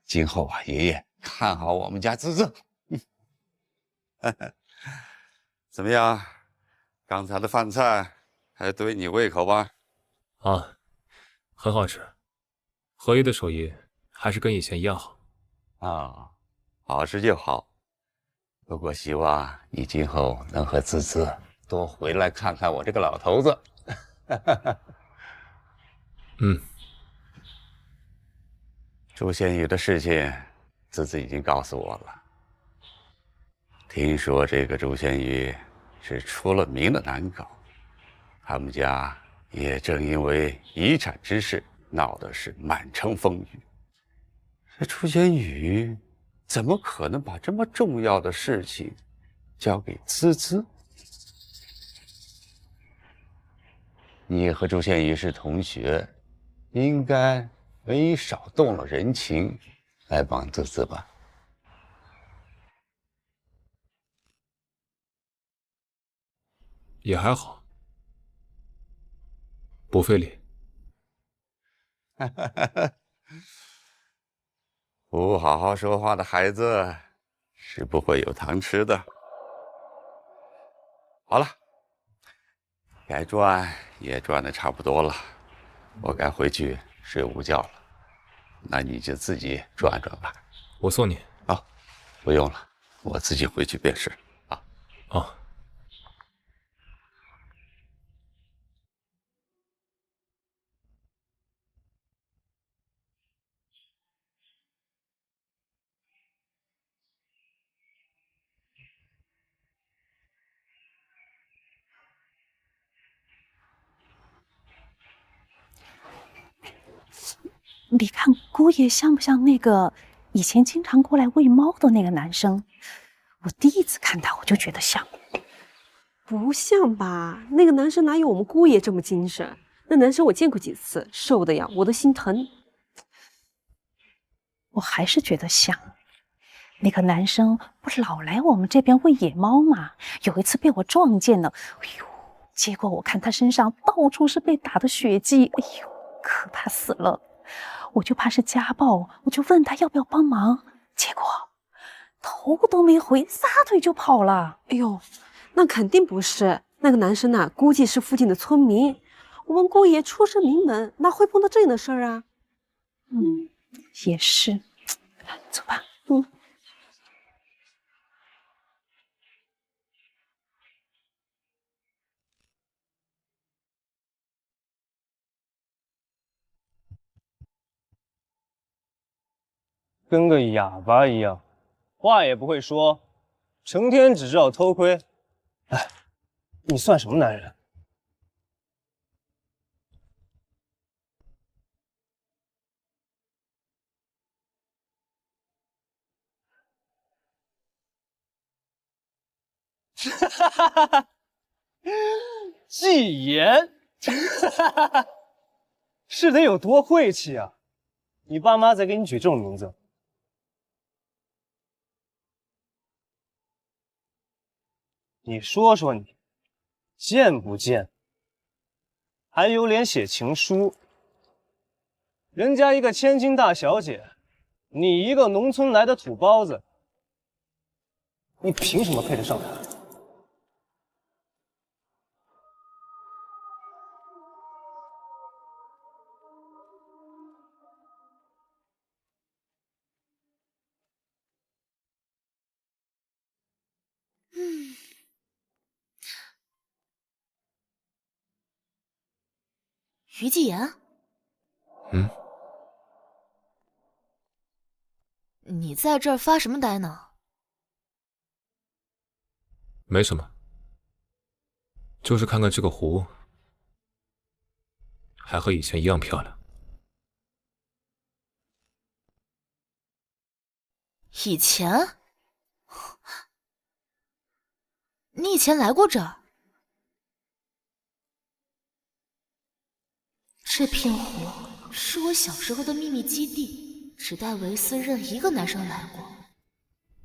Speaker 15: 今后啊，爷爷看好我们家滋滋。怎么样？刚才的饭菜还对你胃口吧？
Speaker 5: 啊，很好吃。何爷的手艺还是跟以前一样好。
Speaker 15: 啊，好吃就好。不过希望你今后能和滋滋多回来看看我这个老头子。朱仙宇的事情，滋滋已经告诉我了。听说这个朱仙宇是出了名的难搞，他们家也正因为遗产之事闹得是满城风雨。这朱仙宇怎么可能把这么重要的事情交给滋滋？你和朱仙宇是同学，应该没少动了人情来帮滋滋吧？
Speaker 5: 也还好，不费力。
Speaker 15: 不好好说话的孩子是不会有糖吃的。好了，该赚也赚的差不多了，我该回去睡午觉了。那你就自己转转吧。
Speaker 5: 我送你。
Speaker 15: 啊，不用了，我自己回去便是。啊。
Speaker 5: 啊。
Speaker 8: 你看姑爷像不像那个以前经常过来喂猫的那个男生？我第一次看他我就觉得像。
Speaker 17: 不像吧？那个男生哪有我们姑爷这么精神？那男生我见过几次，瘦的呀，我都心疼。
Speaker 8: 我还是觉得像。那个男生不是老来我们这边喂野猫吗？有一次被我撞见了，哎呦！结果我看他身上到处是被打的血迹，哎呦，可怕死了！我就怕是家暴，我就问他要不要帮忙，结果头都没回，撒腿就跑了。
Speaker 17: 哎呦，那肯定不是，那个男生呐，估计是附近的村民。我们姑爷出身名门，哪会碰到这样的事儿啊？
Speaker 8: 也是。走吧。
Speaker 10: 跟个哑巴一样，话也不会说，成天只知道偷窥。哎，你算什么男人？哈哈哈哈！季言，是得有多晦气啊！你爸妈才给你取这种名字。你说说你，贱不贱？还有脸写情书？人家一个千金大小姐，你一个农村来的土包子，你凭什么配得上她？
Speaker 1: 于继言，你在这儿发什么呆呢？
Speaker 5: 没什么，就是看看这个湖，还和以前一样漂亮。
Speaker 1: 以前？你以前来过这儿？这片湖是我小时候的秘密基地，只带维斯任一个男生来过。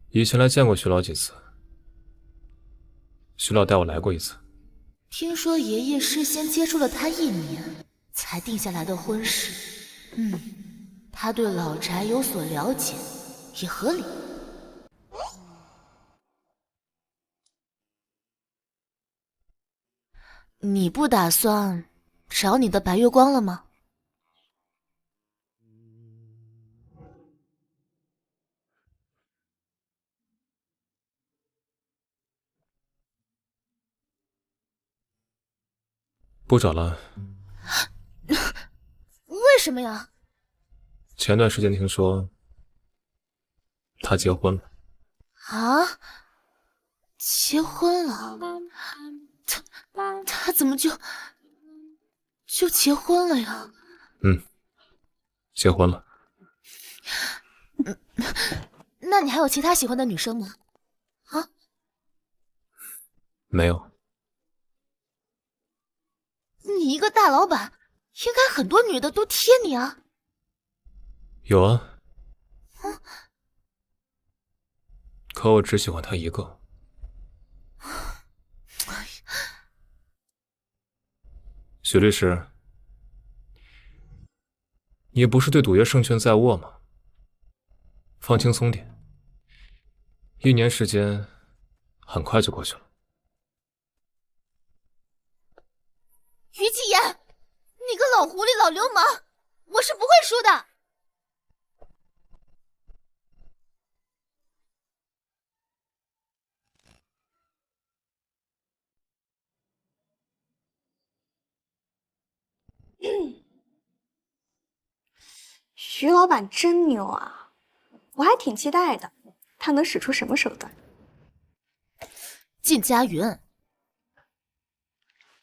Speaker 5: 以前来见过徐老几次，徐老带我来过一次。
Speaker 1: 听说爷爷事先接触了他1年，才定下来的婚事。他对老宅有所了解，也合理。你不打算找你的白月光了吗？
Speaker 5: 不找了。
Speaker 1: 为什么呀？
Speaker 5: 前段时间听说他结婚了。
Speaker 1: 啊？结婚了？他怎么就结婚了呀？
Speaker 5: 结婚了。
Speaker 1: 那你还有其他喜欢的女生吗？啊？
Speaker 5: 没有。
Speaker 1: 你一个大老板，应该很多女的都贴你啊。
Speaker 5: 有啊。可我只喜欢他一个。许律师，你不是对赌约胜券在握吗？放轻松点，1年时间很快就过去了。
Speaker 1: 于继言，你个老狐狸老流氓，我是不会输的。
Speaker 12: 徐老板真牛啊，我还挺期待的，他能使出什么手段？
Speaker 1: 靳佳云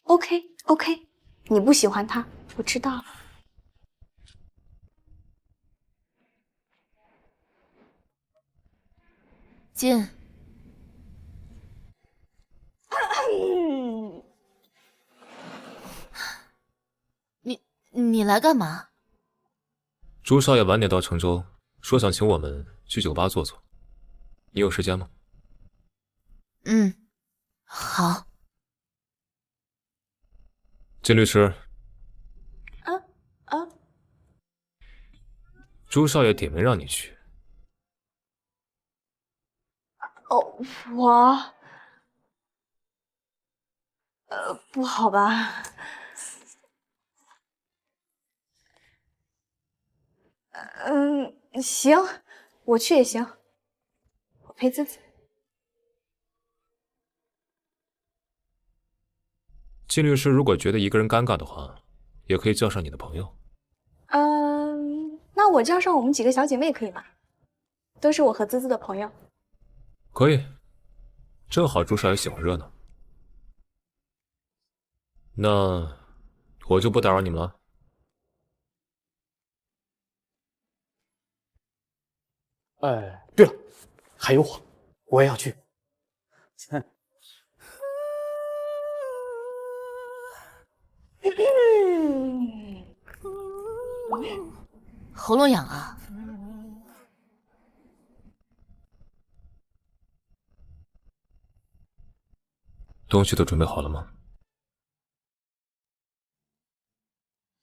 Speaker 12: ，OK， 你不喜欢他，我知道了。
Speaker 1: 靳，你来干嘛？
Speaker 5: 朱少爷晚点到成州，说想请我们去酒吧坐坐，你有时间吗？
Speaker 1: 好。
Speaker 5: 靳律师，朱少爷点名让你去。
Speaker 12: 我，不好吧？行，我去也行，我陪自己。
Speaker 5: 靳律师如果觉得一个人尴尬的话，也可以叫上你的朋友。
Speaker 12: 那我叫上我们几个小姐妹可以吗？都是我和滋滋的朋友。
Speaker 5: 可以，正好朱少爷喜欢热闹。那我就不打扰你们了。
Speaker 2: 哎，对了，还有我也要去。
Speaker 1: 喉咙痒啊？
Speaker 5: 东西都准备好了吗？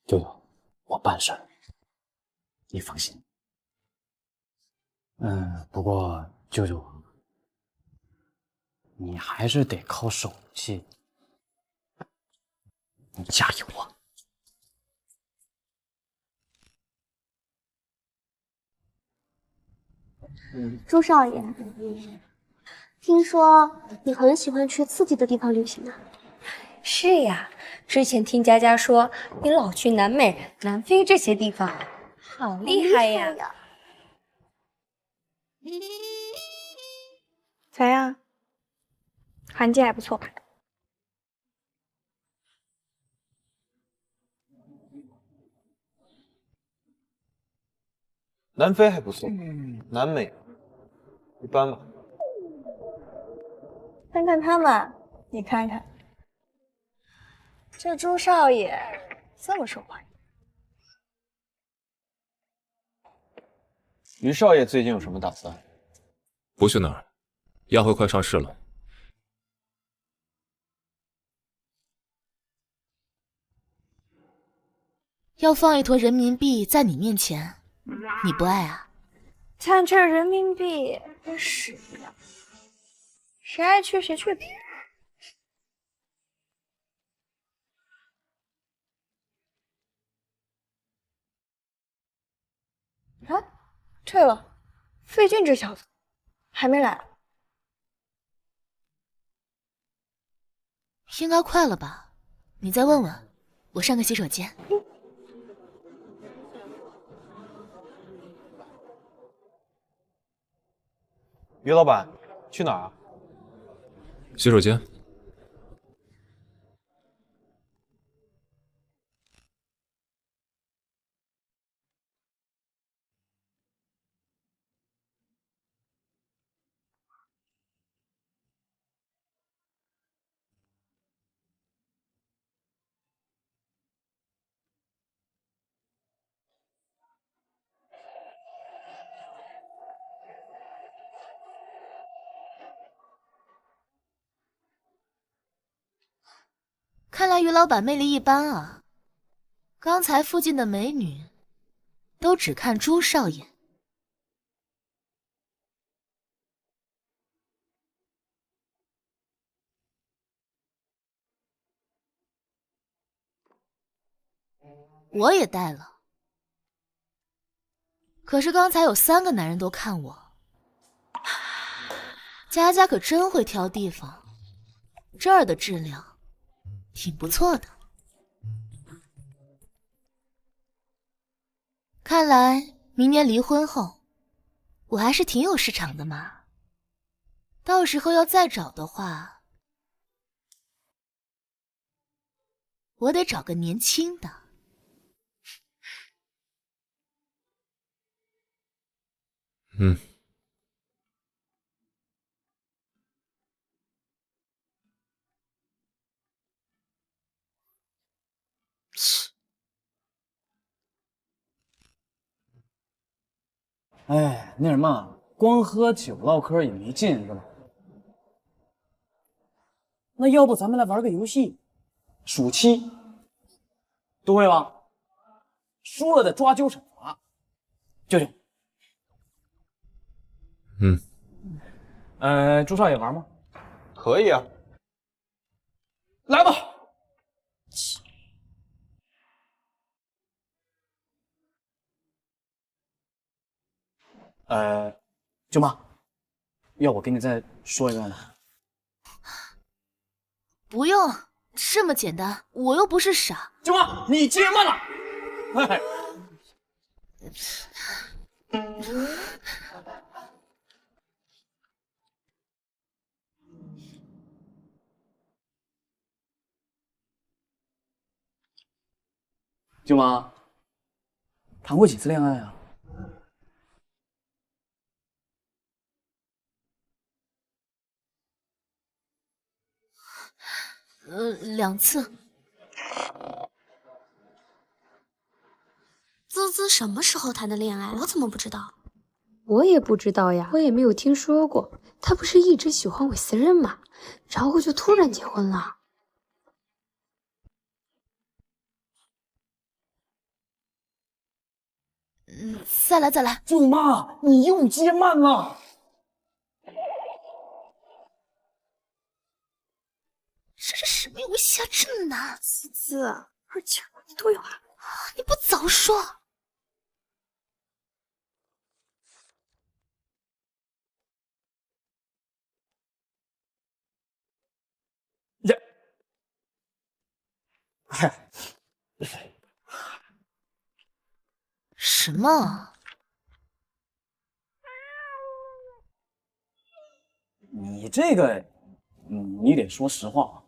Speaker 2: 舅舅，我办事儿，你放心。不过舅舅，你还是得靠手气，你加油啊！
Speaker 13: 朱少爷，听说你很喜欢去刺激的地方旅行啊？
Speaker 20: 是呀，之前听佳佳说你老去南美、南非这些地方，好厉害呀！
Speaker 12: 咋样？韩季还不错吧？
Speaker 6: 南非还不错，南美一般吧。
Speaker 12: 看看他们，你看看，这朱少爷这么受欢迎。
Speaker 6: 于少爷最近有什么打算？
Speaker 5: 不去哪儿，亚汇快上市了。
Speaker 1: 要放一坨人民币在你面前，你不爱啊？
Speaker 12: 看这人民币跟屎一样，谁爱去谁去呗。啊，对了，费俊这小子还没来。
Speaker 1: 应该快了吧？你再问问，我上个洗手间。
Speaker 6: 于老板，去哪儿啊？
Speaker 5: 洗手间。
Speaker 1: 看来于老板魅力一般啊！刚才附近的美女都只看朱少爷。我也带了，可是刚才有3个男人都看我。佳佳可真会挑地方，这儿的质量挺不错的。看来明年离婚后，我还是挺有市场的嘛。到时候要再找的话，我得找个年轻的。
Speaker 2: 哎，那什么，光喝酒唠嗑也没劲，是吧？那要不咱们来玩个游戏，数7，都会吧？输了的抓阄惩罚。舅舅，朱少爷玩吗？
Speaker 6: 可以啊。
Speaker 2: 来吧。舅妈，要我给你再说一遍吗？
Speaker 1: 不用，这么简单，我又不是傻。
Speaker 2: 舅妈，你接慢了。哎，舅妈，谈过几次恋爱啊
Speaker 1: ？2次。
Speaker 13: 滋滋什么时候谈的恋爱？我怎么不知道？
Speaker 20: 我也不知道呀，我也没有听说过。他不是一直喜欢韦思任吗？然后就突然结婚了。
Speaker 1: 再来。
Speaker 2: 舅妈，你又接慢了。
Speaker 1: 这是什么游戏啊？这么难！
Speaker 12: 子，而且你都有啊，
Speaker 1: 你不早说！什么？
Speaker 2: 你这个，你得说实话啊。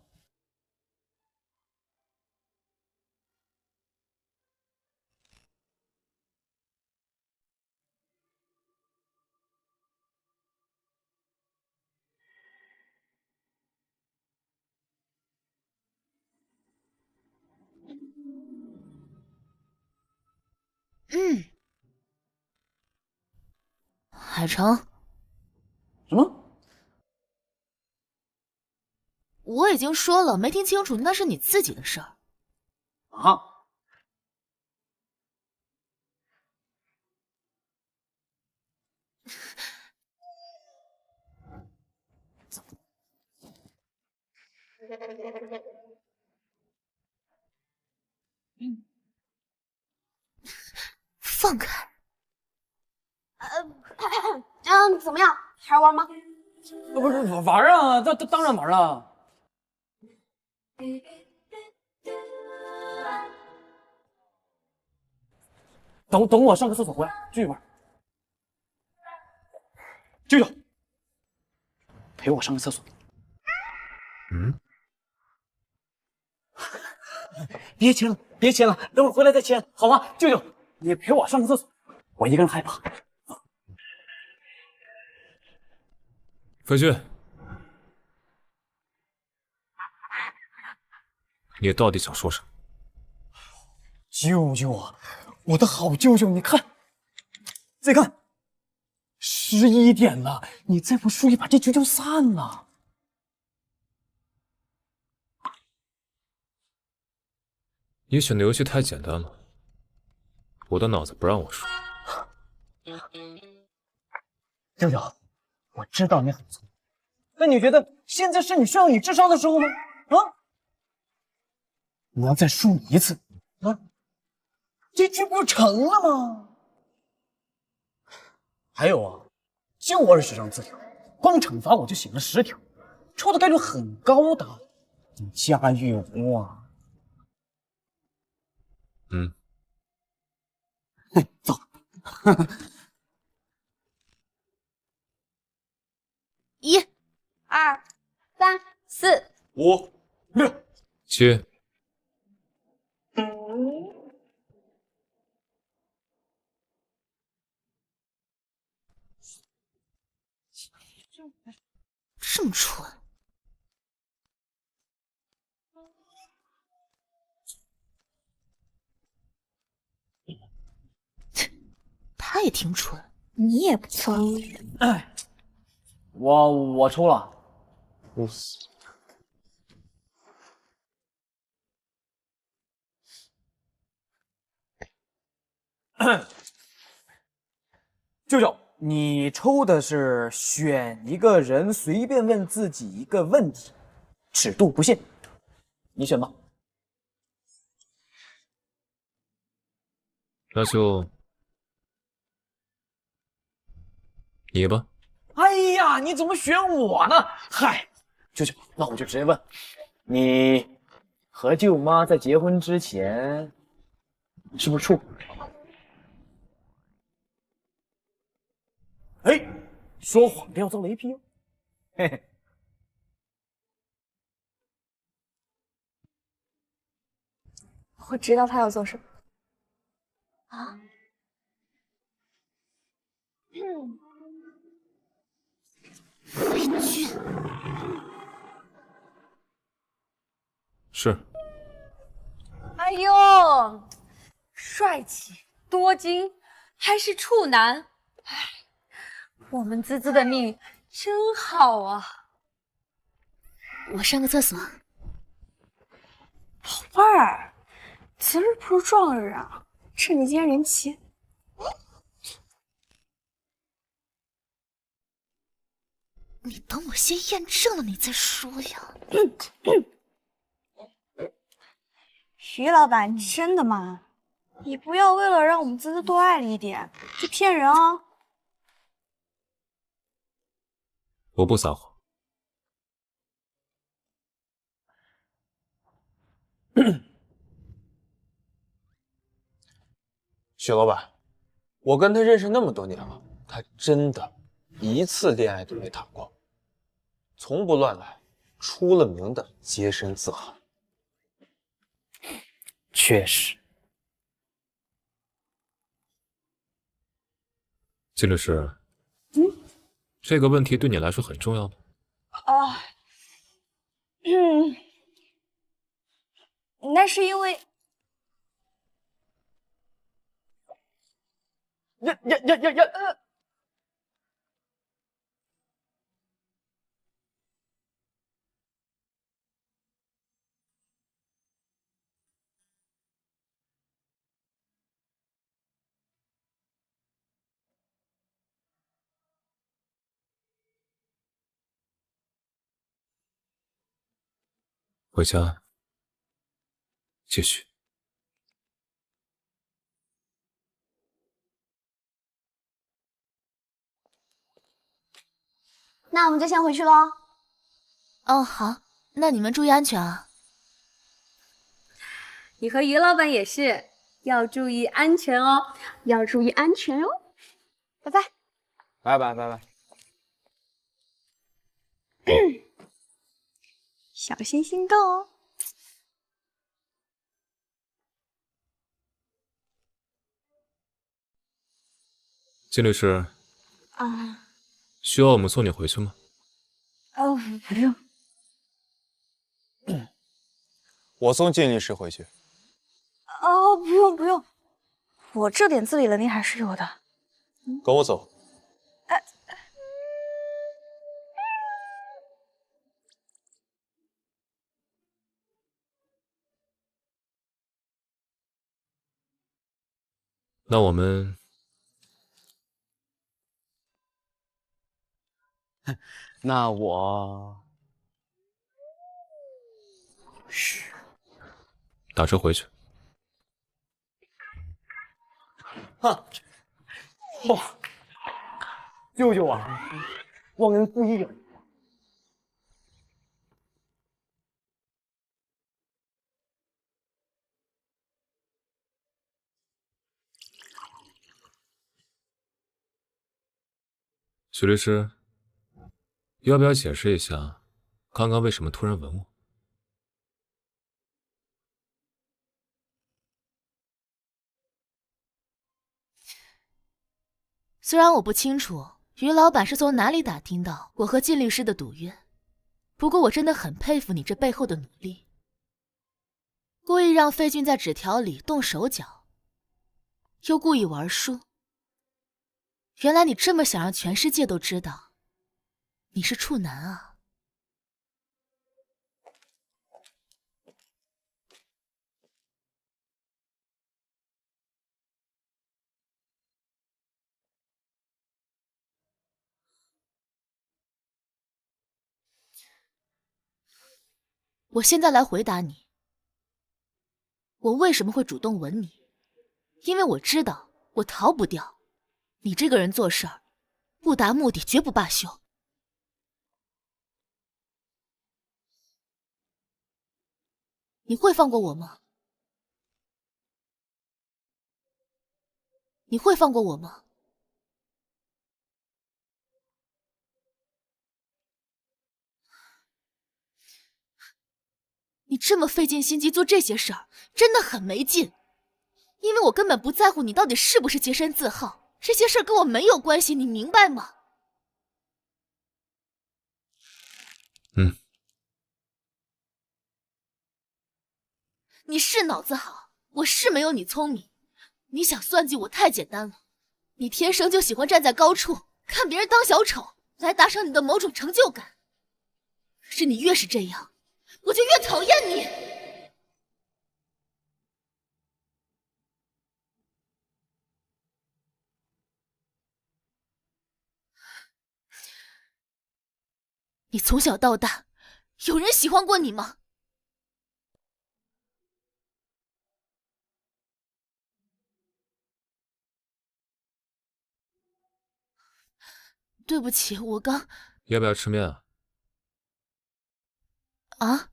Speaker 1: 海城，
Speaker 2: 什么？
Speaker 1: 我已经说了，没听清楚，那是你自己的事儿。
Speaker 2: 啊？
Speaker 1: 放开！
Speaker 13: 怎么样？还玩吗？
Speaker 2: 不是玩啊，当然玩了。等我上个厕所回来，继续玩。舅舅，陪我上个厕所。别亲了，等会儿回来再亲，好吗？舅舅，你陪我上个厕所，我一个人害怕。
Speaker 5: 飞旭，你到底想说什么？
Speaker 2: 舅舅啊，我的好舅舅，你看，再看，11点了，你再不输一把，这局就散了。
Speaker 5: 你选的游戏太简单了，我的脑子不让我输。
Speaker 2: 舅舅，我知道你很聪明，但你觉得现在是你炫耀你智商的时候吗？啊！你要再输一次，啊，这局不就成了吗？还有啊，就20张字条，光惩罚我就写了10条，抽的概率很高的，你驾驭无啊。走。
Speaker 1: 1、
Speaker 13: 2、3、4、
Speaker 5: 5、6、7。
Speaker 1: 这么蠢。他也挺蠢，
Speaker 12: 你也不错。
Speaker 2: 哎，我抽了。舅舅，你抽的是选一个人随便问自己一个问题，尺度不限，你选吧。
Speaker 5: 那就你吧。
Speaker 2: 哎呀，你怎么选我呢？嗨，舅舅，那我就直接问，你和舅妈在结婚之前是不是处过？哎，说谎的要遭雷劈哦！嘿嘿，
Speaker 12: 我知道他要做什么。啊？
Speaker 1: 飞俊，
Speaker 5: 是。
Speaker 20: 哎呦，帅气多金，还是处男，哎，我们滋滋的命真好啊！
Speaker 1: 我上个厕所。
Speaker 12: 宝贝儿，节日不是撞日啊，趁着今天人齐，
Speaker 1: 你等我先验证了你再说呀。
Speaker 12: 徐老板，真的吗？你不要为了让我们滋滋多爱你一点，就骗人哦。
Speaker 5: 我不撒谎。
Speaker 4: 许老板，我跟他认识那么多年了，他真的一次恋爱都没谈过，从不乱来，出了名的洁身自好。
Speaker 2: 确实。
Speaker 5: 金律师，这个问题对你来说很重要吗？
Speaker 12: 那是因为
Speaker 2: 呀！
Speaker 5: 回家继续。
Speaker 12: 那我们就先回去喽。
Speaker 1: 哦，好，那你们注意安全啊。
Speaker 20: 你和于老板也是要注意安全哦，
Speaker 19: 要注意安全哦。拜拜。
Speaker 4: 拜拜拜拜。
Speaker 12: 小心心动哦。
Speaker 5: 金律师，
Speaker 12: 啊，
Speaker 5: 需要我们送你回去吗？
Speaker 12: 哦，不用。
Speaker 4: 我送靳律师回去。
Speaker 12: 哦，不用不用，我这点自理能力还是有的。
Speaker 4: 跟我走。
Speaker 5: 那我们
Speaker 2: 那我
Speaker 5: 打车回去。
Speaker 2: 哼，哇，救救我！忘恩负义了。
Speaker 5: 许律师，要不要解释一下，刚刚为什么突然吻我？
Speaker 1: 虽然我不清楚于老板是从哪里打听到我和靳律师的赌约，不过我真的很佩服你这背后的努力。故意让费俊在纸条里动手脚，又故意玩输。原来你这么想让全世界都知道你是处男啊！我现在来回答你，我为什么会主动吻你？因为我知道我逃不掉。你这个人做事儿，不达目的绝不罢休。你会放过我吗？你会放过我吗？你这么费尽心机做这些事儿，真的很没劲。因为我根本不在乎你到底是不是洁身自好，这些事儿跟我没有关系，你明白吗？你是脑子好，我是没有你聪明。你想算计我太简单了，你天生就喜欢站在高处看别人当小丑，来达成你的某种成就感。可是你越是这样，我就越讨厌你。你从小到大，有人喜欢过你吗？对不起，我刚……
Speaker 5: 要不要吃面啊？
Speaker 1: 啊？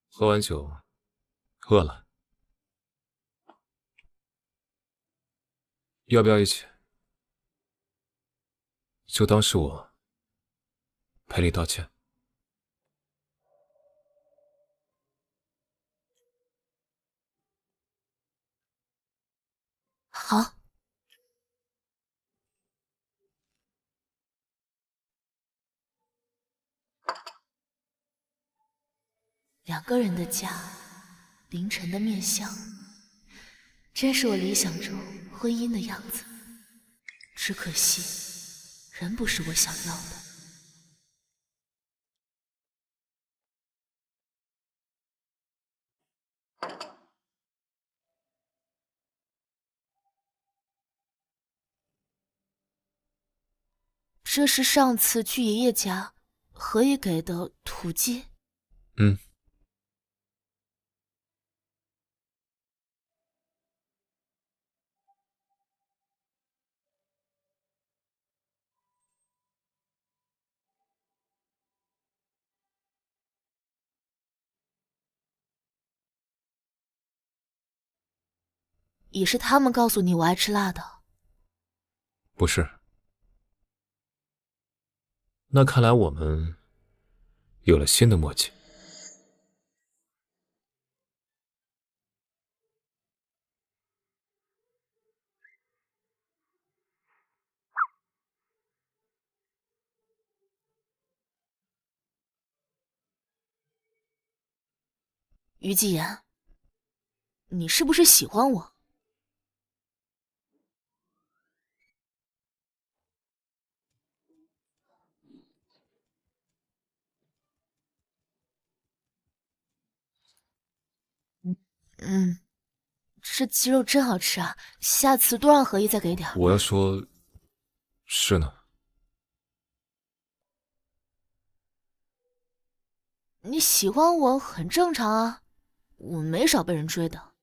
Speaker 5: 喝完酒，饿了，要不要一起？就当是我赔礼道歉。
Speaker 1: 好。两个人的家，凌晨的面香，真是我理想中婚姻的样子。只可惜，人不是我想要的。这是上次去爷爷家何以给的土鸡。
Speaker 5: 嗯。
Speaker 1: 也是他们告诉你我爱吃辣的。
Speaker 5: 不是。那看来我们有了新的默契。
Speaker 1: 于继言，你是不是喜欢我？嗯，这鸡肉真好吃啊！下次多让何一再给点。
Speaker 5: 我要说，是呢。
Speaker 1: 你喜欢我很正常啊，我没少被人追的。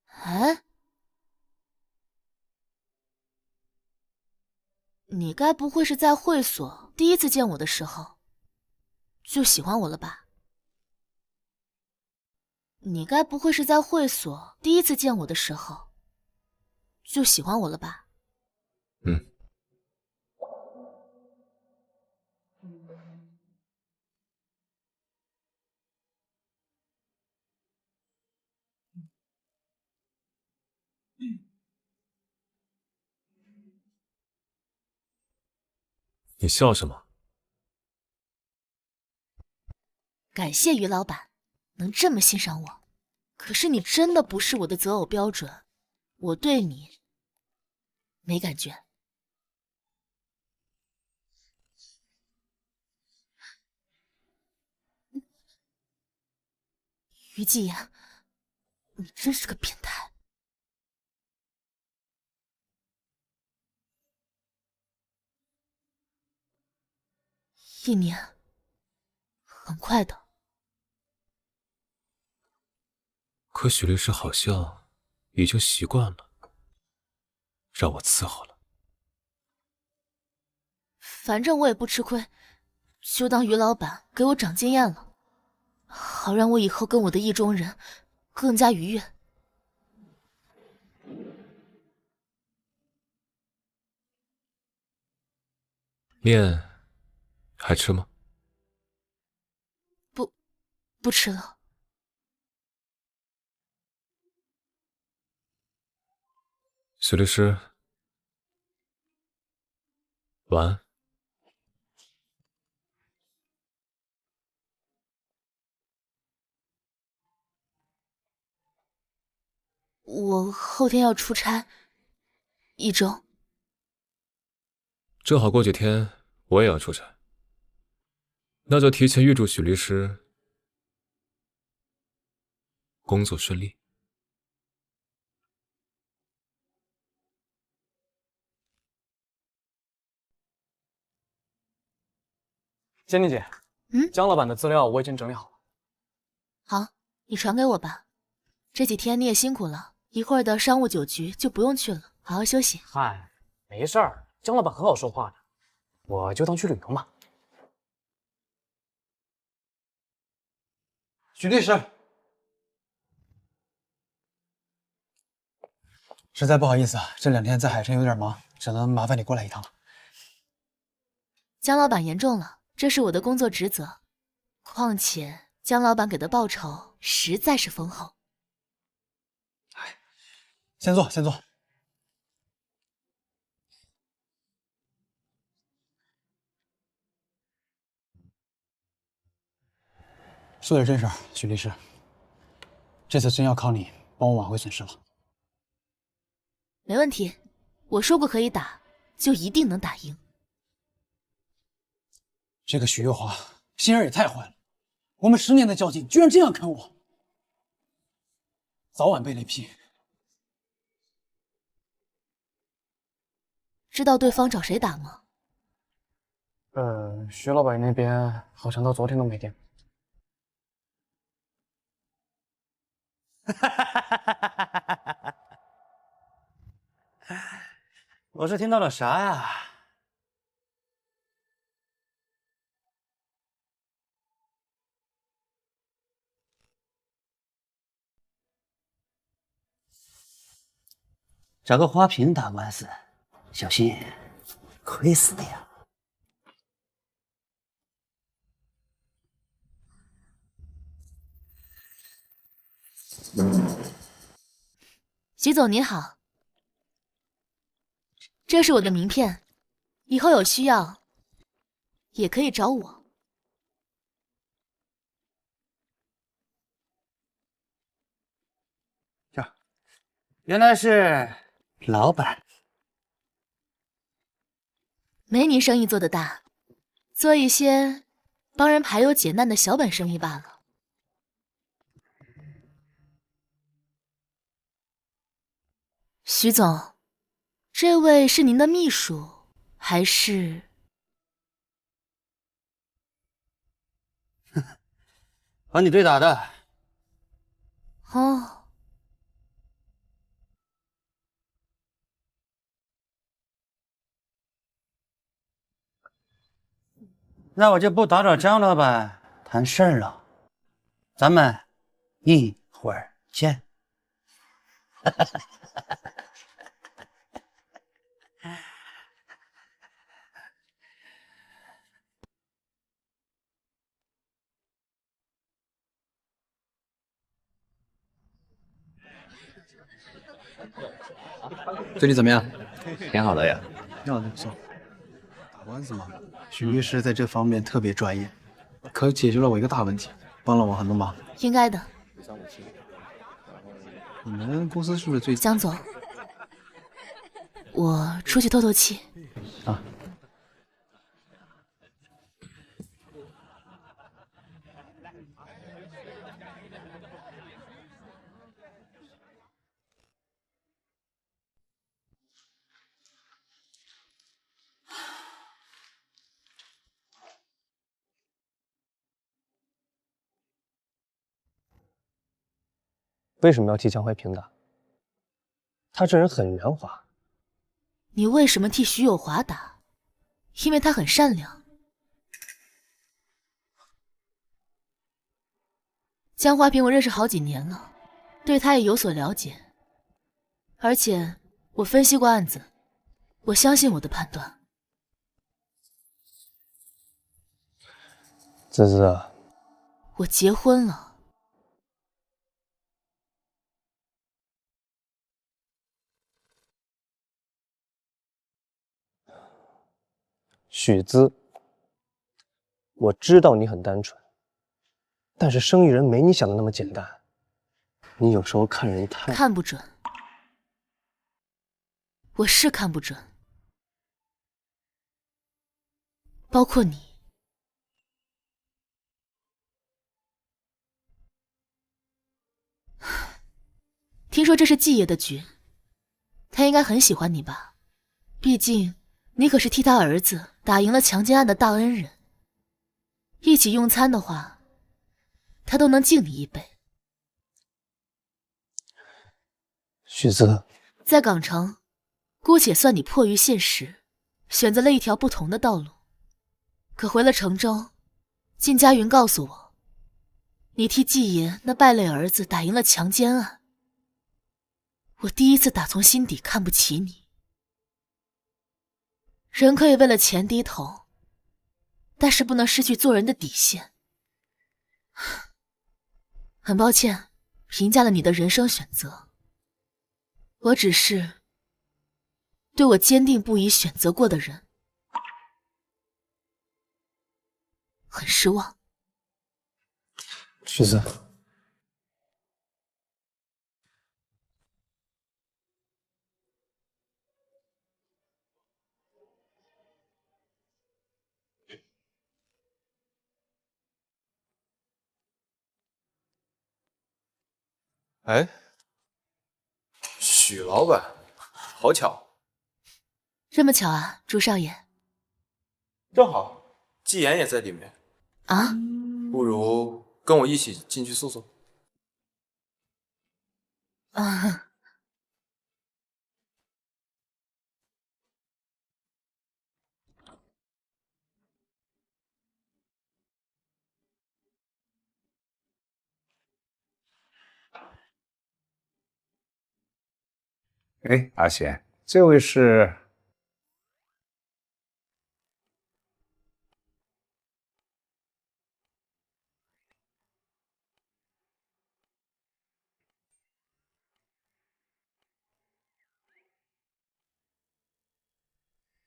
Speaker 1: 哎，你该不会是在会所第一次见我的时候就喜欢我了吧？你该不会是在会所第一次见我的时候就喜欢我了吧？
Speaker 5: 嗯。你笑什么？
Speaker 1: 感谢于老板能这么欣赏我，可是你真的不是我的择偶标准，我对你没感觉。于继言，你真是个变态。1年，很快的。
Speaker 5: 可许律师好像已经习惯了，让我伺候了。
Speaker 1: 反正我也不吃亏，就当于老板给我长经验了，好让我以后跟我的意中人更加愉悦。
Speaker 5: 面还吃吗？
Speaker 1: 不吃了。
Speaker 5: 许律师，晚安。
Speaker 1: 我后天要出差1周。
Speaker 5: 正好过几天我也要出差，那就提前预祝许律师工作顺利。
Speaker 2: 仙妮姐，姜老板的资料我已经整理好了。
Speaker 1: 好，你传给我吧。这几天你也辛苦了，一会儿的商务酒局就不用去了，好好休息。
Speaker 2: 嗨，没事儿，姜老板很好说话的，我就当去旅游嘛。
Speaker 3: 许律师，实在不好意思啊，这2天在海城有点忙，只能麻烦你过来一趟了。
Speaker 1: 姜老板言重了，这是我的工作职责。况且姜老板给的报酬实在是丰厚。
Speaker 3: 先坐，先坐。说点正事儿，许律师，这次真要靠你帮我挽回损失了。
Speaker 1: 没问题，我说过可以打，就一定能打赢。
Speaker 3: 这个许月华心眼也太坏了，我们10年的交情，居然这样坑我，早晚被雷劈。
Speaker 1: 知道对方找谁打吗？
Speaker 2: 徐老板那边好像到昨天都没电。
Speaker 3: 我是听到了啥呀？
Speaker 7: 找个花瓶打官司，小心亏死的呀！
Speaker 1: 徐总您好，这是我的名片，以后有需要也可以找我。
Speaker 7: 原来是老板。
Speaker 1: 没您生意做得大，做一些帮人排忧解难的小本生意罢了。徐总，这位是您的秘书，还是？
Speaker 7: 和你对打的。
Speaker 1: 哦。
Speaker 7: 那我就不打扰张老板谈事儿了，咱们一会儿见。
Speaker 3: 最近怎么样？
Speaker 14: 挺好的呀。
Speaker 3: 挺好的，不错。打官司嘛，许律师在这方面特别专业，可解决了我一个大问题，帮了我很多忙。
Speaker 1: 应该的。
Speaker 3: 你们公司是不是最……
Speaker 1: 江总，我出去透透气。
Speaker 3: 啊。
Speaker 18: 为什么要替江淮平打？他这人很圆滑。
Speaker 1: 你为什么替徐有华打？因为他很善良。江华平我认识好几年了，对他也有所了解。而且我分析过案子，我相信我的判断。
Speaker 18: 滋滋，
Speaker 1: 我结婚了。
Speaker 18: 许姿，我知道你很单纯，但是生意人没你想的那么简单。你有时候看人太……
Speaker 1: 看不准，我是看不准，包括你。听说这是季爷的局，他应该很喜欢你吧？毕竟你可是替他儿子打赢了强奸案的大恩人。一起用餐的话，他都能敬你一杯。
Speaker 18: 许姿，
Speaker 1: 在港城，姑且算你迫于现实，选择了一条不同的道路。可回了成州，靳家云告诉我，你替季爷那败类儿子打赢了强奸案。我第一次打从心底看不起你。人可以为了钱低头，但是不能失去做人的底线。很抱歉，评价了你的人生选择。我只是对我坚定不移选择过的人很失望。
Speaker 18: 许姿，
Speaker 4: 哎，许老板，好巧，
Speaker 1: 这么巧啊，朱少爷。
Speaker 4: 正好季言也在里面
Speaker 1: 啊，
Speaker 4: 不如跟我一起进去坐坐。
Speaker 1: 啊。
Speaker 14: 哎，阿贤，这位是？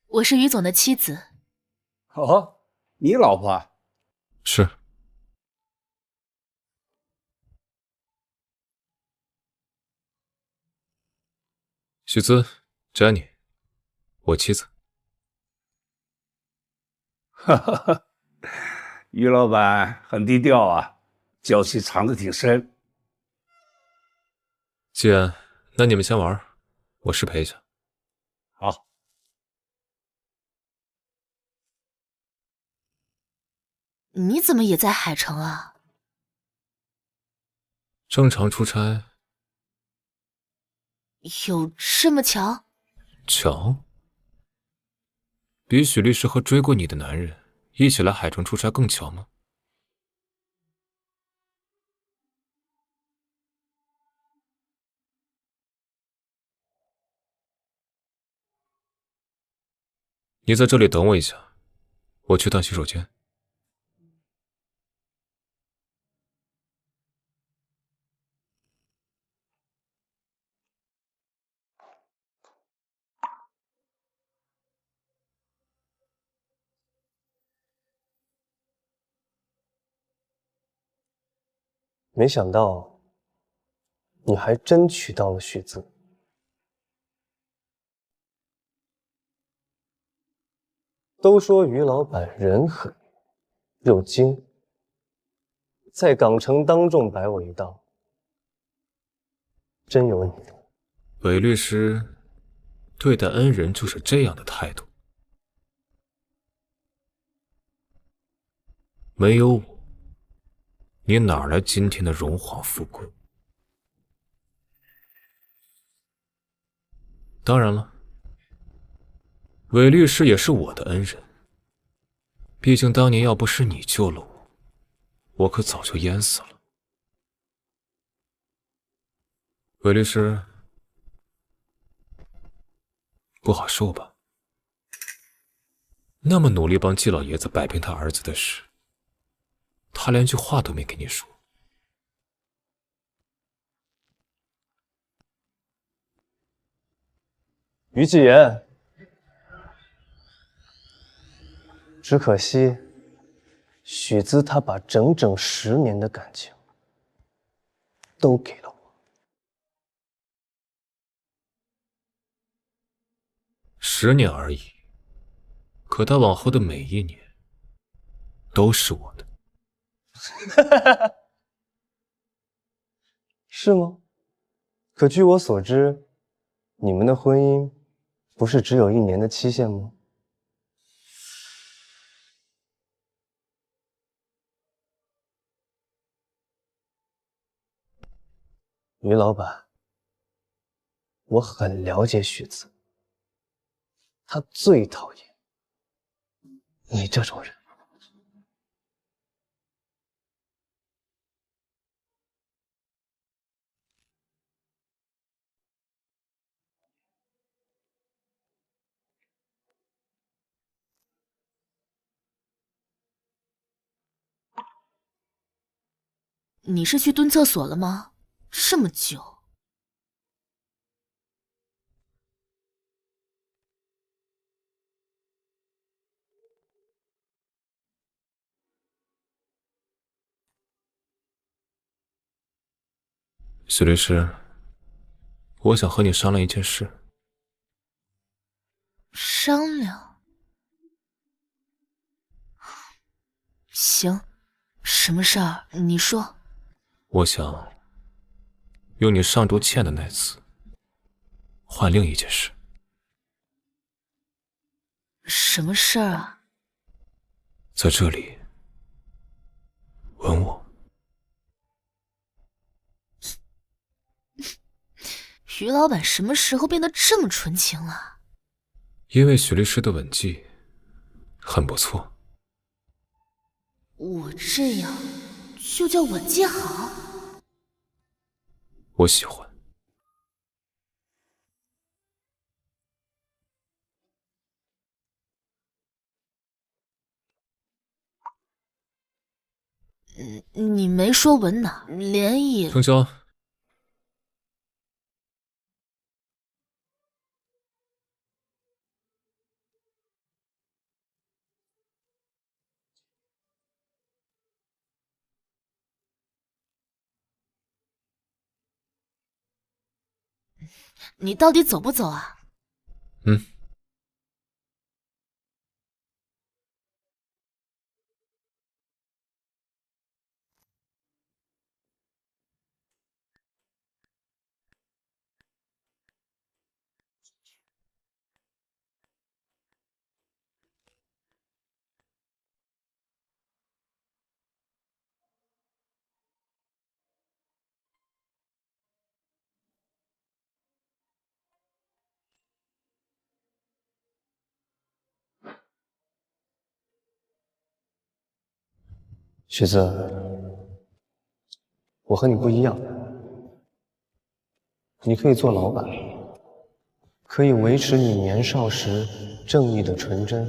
Speaker 1: 我是于总的妻子。
Speaker 14: 哦，你老婆啊？
Speaker 5: 是。许姿 ，Jenny， 我妻子。
Speaker 14: 哈哈哈，于老板很低调啊，娇气藏得挺深。
Speaker 5: 既然，那你们先玩，我失陪一下。
Speaker 14: 好。
Speaker 1: 你怎么也在海城啊？
Speaker 5: 正常出差。
Speaker 1: 有这么巧？
Speaker 5: 巧？比许律师和追过你的男人一起来海城出差更巧吗？你在这里等我一下，我去趟洗手间。
Speaker 18: 没想到，你还真娶到了许姿。都说于老板人狠又精，在港城当众摆我一道，真有你。
Speaker 5: 韦律师对待恩人就是这样的态度。没有我，你哪来今天的荣华富贵？当然了，韦律师也是我的恩人。毕竟当年要不是你救了我，我可早就淹死了。韦律师，不好受吧？那么努力帮季老爷子摆平他儿子的事，他连句话都没跟你说。
Speaker 18: 于季言，只可惜，许姿她把整整10年的感情都给了我。
Speaker 5: 10年而已，可他往后的每一年都是我的。
Speaker 18: 是吗？可据我所知，你们的婚姻不是只有1年的期限吗？于老板，我很了解许子，他最讨厌你这种人。
Speaker 1: 你是去蹲厕所了吗？这么久。
Speaker 5: 许律师，我想和你商量一件事。
Speaker 1: 商量？行，什么事儿？你说。
Speaker 5: 我想用你上周欠的那次换另一件事。
Speaker 1: 什么事儿啊？
Speaker 5: 在这里吻我。
Speaker 1: 于老板什么时候变得这么纯情了？
Speaker 5: 因为许律师的吻技很不错。
Speaker 1: 我这样就叫吻技好？
Speaker 5: 我喜欢。
Speaker 1: 你没说吻哪，连也……
Speaker 5: 成交。
Speaker 1: 你到底走不走啊？
Speaker 5: 嗯。
Speaker 18: 许子，我和你不一样，你可以做老板，可以维持你年少时正义的纯真，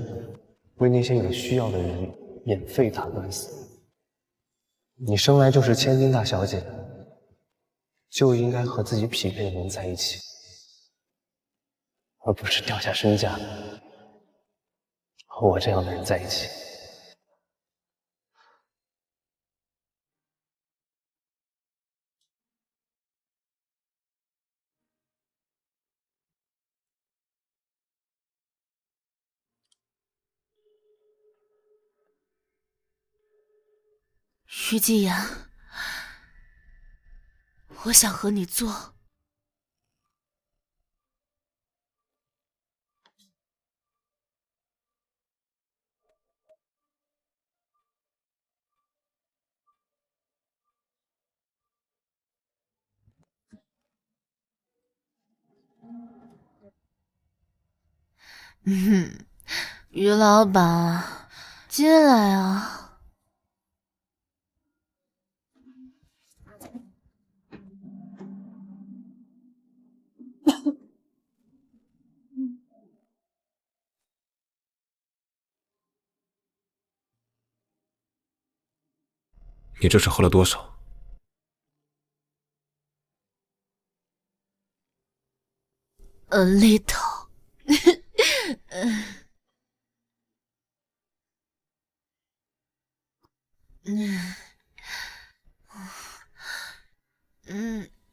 Speaker 18: 为那些有需要的人免费打官司。你生来就是千金大小姐，就应该和自己匹配的人在一起，而不是掉下身价和我这样的人在一起。
Speaker 1: 于继言，我想和你做。于老板，进来啊。
Speaker 5: 你这是喝了多少
Speaker 1: ？A little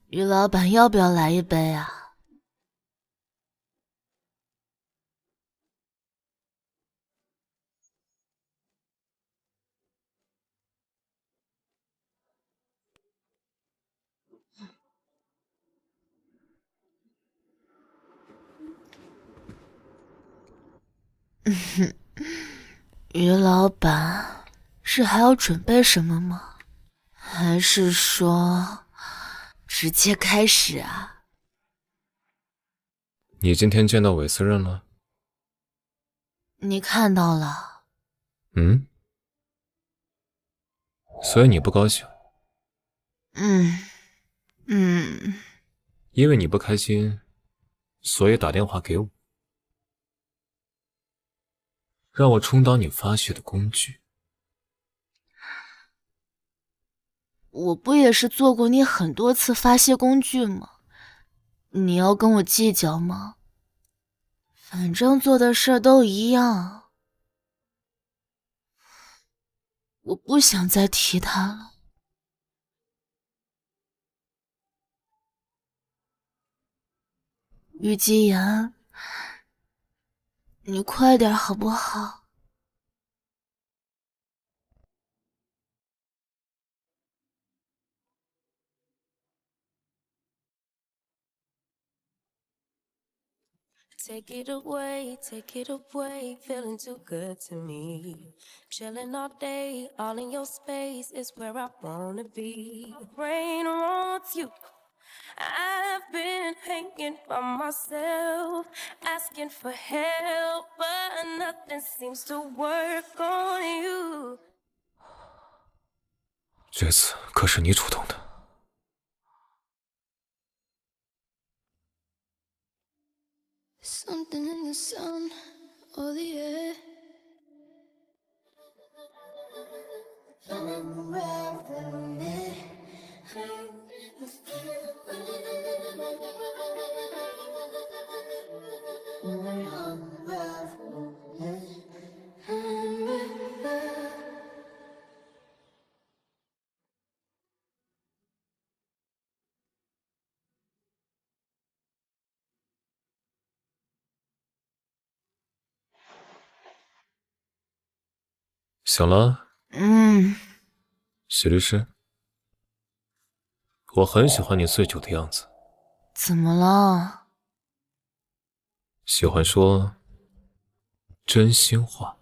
Speaker 1: 于老板要不要来一杯啊？于老板，是还要准备什么吗？还是说直接开始啊！
Speaker 5: 你今天见到韦斯任了？
Speaker 1: 你看到了？
Speaker 5: 嗯？所以你不高兴？因为你不开心，所以打电话给我，让我充当你发泄的工具。
Speaker 1: 我不也是做过你很多次发泄工具吗？你要跟我计较吗？反正做的事都一样。我不想再提他了。虞姬言，你快点好不好
Speaker 9: ？Take it away, feeling too good to me. Chilling all day, all in your space is where I wanna be. Brain wants you. I've been hanging by myself, asking for help, but nothing seems to work on you.
Speaker 5: 这次可是你主动的。
Speaker 9: Something in the sun or the air. Remember
Speaker 5: 醒了？许律师，我很喜欢你醉酒的样子。
Speaker 1: 怎么了？
Speaker 5: 喜欢说真心话。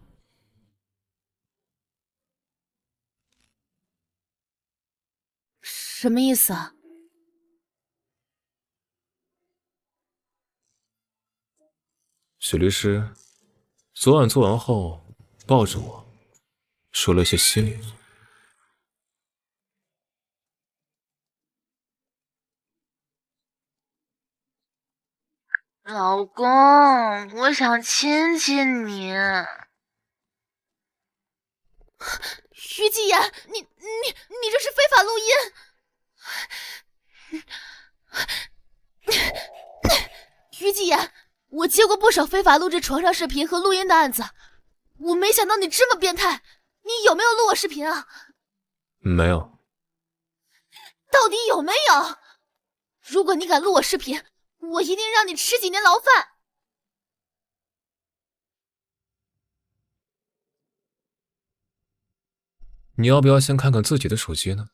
Speaker 1: 什么意思啊？
Speaker 5: 许律师，昨晚做完后抱着我，说了一些心里话。
Speaker 1: 老公，我想亲亲你。虞姬言，你这是非法录音！虞姬言，我接过不少非法录制床上视频和录音的案子，我没想到你这么变态。你有没有录我视频啊？
Speaker 5: 没有。
Speaker 1: 到底有没有？如果你敢录我视频，我一定让你吃几年牢饭。
Speaker 5: 你要不要先看看自己的手机呢？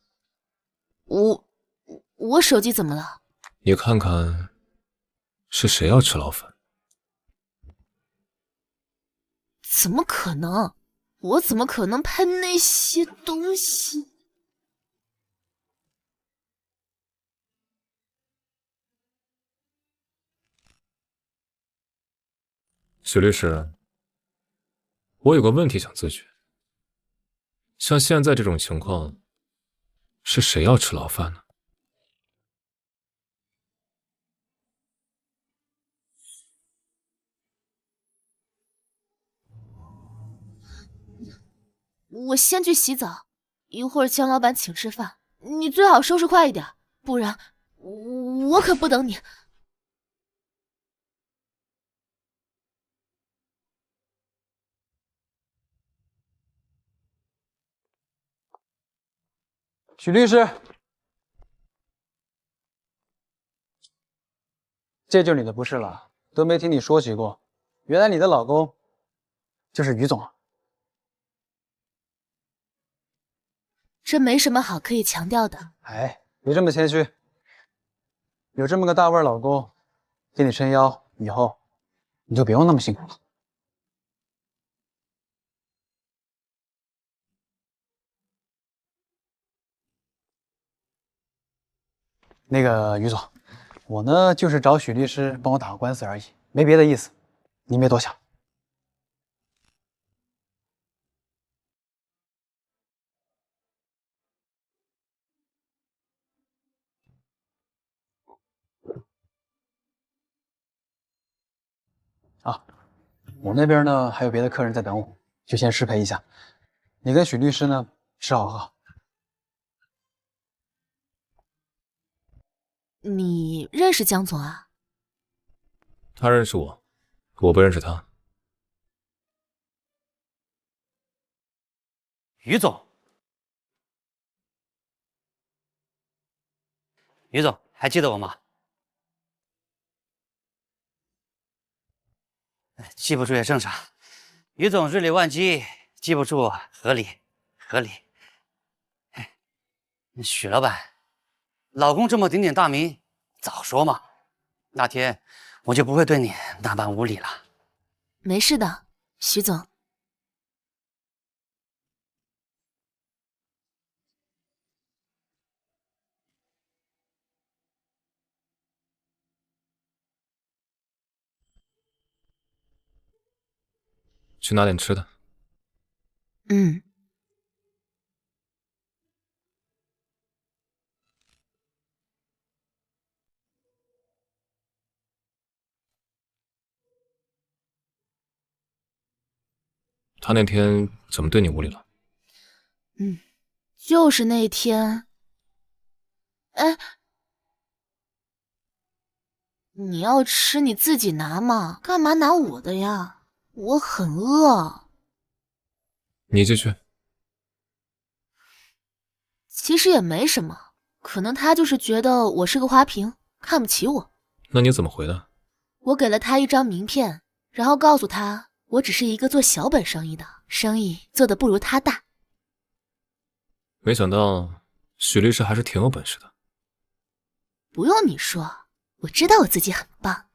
Speaker 1: 我手机怎么了？
Speaker 5: 你看看是谁要吃牢饭？
Speaker 1: 怎么可能？我怎么可能拍那些东西？
Speaker 5: 许律师，我有个问题想咨询。像现在这种情况，是谁要吃牢饭呢？
Speaker 1: 我先去洗澡，一会儿江老板请吃饭，你最好收拾快一点，不然我可不等你。
Speaker 3: 许律师，这就是你的不是了，都没听你说起过，原来你的老公就是于总啊。
Speaker 1: 这没什么好可以强调的。
Speaker 3: 哎，别这么谦虚，有这么个大腕老公给你撑腰，以后你就不用那么辛苦了。那个于总，我呢就是找许律师帮我打个官司而已，没别的意思，您别多想。啊，我那边呢还有别的客人在等我，就先失陪一下。你跟许律师呢吃好喝好。
Speaker 1: 你认识江总啊？
Speaker 5: 他认识我，我不认识他。
Speaker 11: 于总，于总还记得我吗？记不住也正常，于总日理万机，记不住合理。许老板，老公这么鼎鼎大名，早说嘛，那天我就不会对你那般无礼了。
Speaker 1: 没事的，徐总。
Speaker 5: 去拿点吃的。
Speaker 1: 嗯。
Speaker 5: 他那天怎么对你无礼了？
Speaker 1: 就是那天。哎，你要吃你自己拿嘛，干嘛拿我的呀？我很饿。
Speaker 5: 你继续。
Speaker 1: 其实也没什么，可能他就是觉得我是个花瓶，看不起我。
Speaker 5: 那你怎么回的？
Speaker 1: 我给了他一张名片，然后告诉他我只是一个做小本生意的，生意做得不如他大。
Speaker 5: 没想到许律师还是挺有本事的。
Speaker 1: 不用你说，我知道我自己很棒。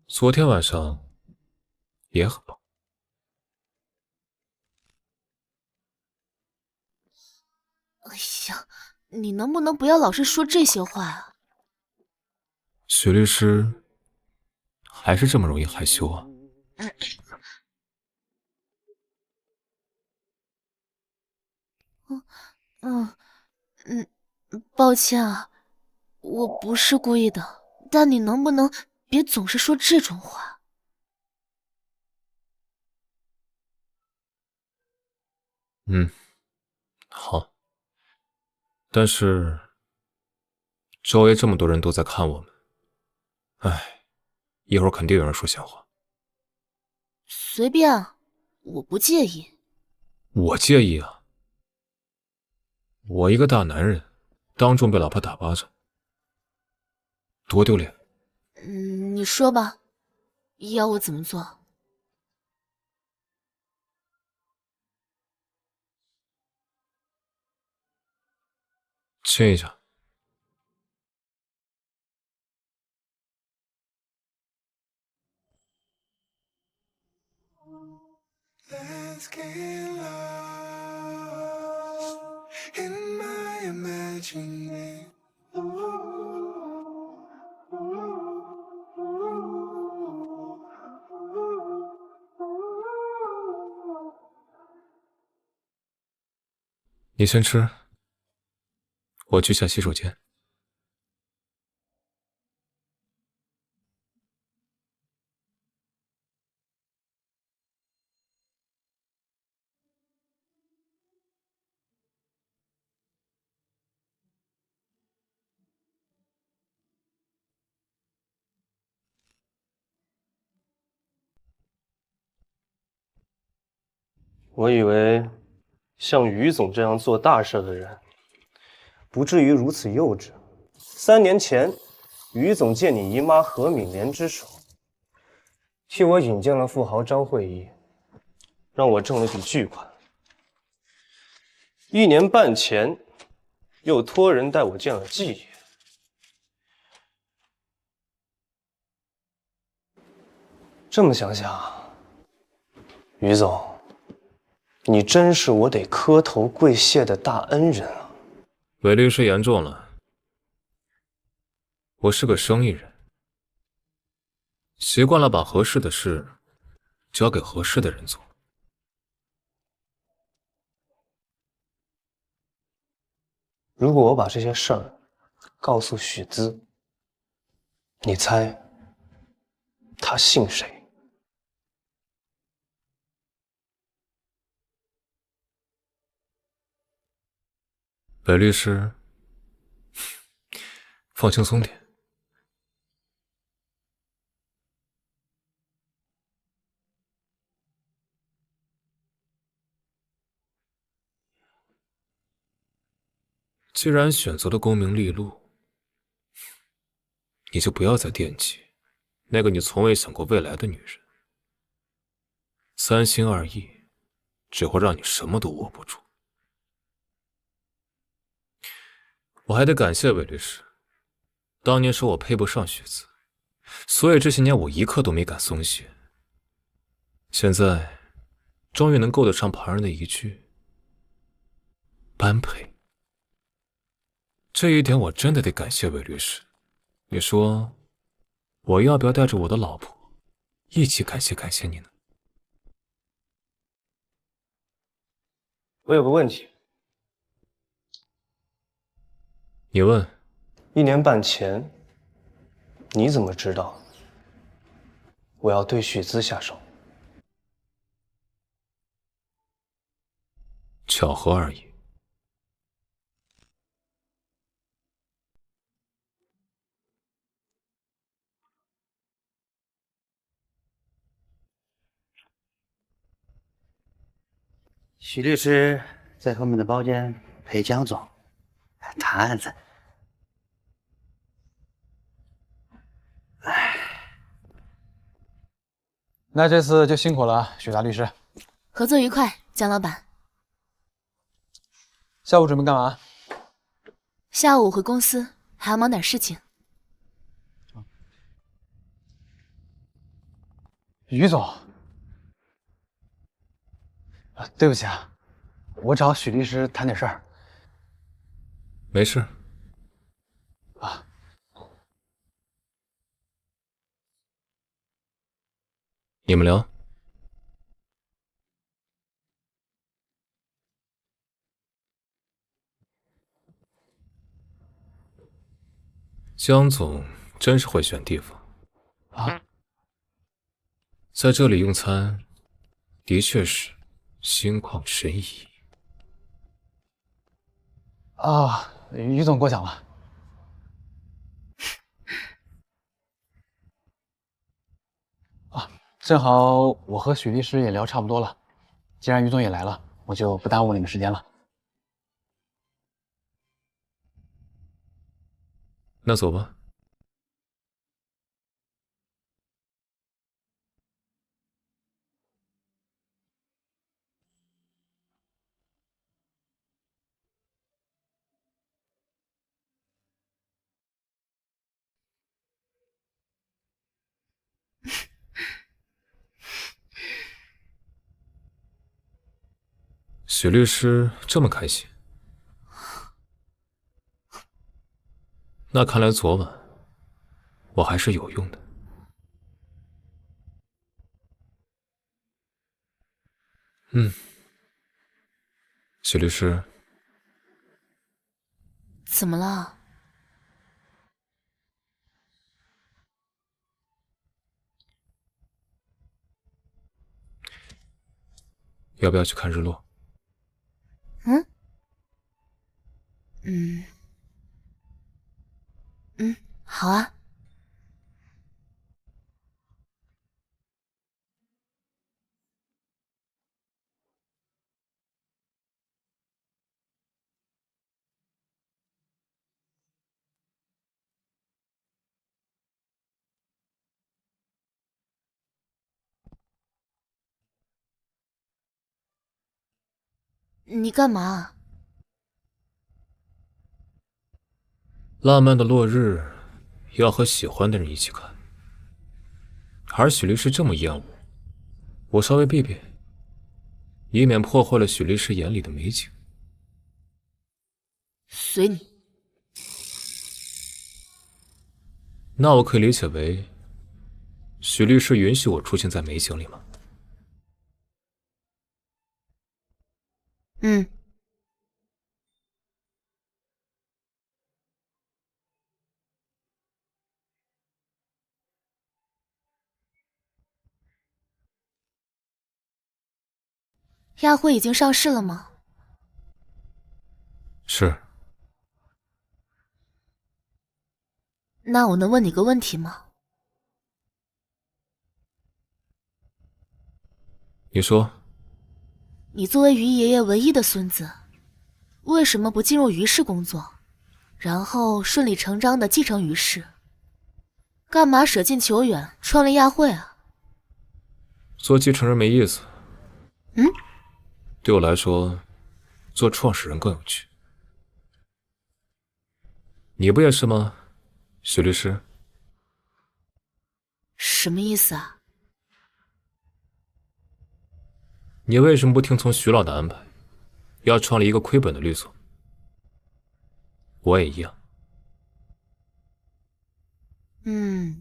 Speaker 5: 昨天晚上也很棒。
Speaker 1: 哎呀，你能不能不要老是说这些话啊？
Speaker 5: 许律师还是这么容易害羞啊？
Speaker 1: 抱歉啊，我不是故意的，但你能不能别总是说这种话？
Speaker 5: 好。但是周围这么多人都在看我们，哎，一会儿肯定有人说闲话。
Speaker 1: 随便，我不介意。
Speaker 5: 我介意啊！我一个大男人，当众被老婆打巴掌，多丢脸。
Speaker 1: 你说吧，要我怎么做？
Speaker 5: 亲一下。
Speaker 9: Let's get lost in my imagining. Ooh, ooh, ooh.
Speaker 5: 你先吃，我去下洗手间。
Speaker 18: 我以为像于总这样做大事的人，不至于如此幼稚。3年前，于总借你姨妈何敏莲之手，替我引荐了富豪张慧仪，让我挣了笔巨款。1年半前，又托人带我见了季爷。这么想想，于总，你真是我得磕头跪谢的大恩人啊！
Speaker 5: 韦律师言重了，我是个生意人，习惯了把合适的事交给合适的人做。
Speaker 18: 如果我把这些事儿告诉许姿，你猜他信谁？
Speaker 5: 韦律师，放轻松点。既然选择了功名利禄，你就不要再惦记那个你从未想过未来的女人。三心二意，只会让你什么都握不住。我还得感谢韦律师，当年说我配不上许姿，所以这些年我一刻都没敢松懈。现在，终于能够得上旁人的一句般配。这一点我真的得感谢韦律师。你说，我要不要带着我的老婆一起感谢感谢你呢？
Speaker 18: 我有个问题，
Speaker 5: 你问。
Speaker 18: 1年半前，你怎么知道我要对许姿下手？
Speaker 5: 巧合而已。
Speaker 11: 许律师在后面的包间陪江总谈案子。
Speaker 3: 那这次就辛苦了，许大律师。
Speaker 1: 合作愉快，江老板。
Speaker 3: 下午准备干嘛？
Speaker 1: 下午回公司，还要忙点事情。
Speaker 3: 于总，对不起啊，我找许律师谈点事儿。
Speaker 5: 没事。
Speaker 3: 啊。
Speaker 5: 你们聊。江总真是会选地方
Speaker 3: 啊！
Speaker 5: 在这里用餐，的确是心旷神怡。
Speaker 3: 啊，于总过奖了。啊，正好我和许律师也聊差不多了，既然于总也来了，我就不耽误你们时间了。
Speaker 5: 那走吧。许律师这么开心，那看来昨晚我还是有用的。许律师，
Speaker 1: 怎么了？
Speaker 5: 要不要去看日落？
Speaker 1: 好啊。你干嘛？
Speaker 5: 浪漫的落日要和喜欢的人一起看，而许律师这么厌恶，我稍微避避以免破坏了许律师眼里的美景。
Speaker 1: 随你。
Speaker 5: 那我可以理解为，许律师允许我出现在美景里吗？
Speaker 1: 嗯。亚辉已经上市了吗？
Speaker 5: 是。
Speaker 1: 那我能问你个问题吗？
Speaker 5: 你说。
Speaker 1: 你作为于爷爷唯一的孙子，为什么不进入于氏工作，然后顺理成章的继承于氏？干嘛舍近求远，创立亚辉啊？
Speaker 5: 做继承人没意思。
Speaker 1: 嗯？
Speaker 5: 对我来说，做创始人更有趣。你不也是吗，许律师？
Speaker 1: 什么意思啊？
Speaker 5: 你为什么不听从徐老的安排，要创立一个亏本的律所？我也一样。
Speaker 1: 嗯。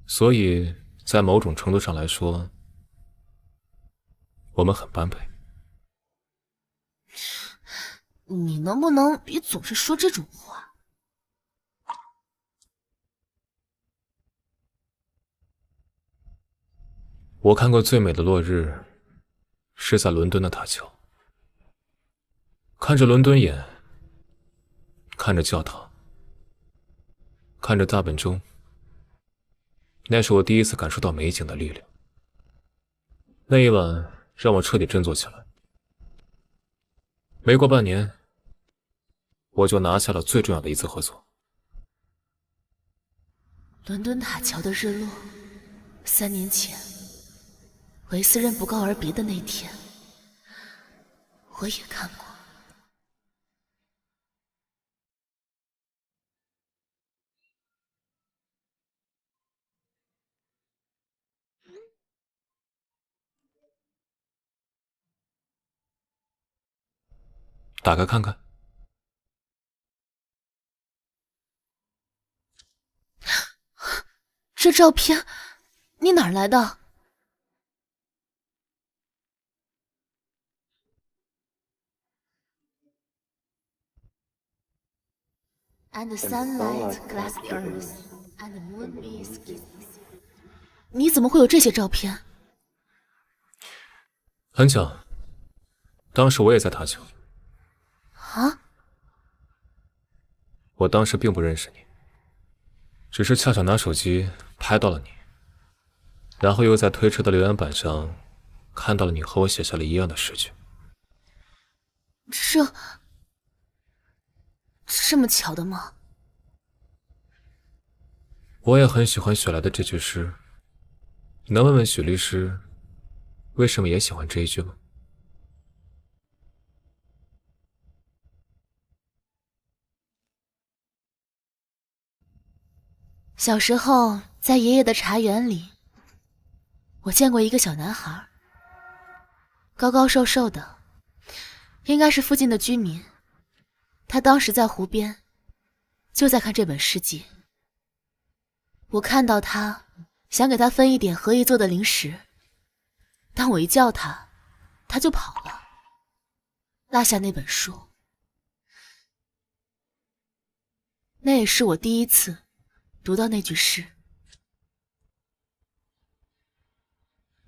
Speaker 5: 所以在某种程度上来说，我们很般配。
Speaker 1: 你能不能别总是说这种话？
Speaker 5: 我看过最美的落日，是在伦敦的塔桥，看着伦敦眼，看着教堂，看着大本钟，那是我第一次感受到美景的力量。那一晚让我彻底振作起来。没过半年，我就拿下了最重要的一次合作。
Speaker 1: 伦敦塔桥的日落，3年前，韦斯任不告而别的那天，我也看过。
Speaker 5: 打开看看。
Speaker 1: 这照片，你哪儿来的？And the sunlight glass the earth, and the moonbeams kiss the sea. 你怎么会有这些照片？
Speaker 5: 很巧，当时我也在塔桥。
Speaker 1: 啊？
Speaker 5: 我当时并不认识你，只是恰巧拿手机拍到了你，然后又在推车的留言板上看到了你和我写下了一样的诗句。
Speaker 1: 这么巧的吗？
Speaker 5: 我也很喜欢雪莱的这句诗，你能问问许律师，为什么也喜欢这一句吗？
Speaker 1: 小时候在爷爷的茶园里，我见过一个小男孩，高高瘦瘦的，应该是附近的居民。他当时在湖边，就在看这本诗集。我看到他，想给他分一点何以做的零食，当我一叫他，他就跑了，落下那本书。那也是我第一次读到那句诗。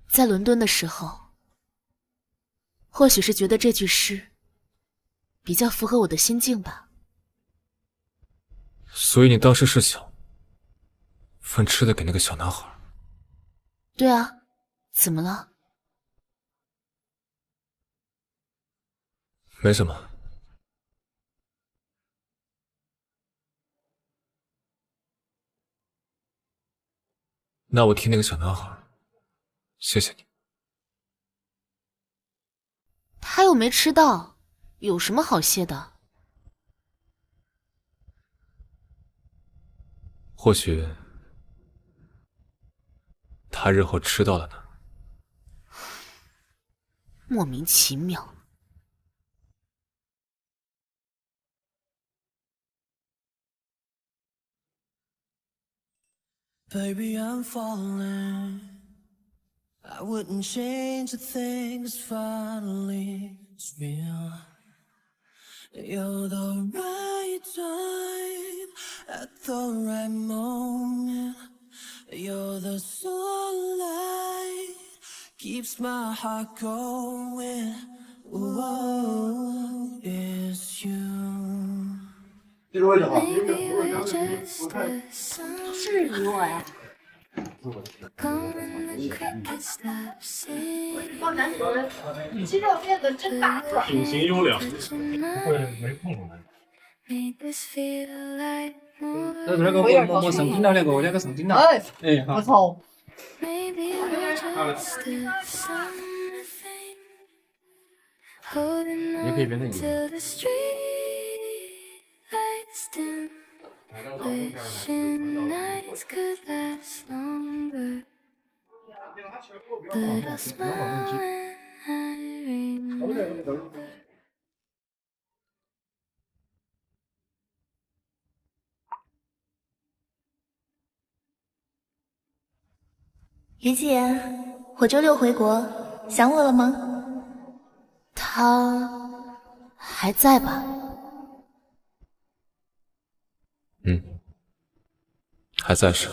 Speaker 1: 在伦敦的时候，或许是觉得这句诗比较符合我的心境吧。
Speaker 5: 所以你当时是想分吃的给那个小男孩？
Speaker 1: 对啊，怎么了？
Speaker 5: 没什么。那我替那个小男孩谢谢你。
Speaker 1: 他又没吃到，有什么好谢的？
Speaker 5: 或许他日后吃到了呢。
Speaker 1: 莫名其妙。
Speaker 16: Baby, I'm falling. I wouldn't change a thing, 'cause finally it's real. You're the right time at the right moment. You're the sunlight, keeps my heart going. Ooh, it's you.
Speaker 22: 这个位置好，这个位置我看。
Speaker 21: 是你我呀。方男主人，鸡肉变得真大个。
Speaker 22: 品行优良，不会没碰过来。
Speaker 2: 那那个我神经了那个，我那个神经了。哎，我操！也可以变成一个。
Speaker 9: Wishing nights could last longer, but I smile when I remember.
Speaker 1: 于姐，我周6回国，想我了吗？他还在吧？
Speaker 5: 还在是。